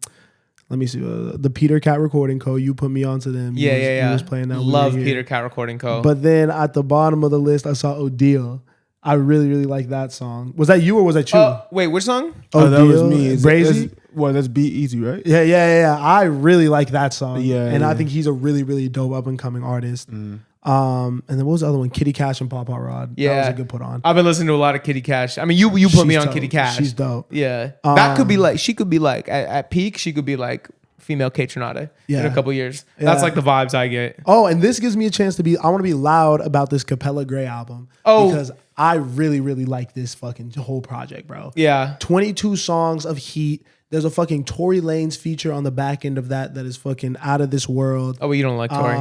let me see, the Peter Cat Recording Co. You put me onto them. Yeah. You was playing that. Love Peter Cat Recording Co. But then at the bottom of the list, I saw Odile. I really, really like that song. Was that you or was that you? Wait, which song? Oh, that was me. Brazy? That's Be Easy, right? Yeah. I really like that song. Yeah, and yeah. I think he's a really, really dope up and coming artist. And then what was the other one? Kitty Cash and Papa Rod. Yeah, that was a good put on. I've been listening to a lot of Kitty Cash. I mean, you put me on dope. Kitty Cash. She's dope. Yeah, that could be like, she could be like at peak. She could be like female Kate Tronada in a couple years. That's like the vibes I get. Oh, and this gives me a chance to I want to be loud about this Capella Gray album. Because I really, really like this fucking whole project, bro. Yeah. 22 songs of heat. There's a fucking Tory Lanez feature on the back end of that is fucking out of this world. Oh, well, you don't like Tory.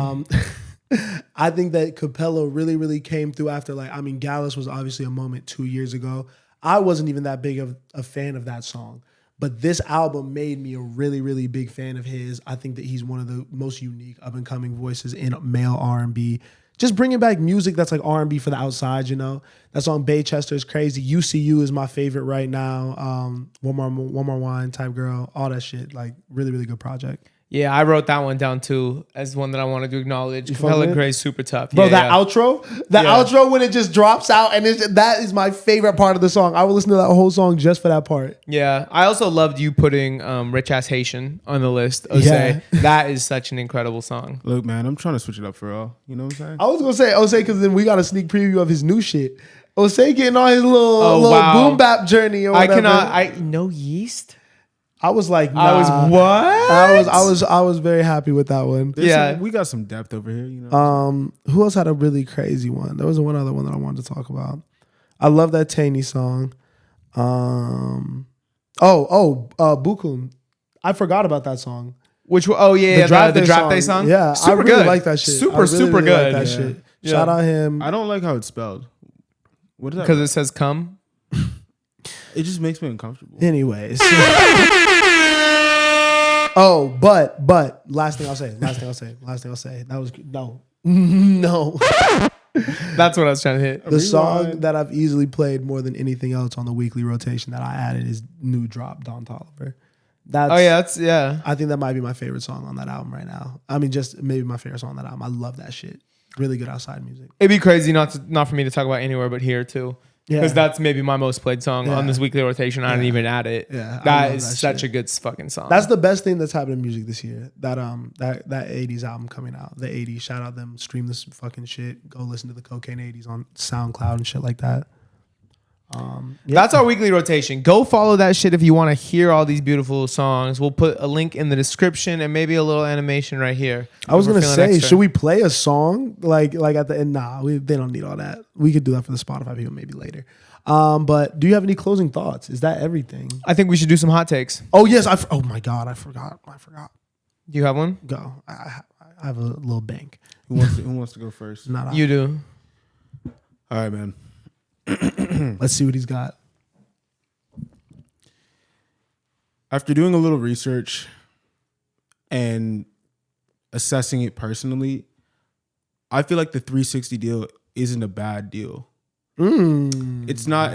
I think that Capella really, really came through after, Gallus was obviously a moment 2 years ago. I wasn't even that big of a fan of that song. But this album made me a really, really big fan of his. I think that he's one of the most unique up-and-coming voices in male R&B. Just bringing back music that's like R&B for the outside, you know? That song Baychester is crazy. UCU is my favorite right now. One More Wine type girl. All that shit. Like, really, really good project. Yeah, I wrote that one down too as one that I wanted to acknowledge. Capella Gray's super tough. Bro, outro, outro when it just drops out, and that is my favorite part of the song. I will listen to that whole song just for that part. Yeah, I also loved you putting Rich Ass Haitian on the list. Ose, that is such an incredible song. Look, man, I'm trying to switch it up for all. You know what I'm saying? I was gonna say Ose because then we got a sneak preview of his new shit. Ose getting on his little boom bap journey. Or whatever. No yeast. I was like, nah. I was what? I was very happy with that one. We got some depth over here. You know. Who else had a really crazy one? There was one other one that I wanted to talk about. I love that Taney song. Bukum. I forgot about that song. Which one? Oh yeah, the draft day song. Yeah, super I really good. like that shit. Super really good. Like that shit. Shout out him. I don't like how it's spelled. What is that? Because it says come. It just makes me uncomfortable. Anyways. Oh, but last thing I'll say. That was no. That's what I was trying to hit. The song that I've easily played more than anything else on the weekly rotation that I added is New Drop, Don Toliver. I think that might be my favorite song on that album right now. I mean, just maybe my favorite song on that album. I love that shit. Really good outside music. It'd be crazy not for me to talk about Anywhere But Here too. Because that's maybe my most played song on this weekly rotation. I didn't even add it. Yeah, that is such a good fucking song. That's the best thing that's happened in music this year. That 80s album coming out. The 80s. Shout out them. Stream this fucking shit. Go listen to the Cocaine 80s on SoundCloud and shit like that. That's our weekly rotation. Go follow that shit if you want to hear all these beautiful songs. We'll put a link in the description and maybe a little animation right here. I was gonna say, should we play a song like at the end? Nah, they don't need all that. We could do that for the Spotify people maybe later. But do you have any closing thoughts? Is that everything? I think we should do some hot takes. Oh yes, oh my god, I forgot. Do you have one? Go. I have a little bank. Who wants to go first? Not you do. All right, man. Let's see what he's got. After doing a little research and assessing it personally, I feel like the 360 deal isn't a bad deal. It's not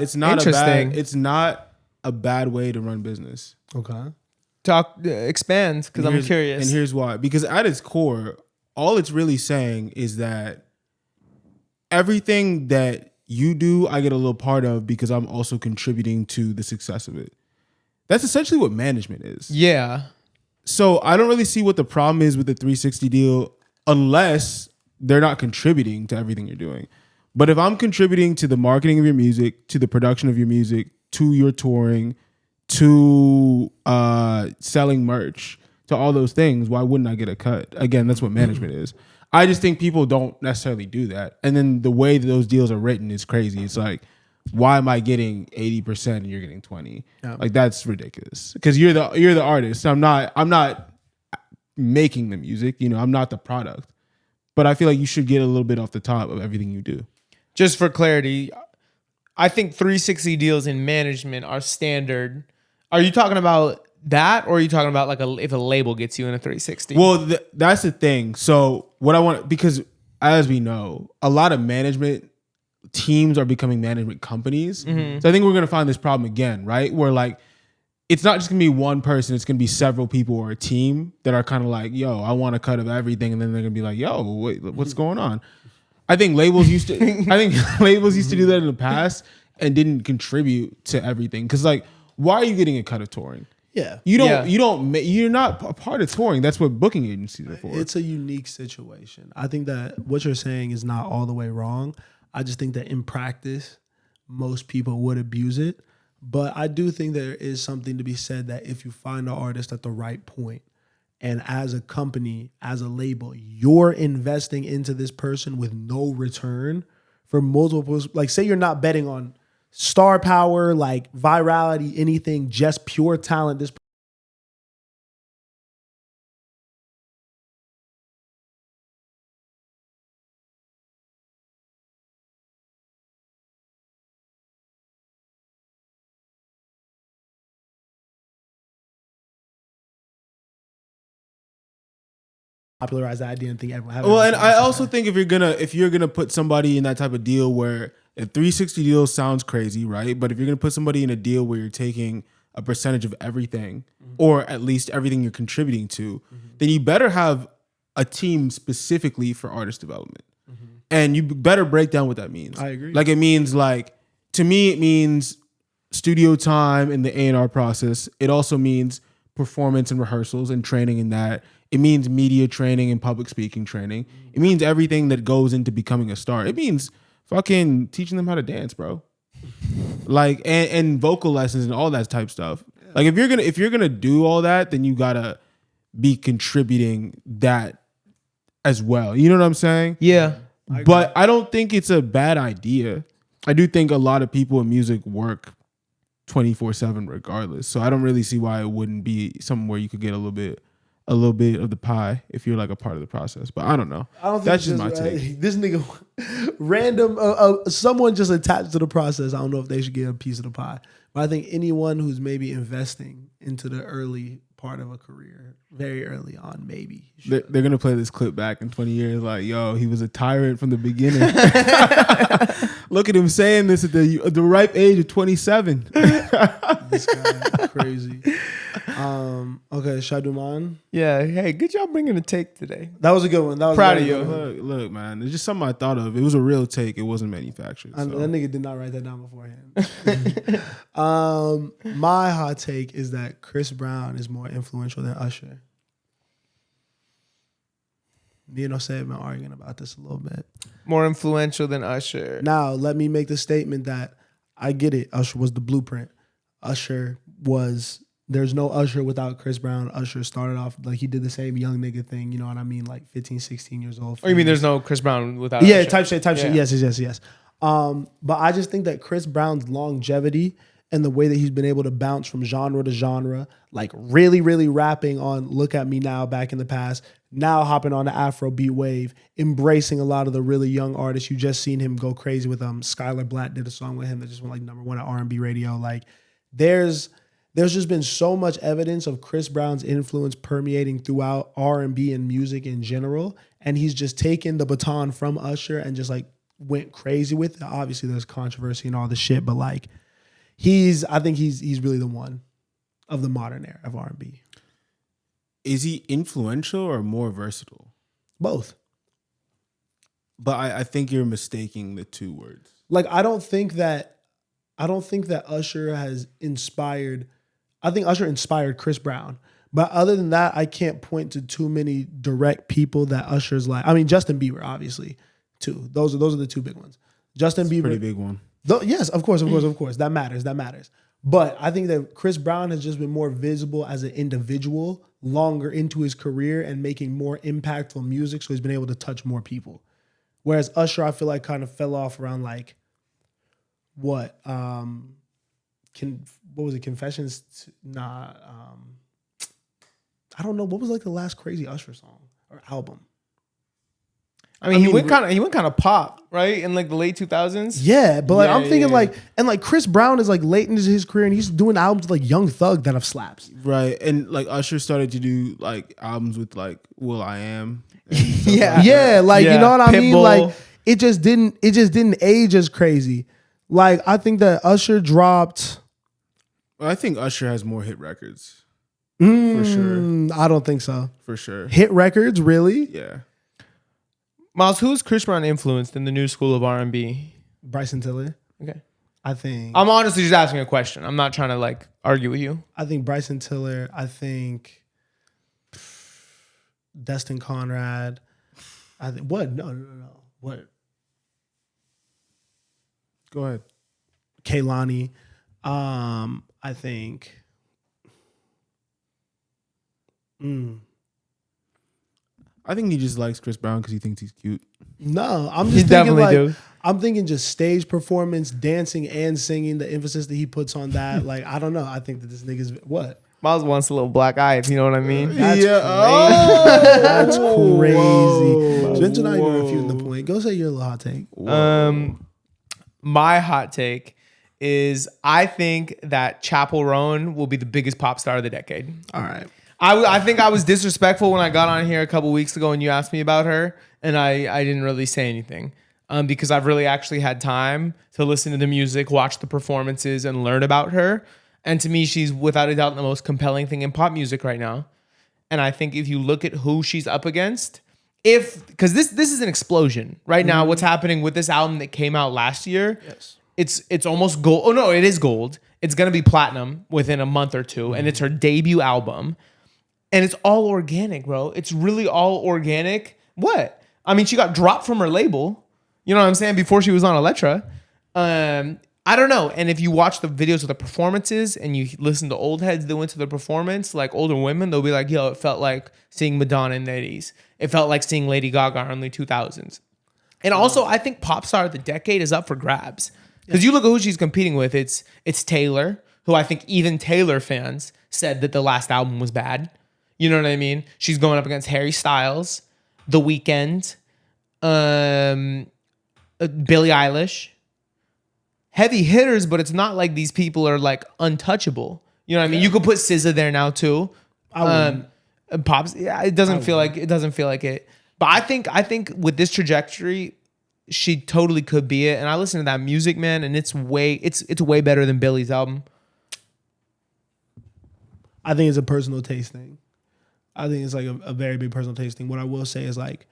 a bad way to run business. Okay. Expand, because I'm curious. And here's why. Because at its core, all it's really saying is that everything that you do, I get a little part of because I'm also contributing to the success of it. That's essentially what management is. Yeah. So I don't really see what the problem is with the 360 deal unless they're not contributing to everything you're doing. But if I'm contributing to the marketing of your music, to the production of your music, to your touring, to selling merch, to all those things, why wouldn't I get a cut? Again, that's what management is. I just think people don't necessarily do that. And then the way that those deals are written is crazy. It's like, why am I getting 80% and you're getting 20? Yeah. Like, that's ridiculous. Because you're the artist. I'm not making the music. You know, I'm not the product. But I feel like you should get a little bit off the top of everything you do. Just for clarity, I think 360 deals in management are standard. Are you talking about that, or are you talking about like if a label gets you in a 360? Well, that's the thing. So what I want, because as we know, a lot of management teams are becoming management companies. Mm-hmm. So I think we're going to find this problem again, right? Where like, it's not just going to be one person. It's going to be several people or a team that are kind of like, yo, I want a cut of everything. And then they're going to be like, yo, wait, what's going on? I think labels used to do that in the past and didn't contribute to everything. Cause like, why are you getting a cut of touring? Yeah. You're not a part of touring. That's what booking agencies are for. It's a unique situation. I think that what you're saying is not all the way wrong. I just think that in practice, most people would abuse it. But I do think there is something to be said that if you find an artist at the right point, and as a company, as a label, you're investing into this person with no return for multiple, like say you're not betting on star power, like virality, anything, just pure talent. This popularize that idea and think everyone. Well, and I also think if you're gonna put somebody in that type of deal where a 360 deal sounds crazy, right? But if you're gonna put somebody in a deal where you're taking a percentage of everything, or at least everything you're contributing to, then you better have a team specifically for artist development, and you better break down what that means. I agree. Like it means to me, it means studio time in the A&R process. It also means performance and rehearsals and training in that. It means media training and public speaking training. It means everything that goes into becoming a star. It means fucking teaching them how to dance, bro. Like and vocal lessons and all that type stuff. Like if you're gonna do all that, then you gotta be contributing that as well. You know what I'm saying? Yeah. But I don't think it's a bad idea. I do think a lot of people in music work 24/7 regardless. So I don't really see why it wouldn't be something where you could get a little bit a little bit of the pie if you're like a part of the process. But I don't know. I don't think That's it's just my take. This nigga, random, someone just attached to the process. I don't know if they should get a piece of the pie. But I think anyone who's maybe investing into the early part of a career, very early on, maybe. They're going to play this clip back in 20 years like, yo, he was a tyrant from the beginning. Look at him saying this at the ripe age of 27. This guy crazy. Okay, should I do mine? Yeah. Hey, good job bringing a take today. That was a good one. That was Proud a of good you. one. Look, man, it's just something I thought of. It was a real take. It wasn't manufactured. I know, So. that nigga did not write that down beforehand. My hot take is that Chris Brown is more influential than Usher. Me and Osei have been arguing about this a little bit. More influential than Usher. Now, let me make the statement that I get it. Usher was the blueprint. There's no Usher without Chris Brown. Usher started off like he did the same young nigga thing, you know what I mean? Like 15, 16 years old. Or you mean there's no Chris Brown without Yeah, Usher? type shit. Yes. But I just think that Chris Brown's longevity and the way that he's been able to bounce from genre to genre, like really, really rapping on Look At Me Now back in the past, now hopping on the Afrobeat wave, embracing a lot of the really young artists. You just seen him go crazy with Skylar Blatt did a song with him that just went like #1 at R&B radio. Like there's just been so much evidence of Chris Brown's influence permeating throughout R&B and music in general. And he's just taken the baton from Usher and just like went crazy with it. Obviously there's controversy and all this shit, but like I think he's really the one of the modern era of R&B. Is he influential or more versatile? Both. But I think you're mistaking the two words. Like I don't think that Usher has inspired. I think Usher inspired Chris Brown. But other than that, I can't point to too many direct people that Usher's like. I mean, Justin Bieber, obviously, too. Those are the two big ones. Justin Bieber, Pretty big one. Yes, of course. That matters. But I think that Chris Brown has just been more visible as an individual longer into his career and making more impactful music. So he's been able to touch more people. Whereas Usher, I feel like kind of fell off around like what? What was it? Confessions? I don't know. What was like the last crazy Usher song or album? I mean, he went kind of pop, right? In like the late 2000s. Yeah, but like Yeah, I'm thinking yeah. like, and like Chris Brown is like late into his career and he's doing albums with like Young Thug that have slaps. Right. And like Usher started to do like albums with like Will I Am. Yeah. Yeah, like you Yeah. know what I mean? Pitbull. Like it just didn't age as crazy. Like I think that Usher dropped. I think Usher has more hit records. For sure. I don't think so. For sure. Hit records, really? Yeah. Miles, who's Chris Brown influenced in the new school of R&B? Bryson Tiller. Okay. I think. I'm honestly just asking a question. I'm not trying to like argue with you. I think Bryson Tiller. I think Destin Conrad. I think what? No. What? Go ahead. Kehlani. I think. I think he just likes Chris Brown because he thinks he's cute. No, I'm just He thinking definitely like do. I'm thinking just stage performance, dancing and singing. The emphasis that he puts on that, like I don't know. I think that this nigga's what. Miles wants a little black eye, if you know what I mean. That's Yeah. crazy. That's crazy. Whoa. Spencer not even refuting the point. Go say your little hot take. My hot take is I think that Chappell Roan will be the biggest pop star of the decade. All right. I think I was disrespectful when I got on here a couple weeks ago and you asked me about her, and I didn't really say anything because I've really actually had time to listen to the music, watch the performances, and learn about her. And to me, she's without a doubt the most compelling thing in pop music right now. And I think if you look at who she's up against, because this is an explosion right now. What's happening with this album that came out last year? Yes. It's almost gold. Oh no, it is gold. It's gonna be platinum within a month or two, and it's her debut album. And it's all organic, bro. It's really all organic. What? I mean, she got dropped from her label. You know what I'm saying? Before she was on Elektra. I don't know. And if you watch the videos of the performances and you listen to old heads that went to the performance, like older women, they'll be like, yo, it felt like seeing Madonna in the 80s. It felt like seeing Lady Gaga in the 2000s. And also, I think pop star of the decade is up for grabs. Because you look at who she's competing with. It's Taylor, who I think even Taylor fans said that the last album was bad. You know what I mean? She's going up against Harry Styles, The Weeknd, Billie Eilish. Heavy hitters, but it's not like these people are like untouchable. You know what I mean? You could put SZA there now too. Pops, yeah, it doesn't feel like it. But I think with this trajectory, she totally could be it. And I listen to that music, man, and it's way better than Billie's album. I think it's a personal taste thing. I think it's like a very big personal taste thing. What I will say is like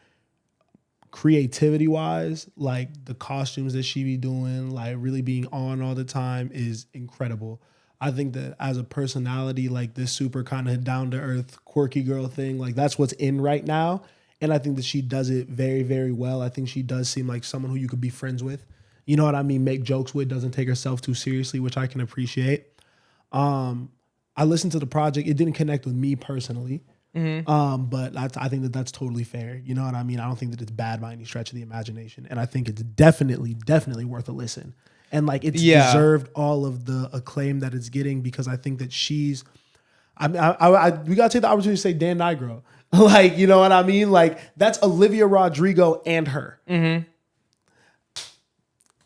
creativity wise, like the costumes that she be doing, like really being on all the time is incredible. I think that as a personality, like this super kind of down to earth, quirky girl thing, like that's what's in right now. And I think that she does it very, very well. I think she does seem like someone who you could be friends with. You know what I mean? Make jokes with, doesn't take herself too seriously, which I can appreciate. I listened to the project. It didn't connect with me personally. But I think that that's totally fair. You know what I mean? I don't think that it's bad by any stretch of the imagination. And I think it's definitely worth a listen. And like it's deserved all of the acclaim that it's getting because I think that she's, we got to take the opportunity to say Dan Nigro. Like, you know what I mean? Like that's Olivia Rodrigo and her.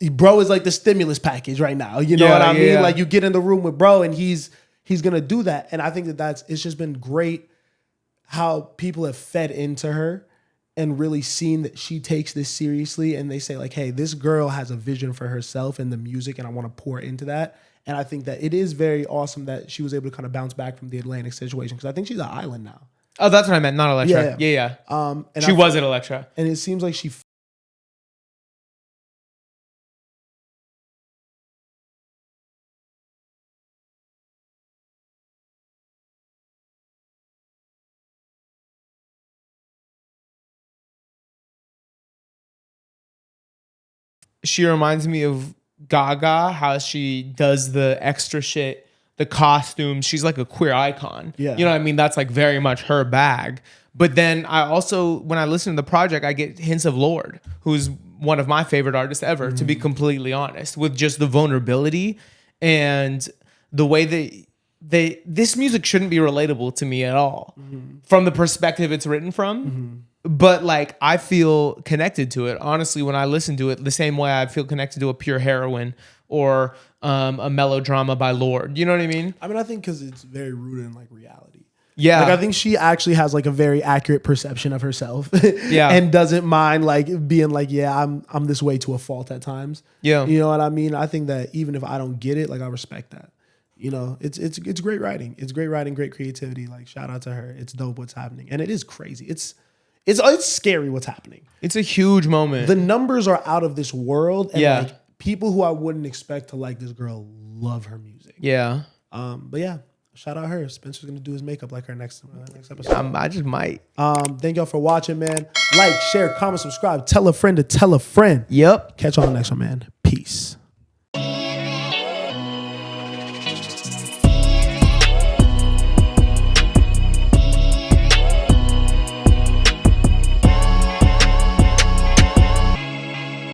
Bro is like the stimulus package right now. You know what I mean? Like you get in the room with bro and he's going to do that. And I think that it's just been great how people have fed into her and really seen that she takes this seriously. And they say like, hey, this girl has a vision for herself and the music and I want to pour into that. And I think that it is very awesome that she was able to kind of bounce back from the Atlantic situation because I think she's an island now. Oh, that's what I meant, not Elektra. Yeah. And she was at Elektra. And it seems like she reminds me of Gaga, how she does the extra shit, the costumes. She's like a queer icon. Yeah. You know what I mean? That's like very much her bag. But then I also, when I listen to the project, I get hints of Lorde, who's one of my favorite artists ever, to be completely honest, with just the vulnerability and the way that this music shouldn't be relatable to me at all from the perspective it's written from. But like I feel connected to it. Honestly, when I listen to it, the same way I feel connected to a Pure Heroine or a melodrama by Lorde. You know what I mean? I mean, I think because it's very rooted in like reality. Yeah. Like I think she actually has like a very accurate perception of herself. And doesn't mind like being like, yeah, I'm this way to a fault at times. Yeah. You know what I mean? I think that even if I don't get it, like I respect that. You know, it's great writing. It's great writing, great creativity. Like shout out to her. It's dope what's happening. And it is crazy. It's scary what's happening. It's a huge moment. The numbers are out of this world. And like people who I wouldn't expect to like this girl love her music. Yeah. But yeah, shout out her. Spencer's gonna do his makeup like her next episode. I just might. Thank y'all for watching, man. Like, share, comment, subscribe. Tell a friend to tell a friend. Yep. Catch y'all on the next one, man. Peace.